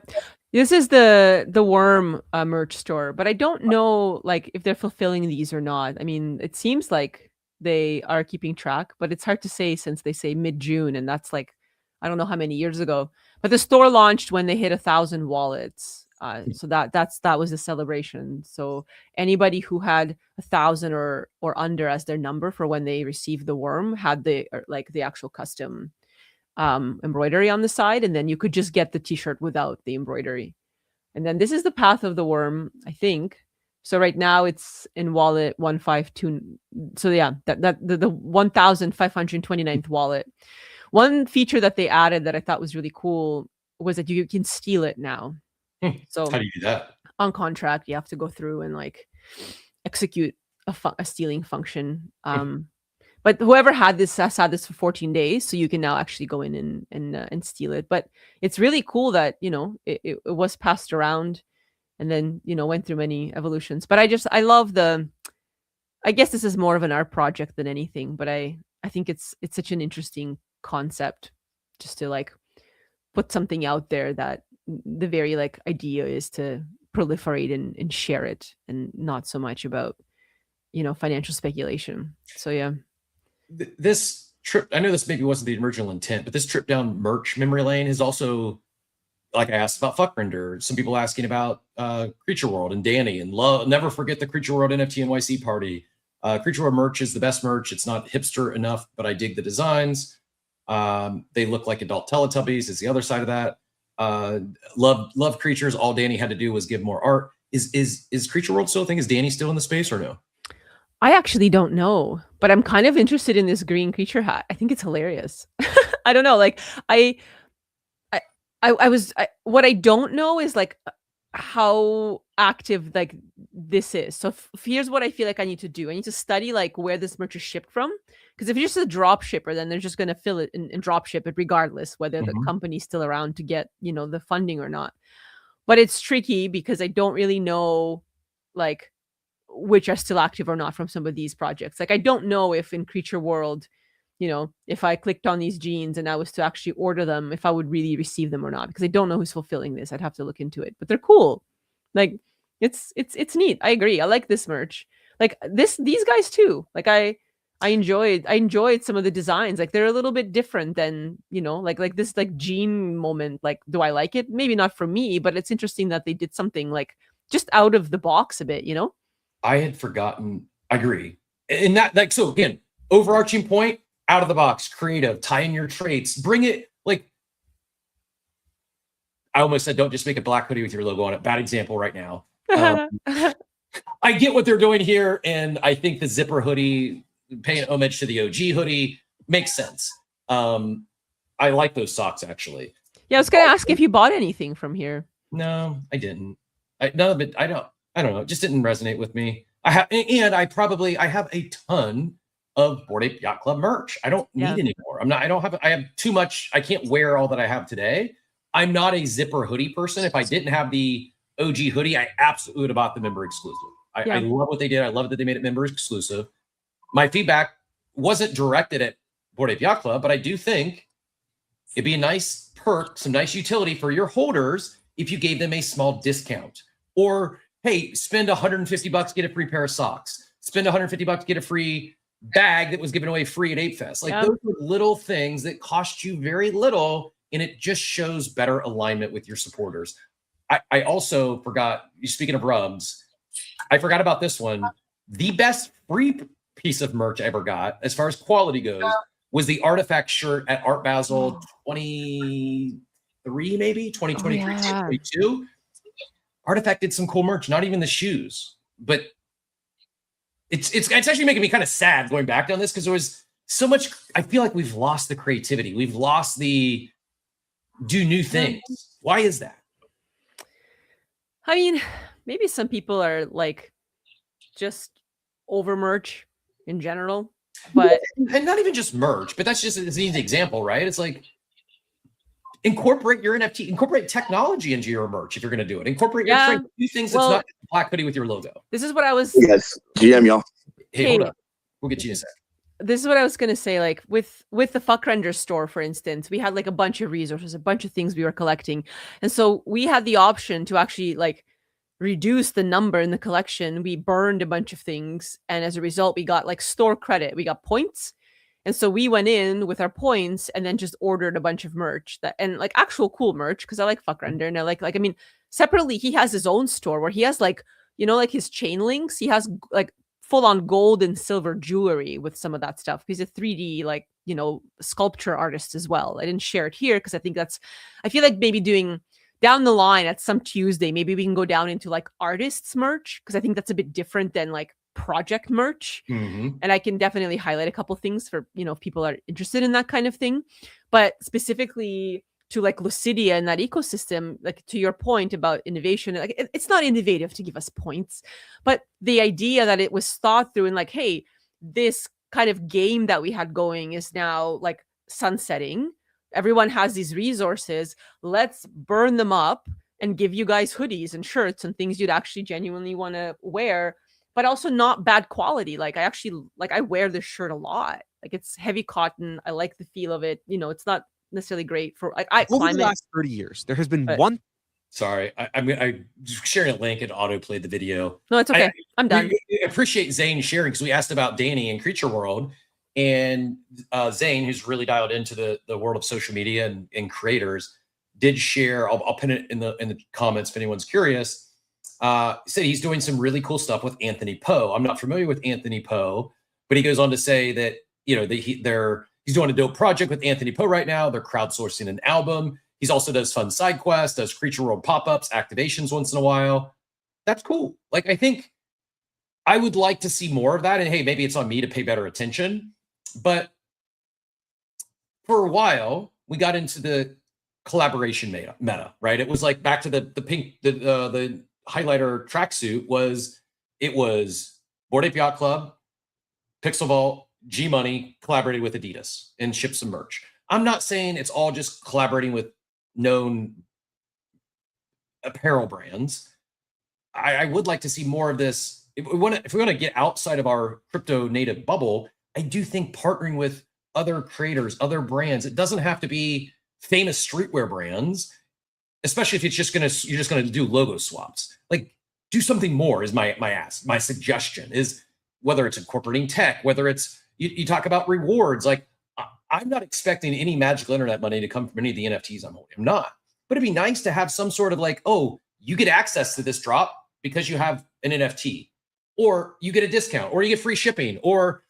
This is the worm merch store, but I don't know like if they're fulfilling these or not. I mean, it seems like they are keeping track, but it's hard to say since they say mid-June, and that's like I don't know how many years ago. But the store launched when they hit 1,000 wallets. So that was the celebration. So anybody who had 1,000 or under as their number for when they received the worm had the like the actual custom embroidery on the side, and then you could just get the t-shirt without the embroidery. And then this is the path of the worm, I think. So right now it's in wallet 152. So yeah, the 1,529th wallet. One feature that they added that I thought was really cool was that you can steal it now. So How do you do that? on contract, you have to go through and like execute a stealing function. But whoever had this has had this for 14 days, so you can now actually go in and steal it. But it's really cool that it was passed around, and then went through many evolutions. But I love the. I guess this is more of an art project than anything, but I think it's such an interesting concept, just to like put something out there that the very like idea is to proliferate and share it, and not so much about financial speculation. So yeah. This trip, I know this maybe wasn't the original intent, but this trip down merch memory lane is also, like I asked about Fuckrender, some people asking about Creature World and Danny, and never forget the Creature World NFT NYC party. Creature World merch is the best merch. It's not hipster enough, but I dig the designs. They look like adult Teletubbies is the other side of that. Love creatures. All Danny had to do was give more art. Is Creature World still a thing? Is Danny still in the space or no? I actually don't know, but I'm kind of interested in this green creature hat. I think it's hilarious. I don't know. Like what I don't know is like how active like this is. So here's what I feel like I need to do. I need to study like where this merch is shipped from. Because if you're just a drop shipper, then they're just going to fill it and drop ship it regardless whether the company's still around to get, the funding or not. But it's tricky because I don't really know like which are still active or not from some of these projects. Like I don't know if in Creature World, if I clicked on these jeans and I was to actually order them, if I would really receive them or not, because I don't know who's fulfilling this. I'd have to look into it, but they're cool. Like it's neat. I agree. I like this merch. Like these guys too. Like I enjoyed some of the designs. Like they're a little bit different than, like this like jean moment. Like, do I like it? Maybe not for me, but it's interesting that they did something like just out of the box a bit, I had forgotten. I agree. And that, like, so again, overarching point, out of the box, creative, tie in your traits, bring it. Like, I almost said, don't just make a black hoodie with your logo on it. Bad example right now. I get what they're doing here, and I think the zipper hoodie, paying homage to the OG hoodie, makes sense. I like those socks actually. Yeah, I was gonna ask if you bought anything from here. No, I didn't. None of it. I don't know. It just didn't resonate with me. I have a ton of Bored Ape Yacht Club merch. I don't need any more. I have too much. I can't wear all that I have today. I'm not a zipper hoodie person. If I didn't have the OG hoodie, I absolutely would have bought the member exclusive. I love what they did. I love that they made it member exclusive. My feedback wasn't directed at Bored Ape Yacht Club, but I do think it'd be a nice perk, some nice utility for your holders if you gave them a small discount. Or, hey, spend $150, get a free pair of socks. Spend $150, get a free bag that was given away free at Ape Fest. Like those are little things that cost you very little, and it just shows better alignment with your supporters. I also forgot, speaking of rubs, I forgot about this one. The best free piece of merch I ever got, as far as quality goes, was the Artifact shirt at Art Basel 23, maybe 2023, 2022. Artifact did some cool merch, not even the shoes, but it's actually making me kind of sad going back on this because there was so much. I feel like we've lost the creativity. We've lost the do new things. Why is that? I mean, maybe some people are like just over merch in general, but and not even just merch, but that's just an easy example, right? It's like incorporate your NFT, incorporate technology into your merch if you're going to do it. Incorporate your trade, do things that's not black hoodie with your logo. This is what I was. Yes, GM y'all. Hey, hold up. We'll get you in a sec. this is what I was gonna say. Like with the Fuck Render store, for instance, we had like a bunch of resources, a bunch of things we were collecting, and so we had the option to actually like reduce the number in the collection. We burned a bunch of things, and as a result, we got like store credit. We got points, and so we went in with our points and then just ordered a bunch of merch that and like actual cool merch because I like Fuck Render and I like I mean separately he has his own store where he has like like his chain links. He has like full on gold and silver jewelry with some of that stuff. He's a 3D like sculpture artist as well. I didn't share it here because I feel like maybe doing down the line at some Tuesday, maybe we can go down into like artists merch because I think that's a bit different than like project merch. Mm-hmm. And I can definitely highlight a couple things for if people are interested in that kind of thing. But specifically to like Lucidia and that ecosystem, like to your point about innovation, like it's not innovative to give us points, but the idea that it was thought through and like, hey, this kind of game that we had going is now like sunsetting. Everyone has these resources. Let's burn them up and give you guys hoodies and shirts and things you'd actually genuinely want to wear, but also not bad quality. Like I wear this shirt a lot. Like it's heavy cotton. I like the feel of it. It's not necessarily great for like over the last 30 years. There has been one. Sorry, I'm sharing a link and autoplayed the video. No, it's okay. I'm done. We appreciate Zane sharing because we asked about Danny and Creature World, and Zane, who's really dialed into the world of social media and creators, did share. I'll pin it in the comments if anyone's curious. Said he's doing some really cool stuff with Anthony Poe. I'm not familiar with Anthony Poe, but he goes on to say that he's doing a dope project with Anthony Poe right now. They're crowdsourcing an album. He's also does fun side quests, does Creature World pop-ups, activations once in a while. That's cool. Like, I think I would like to see more of that. And hey, maybe it's on me to pay better attention. But for a while, we got into the collaboration meta, right? It was like back to the pink, the highlighter tracksuit was Bored Ape Yacht Club, Pixel Vault, G Money collaborated with Adidas and shipped some merch. I'm not saying it's all just collaborating with known apparel brands. I would like to see more of this. If we want to get outside of our crypto native bubble, I do think partnering with other creators, other brands, it doesn't have to be famous streetwear brands, especially if you're just gonna do logo swaps. Like, do something more is my ask. My suggestion is whether it's incorporating tech, whether it's you talk about rewards. Like, I'm not expecting any magical internet money to come from any of the NFTs I'm holding. I'm not. But it'd be nice to have some sort of like, oh, you get access to this drop because you have an NFT, or you get a discount, or you get free shipping, or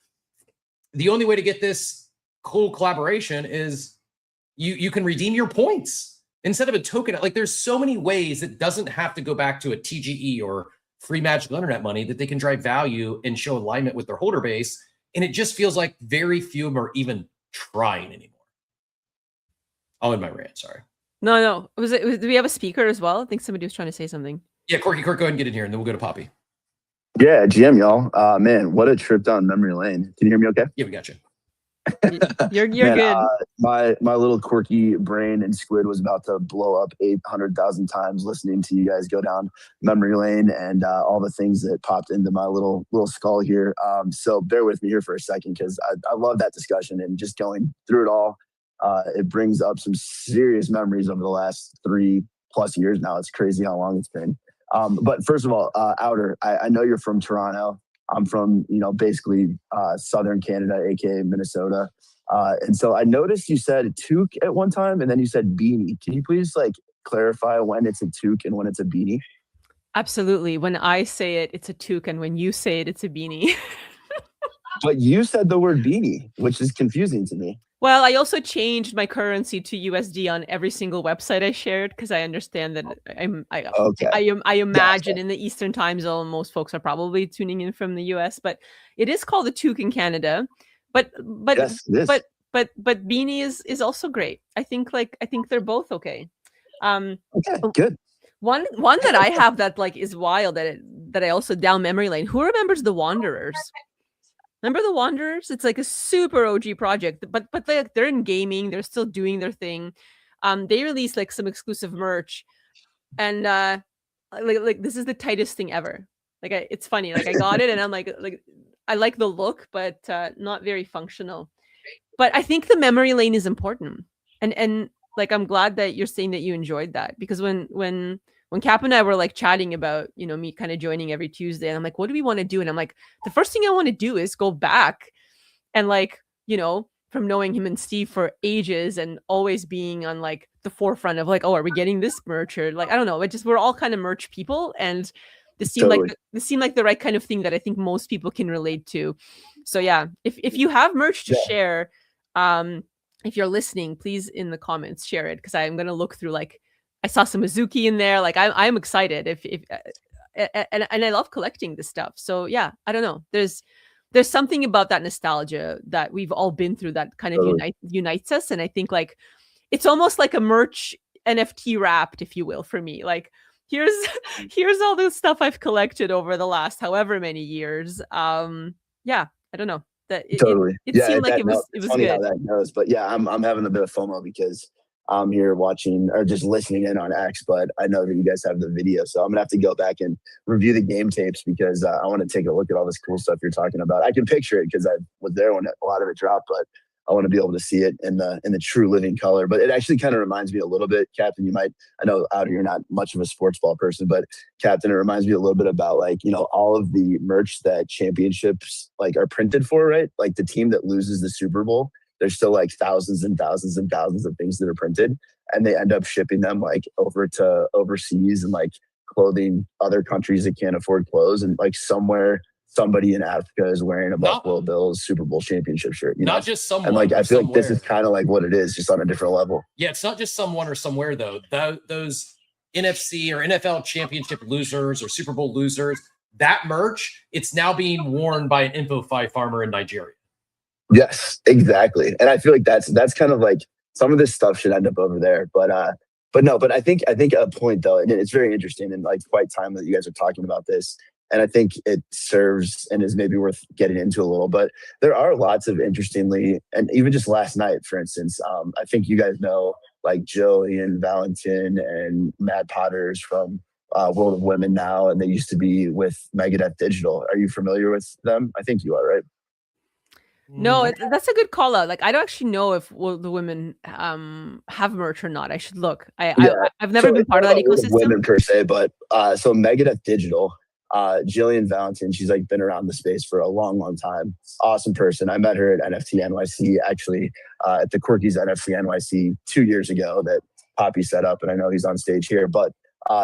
the only way to get this cool collaboration is you can redeem your points instead of a token. Like, there's so many ways that doesn't have to go back to a TGE or free magical internet money that they can drive value and show alignment with their holder base. And it just feels like very few of them are even trying anymore. I'll end my rant. Sorry. No. Do we have a speaker as well? I think somebody was trying to say something. Yeah, Corky, go ahead and get in here, and then we'll go to Poppy. Yeah, GM, y'all. Man, what a trip down memory lane. Can you hear me okay? Yeah, we got you. You're Man, good. My little quirky brain and squid was about to blow up 800,000 times listening to you guys go down memory lane and all the things that popped into my little skull here. So bear with me here for a second because I love that discussion and just going through it all. It brings up some serious memories over the last 3+ years now. It's crazy how long it's been. But first of all, Outer, I know you're from Toronto. I'm from, basically southern Canada, aka Minnesota. And so I noticed you said toque at one time, and then you said beanie. Can you please clarify when it's a toque and when it's a beanie? Absolutely. When I say it, it's a toque, and when you say it, it's a beanie. But you said the word beanie, which is confusing to me. Well, I also changed my currency to USD on every single website I shared because I understand that I imagine in the Eastern time zone, most folks are probably tuning in from the US, but it is called a toque in Canada. But yes, but beanie is also great. I think they're both okay. Okay, good. One that I have that is wild that I also down memory lane. Who remembers the Wanderers? Remember the Wanderers? It's like a super OG project, but they're in gaming. They're still doing their thing. They released some exclusive merch, and this is the tightest thing ever. It's funny. I got it, and I'm like I like the look, but not very functional. But I think the memory lane is important, and like I'm glad that you're saying that you enjoyed that, because when Cap and I were like chatting about, you know, me kind of joining every Tuesday, and I'm like, what do we want to do? And I'm like, the first thing I want to do is go back and, like, you know, from knowing him and Steve for ages and always being on like the forefront of like, oh, are we getting this merch, or like, I don't know, it just, we're all kind of merch people, and this seemed Totally. like the right kind of thing that I think most people can relate to. So yeah, if you have merch to share, if you're listening, please in the comments share it, because I'm gonna look through, like, I saw some Mizuki in there, like I'm excited if and I love collecting this stuff. So yeah, I don't know, there's something about that nostalgia that we've all been through that kind of unites us, and I think like it's almost like a merch NFT wrapped, if you will, for me. Like, here's all the stuff I've collected over the last however many years. Yeah, I don't know. That it seemed like it was funny good. how that goes. But yeah, I'm having a bit of FOMO because I'm here watching or just listening in on X, but I know that you guys have the video, so I'm gonna have to go back and review the game tapes because I want to take a look at all this cool stuff you're talking about. I can picture it because I was there when a lot of it dropped, but I want to be able to see it in the true living color. But it actually kind of reminds me a little bit, Captain. You might, I know out here you're not much of a sports ball person, but Captain, it reminds me a little bit about, like, you know, all of the merch that championships like are printed for, right? Like the team that loses the Super Bowl, there's still like thousands and thousands and thousands of things that are printed, and they end up shipping them like over to overseas and like clothing other countries that can't afford clothes, and like somewhere somebody in Africa is wearing a Buffalo Bills Super Bowl championship shirt. You Not know? just someone. And like I feel somewhere. like this is kind of like what it is, just on a different level. Yeah, it's not just someone or somewhere though. Those NFC or NFL championship losers or Super Bowl losers, that merch, it's now being worn by an Info5 farmer in Nigeria. Yes, exactly. And I feel like that's kind of like some of this stuff should end up over there. But I think a point though, and it's very interesting and like quite timely that you guys are talking about this. And I think it serves and is maybe worth getting into a little. But there are lots of interestingly, and even just last night, for instance, I think you guys know like Jillian Valentin and Matt Potters from World of Women now, and they used to be with Megadeth Digital. Are you familiar with them? I think you are, right? No, that's a good call out. Like, I don't actually know if the women have merch or not. I should look. I've never been part of that ecosystem. Women per se, but so Megadeth Digital, Jillian Valentin, she's like been around the space for a long, long time. Awesome person. I met her at NFT NYC, actually at the Quirky's NFT NYC 2 years ago that Poppy set up, and I know he's on stage here. But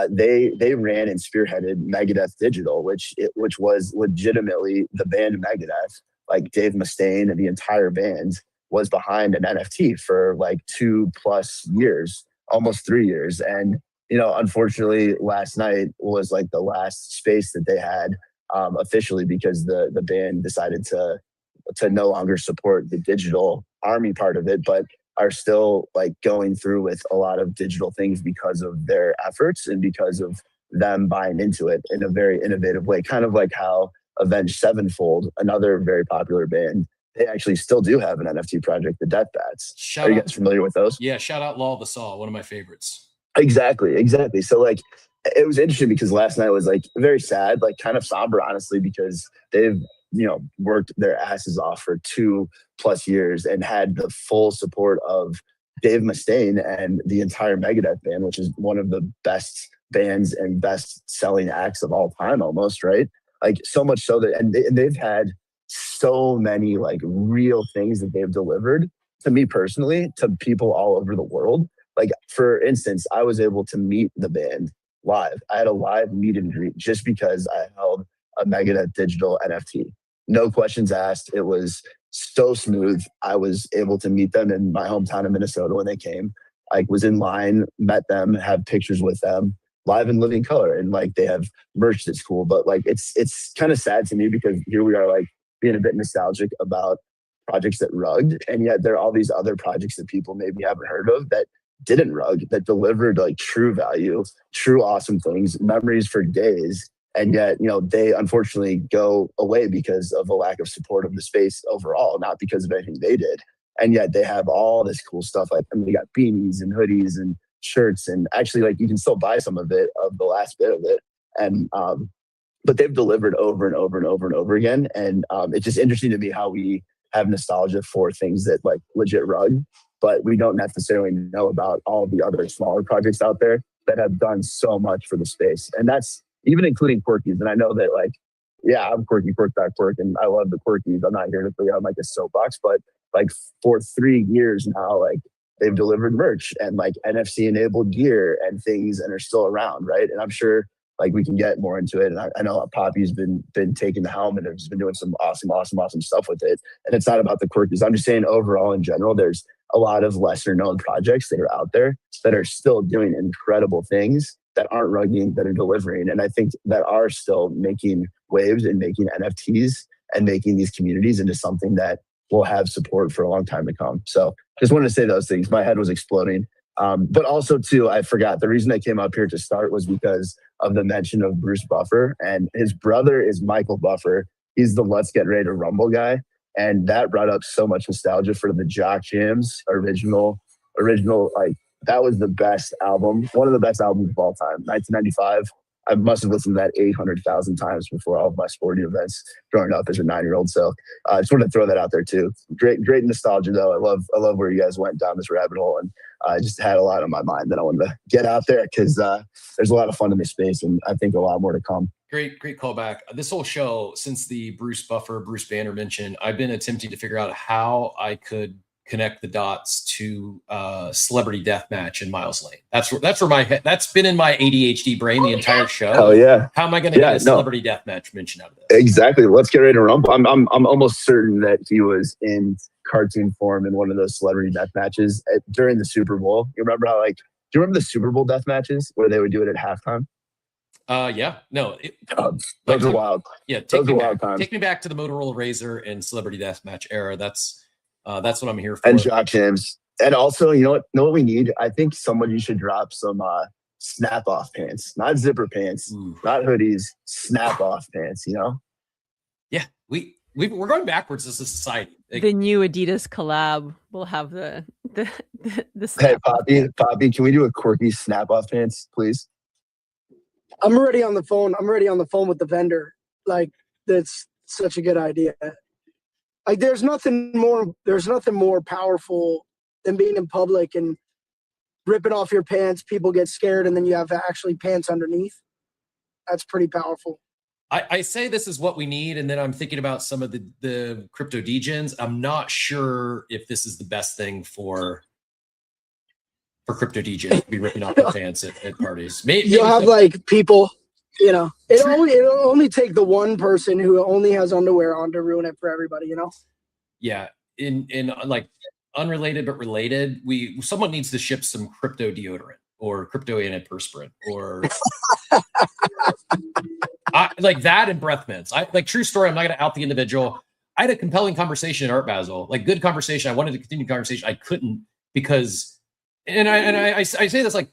they ran and spearheaded Megadeth Digital, which was legitimately the band Megadeth. Like Dave Mustaine and the entire band was behind an NFT for like 2+ years, almost 3 years. And, you know, unfortunately last night was like the last space that they had officially, because the band decided to no longer support the digital army part of it, but are still like going through with a lot of digital things because of their efforts and because of them buying into it in a very innovative way, kind of like how Avenged Sevenfold, another very popular band, they actually still do have an NFT project, the Death Bats. Are you guys familiar with those? Yeah, shout out Law of the Saw, one of my favorites. Exactly. So like it was interesting because last night was like very sad, like kind of somber, honestly, because they've, you know, worked their asses off for 2+ years and had the full support of Dave Mustaine and the entire Megadeth band, which is one of the best bands and best selling acts of all time almost, right? Like so much so that, and they've had so many like real things that they've delivered to me personally, to people all over the world. Like for instance, I was able to meet the band live. I had a live meet and greet just because I held a Megadeth Digital NFT. No questions asked. It was so smooth. I was able to meet them in my hometown of Minnesota when they came. I was in line, met them, had pictures with them, live in living color, and like they have merch that's cool. But like it's kind of sad to me because here we are like being a bit nostalgic about projects that rugged, and yet there are all these other projects that people maybe haven't heard of that didn't rug, that delivered like true value, true awesome things, memories for days. And yet, you know, they unfortunately go away because of a lack of support of the space overall, not because of anything they did. And yet they have all this cool stuff. Like, I mean, they got beanies and hoodies and shirts, and actually like you can still buy some of it, of the last bit of it. And but they've delivered over and over and over and over again. And it's just interesting to me how we have nostalgia for things that like legit rug, but we don't necessarily know about all the other smaller projects out there that have done so much for the space. And that's even including Quirkies. And I know that like, yeah, I'm quirky, quirk, and I love the Quirkies. I'm not here to put on like a soapbox, but like for 3 years now, like they've delivered merch and like NFC enabled gear and things and are still around, right? And I'm sure like we can get more into it. And I know Poppy's been taking the helm and has been doing some awesome stuff with it. And it's not about the Quirkies. I'm just saying overall in general, there's a lot of lesser known projects that are out there that are still doing incredible things that aren't rugging, that are delivering. And I think that are still making waves and making NFTs and making these communities into something that will have support for a long time to come. So just wanted to say those things. My head was exploding. But also too, I forgot the reason I came up here to start was because of the mention of Bruce Buffer, and his brother is Michael Buffer. He's the Let's Get Ready to Rumble guy. And that brought up so much nostalgia for the Jock Jams original, like that was the best album, one of the best albums of all time, 1995. I must have listened to that 800,000 times before all of my sporting events growing up as a 9-year-old. So I just wanted to throw that out there too. Great nostalgia though. I love where you guys went down this rabbit hole, and I just had a lot on my mind that I wanted to get out there because there's a lot of fun in this space, and I think a lot more to come. Great callback. This whole show, since the Bruce Banner mention, I've been attempting to figure out how I could connect the dots to Celebrity Deathmatch in Miles Lane. That's where my head, that's been in my ADHD brain the entire show. Oh yeah. How am I going to get a Celebrity Deathmatch mention out of this? Exactly. Let's Get Ready to Rumble. I'm almost certain that he was in cartoon form in one of those Celebrity Death matches during the Super Bowl. You remember how do you remember the Super Bowl death matches where they would do it at halftime? Yeah. No. Those are wild. Yeah. Take me back to the Motorola Razor and Celebrity Deathmatch era. That's what I'm here for. And Jock Jams. And also, you know what we need? I think somebody should drop some snap off pants, not zipper pants, not hoodies, snap off pants, you know? Yeah. We're going backwards as a society. Like, the new Adidas collab will have the Hey, Poppy, can we do a quirky snap off pants, please? I'm already on the phone. With the vendor. Like, that's such a good idea. Like, there's nothing more powerful than being in public and ripping off your pants. People get scared, and then you have actually pants underneath. That's pretty powerful. I say this is what we need, and then I'm thinking about some of the crypto degens. I'm not sure if this is the best thing for crypto degens to be ripping off their pants at parties. Maybe you'll have like people, you know, it'll only take the one person who only has underwear on to ruin it for everybody, you know? Yeah. In like unrelated but related, someone needs to ship some crypto deodorant or crypto antiperspirant or like that and breath mints. True story. I'm not going to out the individual. I had a compelling conversation at Art Basel, like good conversation. I wanted to continue the conversation. I couldn't because, and I say this like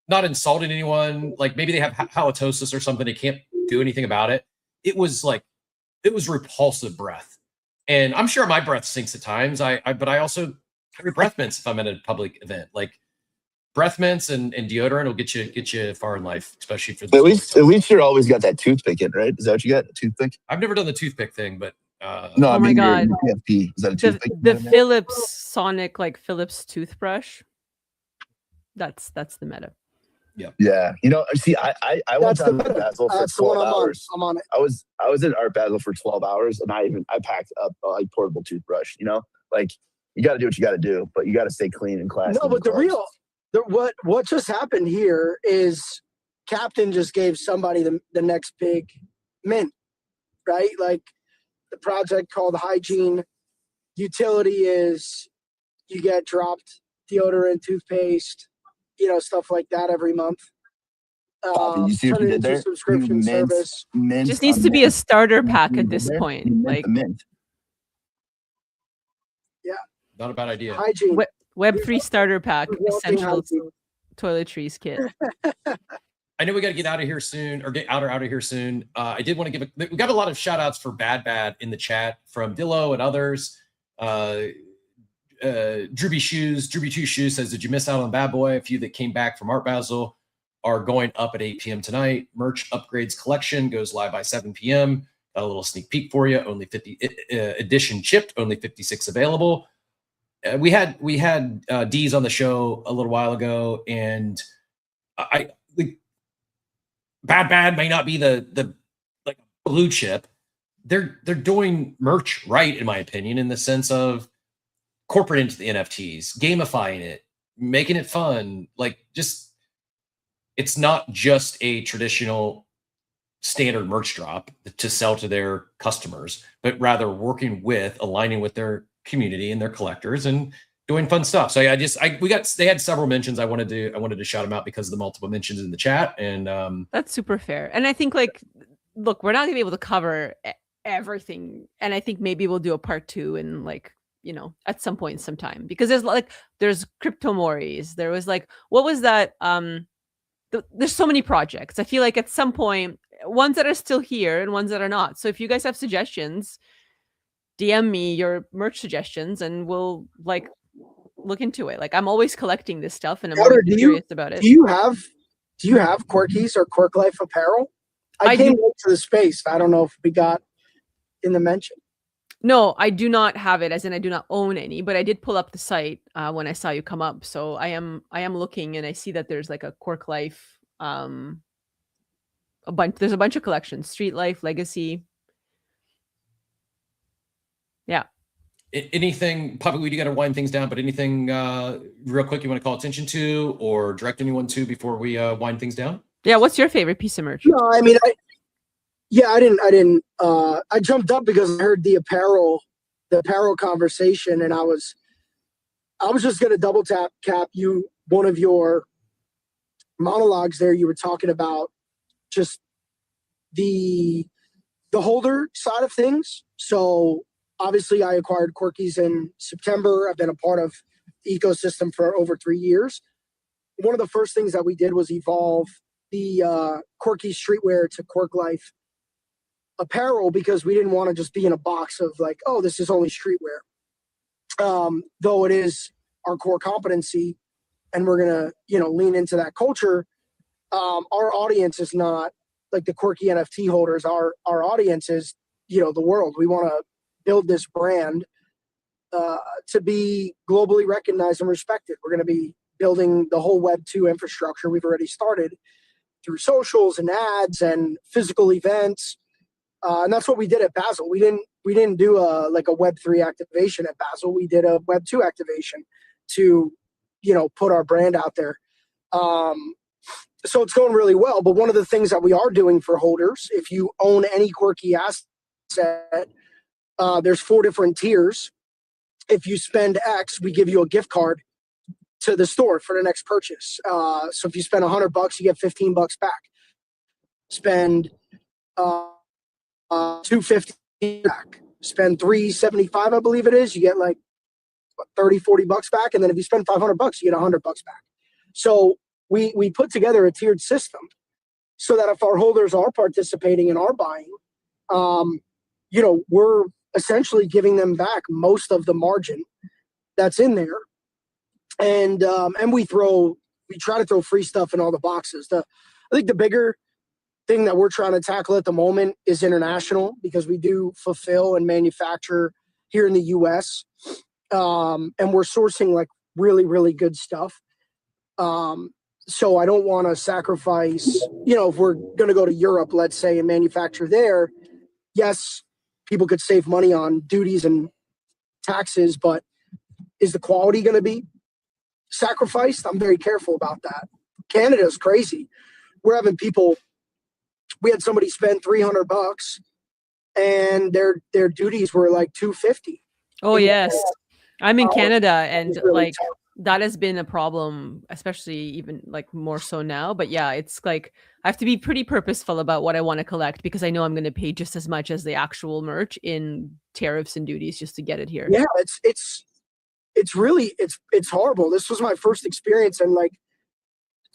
not insulting anyone. Like maybe they have halitosis or something. They can't do anything about it. It was repulsive breath. And I'm sure my breath stinks at times. But I also carry breath mints if I'm at a public event. Like breath mints and deodorant will get you far in life, especially for at least you're always got that toothpick in, right? Is that what you got? A toothpick? I've never done the toothpick thing, but no, oh I mean, my god, is that a toothpick? The Philips Sonic, like Philips toothbrush. That's the meta. Yeah. You know, see, I went down to Art Basel for 12 hours. I'm on it. I was in Art Basel for 12 hours, and I packed up a like portable toothbrush. You know, like you got to do what you got to do, but you got to stay clean and classy. No, but what just happened here is Captain just gave somebody the next big mint, right? Like the project called Hygiene. Utility is you get dropped deodorant, toothpaste, you know, stuff like that every month. You see what you did there? Subscription service. Just needs to be a starter pack at this point. Like mint. Yeah. Not a bad idea. Hygiene. Web3 starter pack, essentials toiletries kit. I know we got to get out of here soon, or get out of here soon. I did want to we got a lot of shout outs for Bad in the chat from Dillo and others. Drewby 2 Shoes says, did you miss out on Bad Boy? A few that came back from Art Basel. are going up at 8 p.m. tonight. Merch upgrades collection goes live by 7 p.m. Got a little sneak peek for you. Only 50 edition chipped, only 56 available. We had D's on the show a little while ago, and I bad may not be the like blue chip. They're doing merch right, in my opinion, in the sense of corporate into the NFTs, gamifying it, making it fun. Like, just, it's not just a traditional standard merch drop to sell to their customers, but rather aligning with their community and their collectors and doing fun stuff. So they had several mentions. I wanted to shout them out because of the multiple mentions in the chat. And that's super fair. And I think, like, look, we're not gonna be able to cover everything. And I think maybe we'll do a part 2 in, like, you know, at some point sometime, because there's Crypto Moris. There was, like, what was that? There's so many projects. I feel like at some point, ones that are still here and ones that are not. So if you guys have suggestions, DM me your merch suggestions and we'll, like, look into it. Like, I'm always collecting this stuff and I'm always curious about it. Do you have Quirkies or Quirk Life apparel? I came late to the space. I don't know if we got in the mention. No, I do not have it, as in I do not own any, but I did pull up the site when I saw you come up. So I am looking, and I see that there's like a Quirk Life, there's a bunch of collections, Street Life, Legacy. Yeah. Anything, probably you got to wind things down, but anything real quick you want to call attention to or direct anyone to before we wind things down? Yeah. What's your favorite piece of merch? No, I mean, I jumped up because I heard the apparel conversation, and I was just going to double tap Cap you. One of your monologues there, you were talking about just the holder side of things. So obviously I acquired Quirkies in September. I've been a part of the ecosystem for over 3 years. One of the first things that we did was evolve the Quirky streetwear to Quirk Life apparel, because we didn't want to just be in a box of like, oh, this is only streetwear. Though it is our core competency and we're going to, lean into that culture. Our audience is not like the quirky NFT holders. Our audience is, the world. We want to build this brand to be globally recognized and respected. We're going to be building the whole Web2 infrastructure. We've already started through socials and ads and physical events. And that's what we did at Basel. We didn't do a Web3 activation at Basel. We did a Web2 activation to, put our brand out there. So it's going really well. But one of the things that we are doing for holders, if you own any quirky asset, there's 4 different tiers. If you spend X, we give you a gift card to the store for the next purchase. So if you spend $100, you get $15 back. Spend $250 back. Spend $375, I believe it is, you get like $30-40 back. And then if you spend $500, you get $100 back. So we put together a tiered system so that if our holders are participating and are buying, we're essentially giving them back most of the margin that's in there. And we try to throw free stuff in all the boxes. I think the bigger thing that we're trying to tackle at the moment is international, because we do fulfill and manufacture here in the US. And we're sourcing like really, really good stuff. So I don't want to sacrifice, if we're going to go to Europe, let's say, and manufacture there, yes, people could save money on duties and taxes, but is the quality going to be sacrificed? I'm very careful about that. Canada is crazy. We're having we had somebody spend $300 and their duties were like $250. Oh, yes. I'm in Canada, and really tough. That has been a problem, especially even like more so now. But yeah, it's like I have to be pretty purposeful about what I want to collect, because I know I'm going to pay just as much as the actual merch in tariffs and duties just to get it here. Yeah, it's really horrible. This was my first experience, and like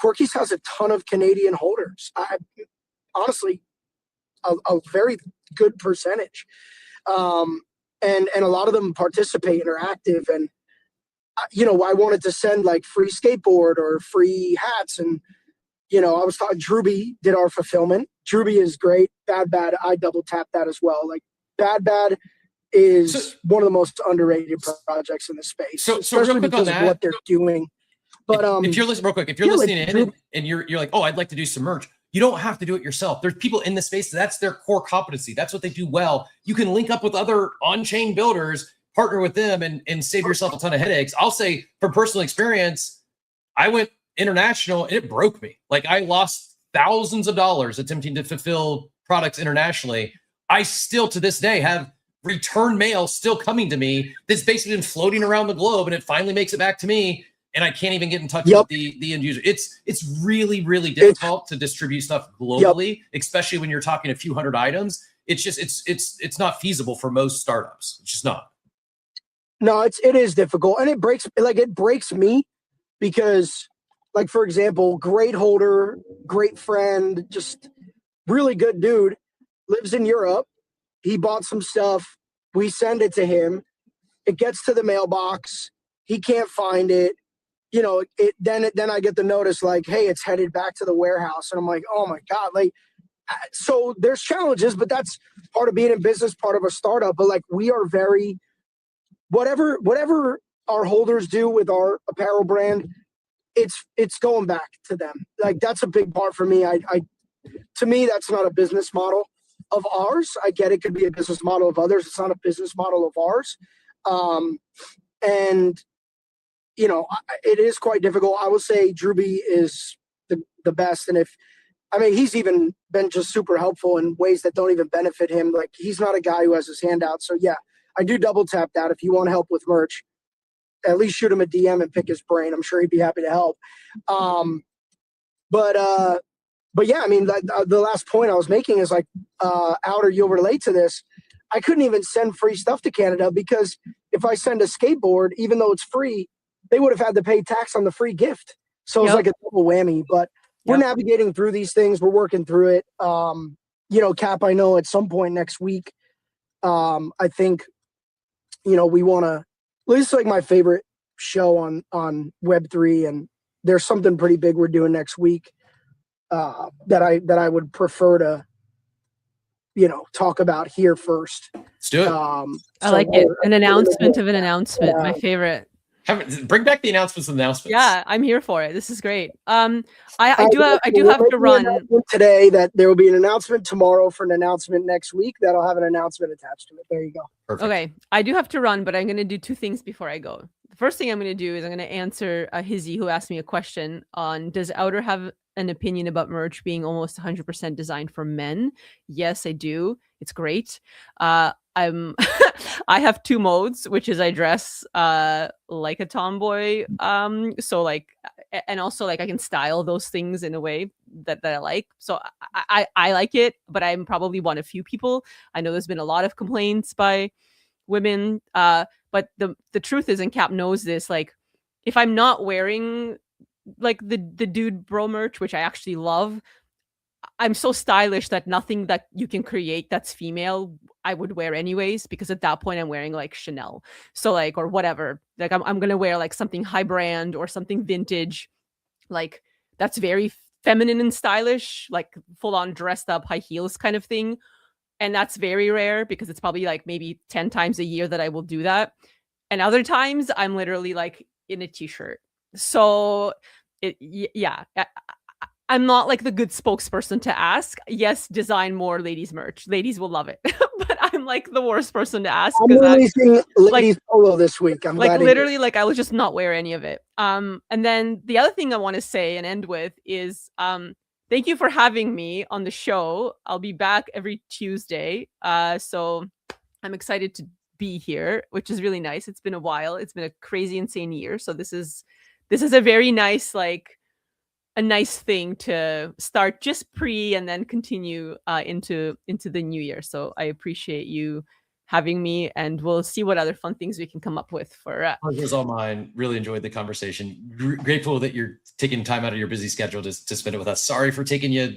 Quirkies has a ton of Canadian holders. Honestly, a very good percentage, and a lot of them participate and are active. And I wanted to send like free skateboard or free hats, and I was talking, Drewby did our fulfillment. Drewby is great. Bad, I double tap that as well. Like Bad is one of the most underrated projects in the space, so especially real quick because on of that, what they're doing. But if you're listening, real quick, if you're listening in and you're like, oh, I'd like to do some merch, you don't have to do it yourself. There's people in the space that's their core competency. That's what they do well. You can link up with other on-chain builders, partner with them, and save yourself a ton of headaches. I'll say from personal experience, I went international and it broke me. Like I lost thousands of dollars attempting to fulfill products internationally. I still to this day have return mail still coming to me that's basically been floating around the globe, and it finally makes it back to me, and I can't even get in touch with the end user. It's really, really difficult to distribute stuff globally, especially when you're talking a few hundred items. It's just it's not feasible for most startups. It's just not. No, it is difficult, and it breaks me because, like, for example, great holder, great friend, just really good dude, lives in Europe. He bought some stuff. We send it to him. It gets to the mailbox. He can't find it. Then I get the notice like, hey, it's headed back to the warehouse. And I'm like, oh my God. Like, so there's challenges, but that's part of being in business, part of a startup. But like, we are very, whatever our holders do with our apparel brand, it's going back to them. Like, that's a big part for me. To me, that's not a business model of ours. I get it could be a business model of others. It's not a business model of ours. And it is quite difficult. I will say Drewby is the best. And he's even been just super helpful in ways that don't even benefit him. Like, he's not a guy who has his hand out. So yeah, I do double tap that. If you want help with merch, at least shoot him a DM and pick his brain. I'm sure he'd be happy to help. But yeah, the last point I was making is like, Outer, you'll relate to this. I couldn't even send free stuff to Canada because if I send a skateboard, even though it's free, they would have had to pay tax on the free gift. So it's like a double whammy, but we're navigating through these things. We're working through it. Cap, I know at some point next week, I think, we want to, this is like my favorite show on Web3, and there's something pretty big we're doing next week that I would prefer to, talk about here first. Let's do it. I like it. An announcement of an announcement. My favorite. Bring back the announcements. Yeah, I'm here for it. This is great. I do have to run today. That there will be an announcement tomorrow for an announcement next week that'll have an announcement attached to it. There you go. Perfect. Okay, I do have to run, but I'm going to do two things before I go. The first thing I'm going to do is I'm going to answer Hizzy, who asked me a question on, does Outer have an opinion about merch being almost 100% designed for men? Yes, I do. It's great. I have two modes, which is I dress like a tomboy. So like, and also like I can style those things in a way that I like. So I like it, but I'm probably one of few people. I know there's been a lot of complaints by women. But the truth is, and Cap knows this, like if I'm not wearing like the dude bro merch, which I actually love, I'm so stylish that nothing that you can create that's female I would wear anyways, because at that point I'm wearing like Chanel. So like, or whatever, like I'm going to wear like something high brand or something vintage, like that's very feminine and stylish, like full on dressed up high heels kind of thing. And that's very rare because it's probably like maybe 10 times a year that I will do that. And other times I'm literally like in a t-shirt. So yeah, I'm not like the good spokesperson to ask. Yes, design more ladies merch. Ladies will love it. But I'm like the worst person to ask. I'm releasing ladies polo this week. I'm like literally like I will just not wear any of it. And then the other thing I want to say and end with is thank you for having me on the show. I'll be back every Tuesday. So I'm excited to be here, which is really nice. It's been a while. It's been a crazy, insane year. So this is a very nice, like a nice thing to start just pre and then continue into the new year. So I appreciate you having me, and we'll see what other fun things we can come up with for Pleasure's all mine. Really enjoyed the conversation. Grateful that you're taking time out of your busy schedule to spend it with us. Sorry for taking you at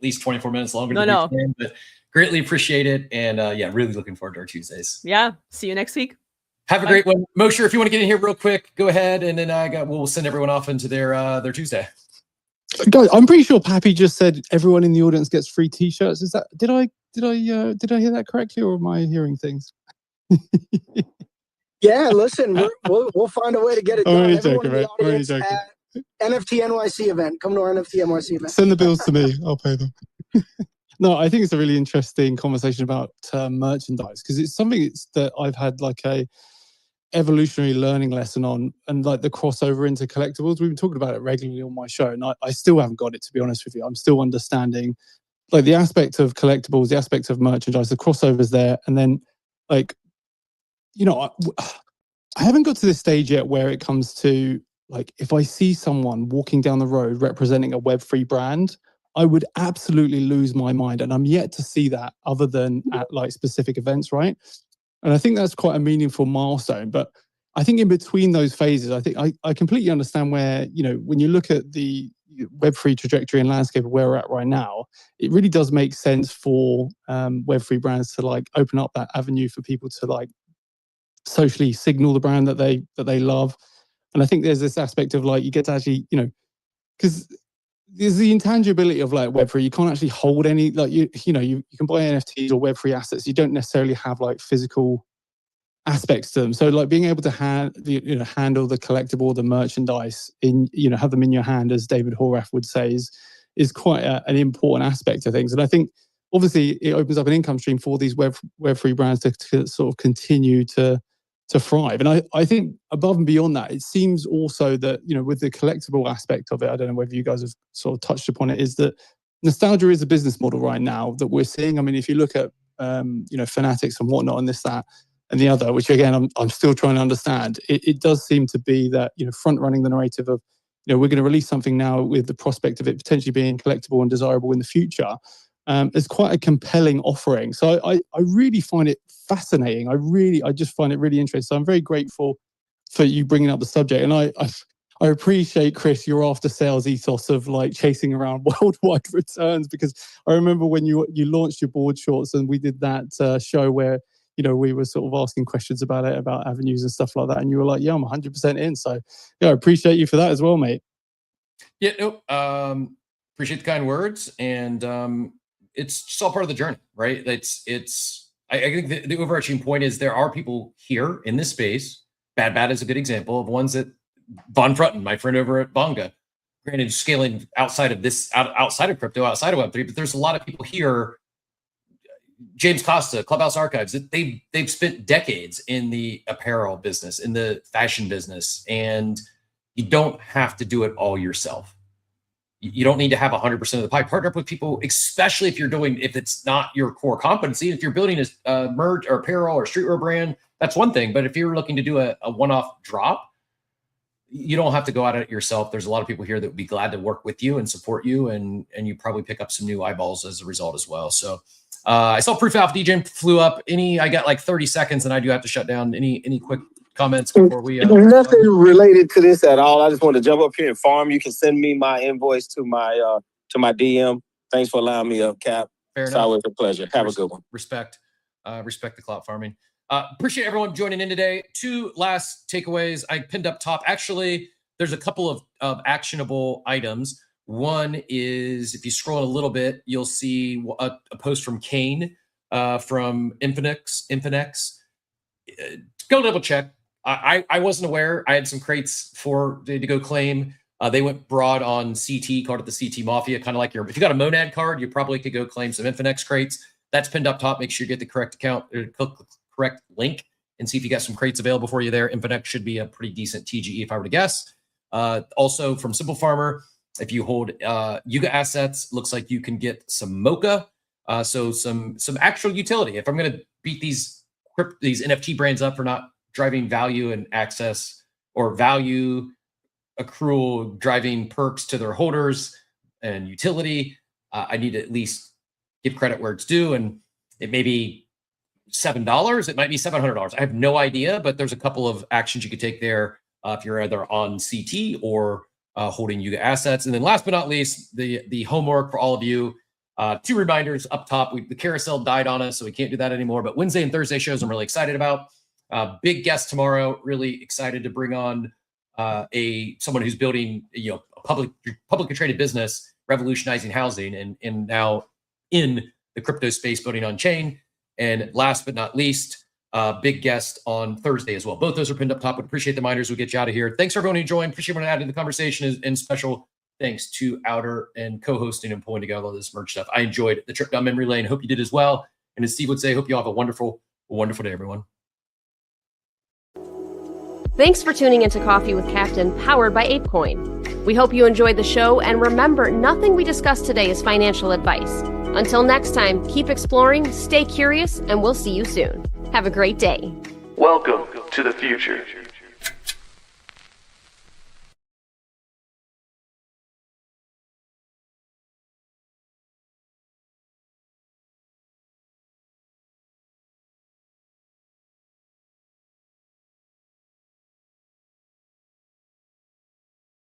least 24 minutes longer than we planned, but greatly appreciate it. And yeah, really looking forward to our Tuesdays. Yeah. See you next week. Have a great one. Mosher, if you want to get in here real quick, go ahead. And then we'll send everyone off into their Tuesday. Guys, I'm pretty sure Pappy just said everyone in the audience gets free T-shirts. Is that did I hear that correctly, or am I hearing things? Yeah, listen, we'll find a way to get it I'm done. only Everyone joking, in the mate. I'm only audience joking. at NFT NYC event. Come to our NFT NYC event. Send the bills to me. I'll pay them. No, I think it's a really interesting conversation about merchandise, because it's something that I've had like a evolutionary learning lesson on, and like the crossover into collectibles. We've been talking about it regularly on my show, and I still haven't got it, to be honest with you. I'm still understanding like the aspect of collectibles, the aspect of merchandise, the crossovers there, and then like, you know, I haven't got to this stage yet where it comes to like, if I see someone walking down the road representing a Web3 brand, I would absolutely lose my mind. And I'm yet to see that other than at like specific events, right? And I think that's quite a meaningful milestone. But I think in between those phases, I think I completely understand where, you know, when you look at the Web3 trajectory and landscape of where we're at right now, it really does make sense for Web3 brands to like open up that avenue for people to like socially signal the brand that they love. And I think there's this aspect of like, you get to actually, you know, because there's the intangibility of like Web3. You can't actually hold any, like, you know, you can buy NFTs or Web3 assets. You don't necessarily have like physical aspects to them. So like being able to handle the collectible, the merchandise in, you know, have them in your hand, as David Horath would say, is quite an important aspect of things. And I think obviously it opens up an income stream for these Web3 brands to sort of continue to thrive. And I think above and beyond that, it seems also that, you know, with the collectible aspect of it, I don't know whether you guys have sort of touched upon it, is that nostalgia is a business model right now that we're seeing. I mean, if you look at, you know, Fanatics and whatnot and this, that, and the other, which again, I'm still trying to understand, it does seem to be that, you know, front running the narrative of, you know, we're going to release something now with the prospect of it potentially being collectible and desirable in the future. It's quite a compelling offering. So I really find it fascinating. I just find it really interesting. So I'm very grateful for you bringing up the subject. And I appreciate, Chris, your after sales ethos of like chasing around worldwide returns, because I remember when you launched your board shorts and we did that show where, you know, we were sort of asking questions about it, about avenues and stuff like that. And you were like, yeah, I'm 100% in. So yeah, I appreciate you for that as well, mate. Yeah, no, appreciate the kind words. And it's just all part of the journey, right? I think the overarching point is there are people here in this space. Bad is a good example of ones that Von Frutton, my friend over at Bonga, granted scaling outside of this, outside of crypto, outside of Web3, but there's a lot of people here. James Costa, Clubhouse Archives, they've spent decades in the apparel business, in the fashion business, and you don't have to do it all yourself. You don't need to have 100% of the pie. Partner up with people, especially if it's not your core competency. If you're building a merch or apparel or streetwear brand, that's one thing. But if you're looking to do a one-off drop, you don't have to go at it yourself. There's a lot of people here that would be glad to work with you and support you, and you probably pick up some new eyeballs as a result as well. So I saw Proof Alpha DJ flew up. I got like 30 seconds and I do have to shut down. Any quick comments before we nothing related to this at all. I just want to jump up here and farm. You can send me my invoice to my DM. Thanks for allowing me up, Cap. Fair it's enough. Always a pleasure. Have a good one. Respect the clout farming. Appreciate everyone joining in today. 2 last takeaways I pinned up top. Actually, there's a couple of actionable items. One is, if you scroll a little bit, you'll see a post from Kane from Infinex. Go double check. I wasn't aware. I had some crates to go claim. They went broad on CT, called it the CT Mafia, kind of like if you got a Monad card, you probably could go claim some Infinex crates. That's pinned up top. Make sure you get the correct account, click the correct link, and see if you got some crates available for you there. Infinex should be a pretty decent TGE if I were to guess. Also from Simple Farmer, if you hold Yuga assets, looks like you can get some Mocha. So some actual utility. If I'm going to beat these NFT brands up for not driving value and access, or value accrual driving perks to their holders and utility, I need to at least give credit where it's due. And it may be $7, it might be $700. I have no idea, but there's a couple of actions you could take there if you're either on CT or holding Yuga assets. And then last but not least, the homework for all of you. 2 reminders up top. The carousel died on us, so we can't do that anymore. But Wednesday and Thursday shows I'm really excited about. Big guest tomorrow. Really excited to bring on someone who's building a publicly traded business, revolutionizing housing, and now in the crypto space, building on chain. And last but not least, big guest on Thursday as well. Both those are pinned up top. Would appreciate the miners. We'll get you out of here. Thanks for everyone who joined. Appreciate everyone adding to the conversation, and special thanks to Outer and co-hosting and pulling together all this merch stuff. I enjoyed the trip down memory lane. Hope you did as well. And as Steve would say, hope you all have a wonderful day, everyone. Thanks for tuning into Coffee with Captain, powered by ApeCoin. We hope you enjoyed the show, and remember, nothing we discussed today is financial advice. Until next time, keep exploring, stay curious, and we'll see you soon. Have a great day. Welcome to the future.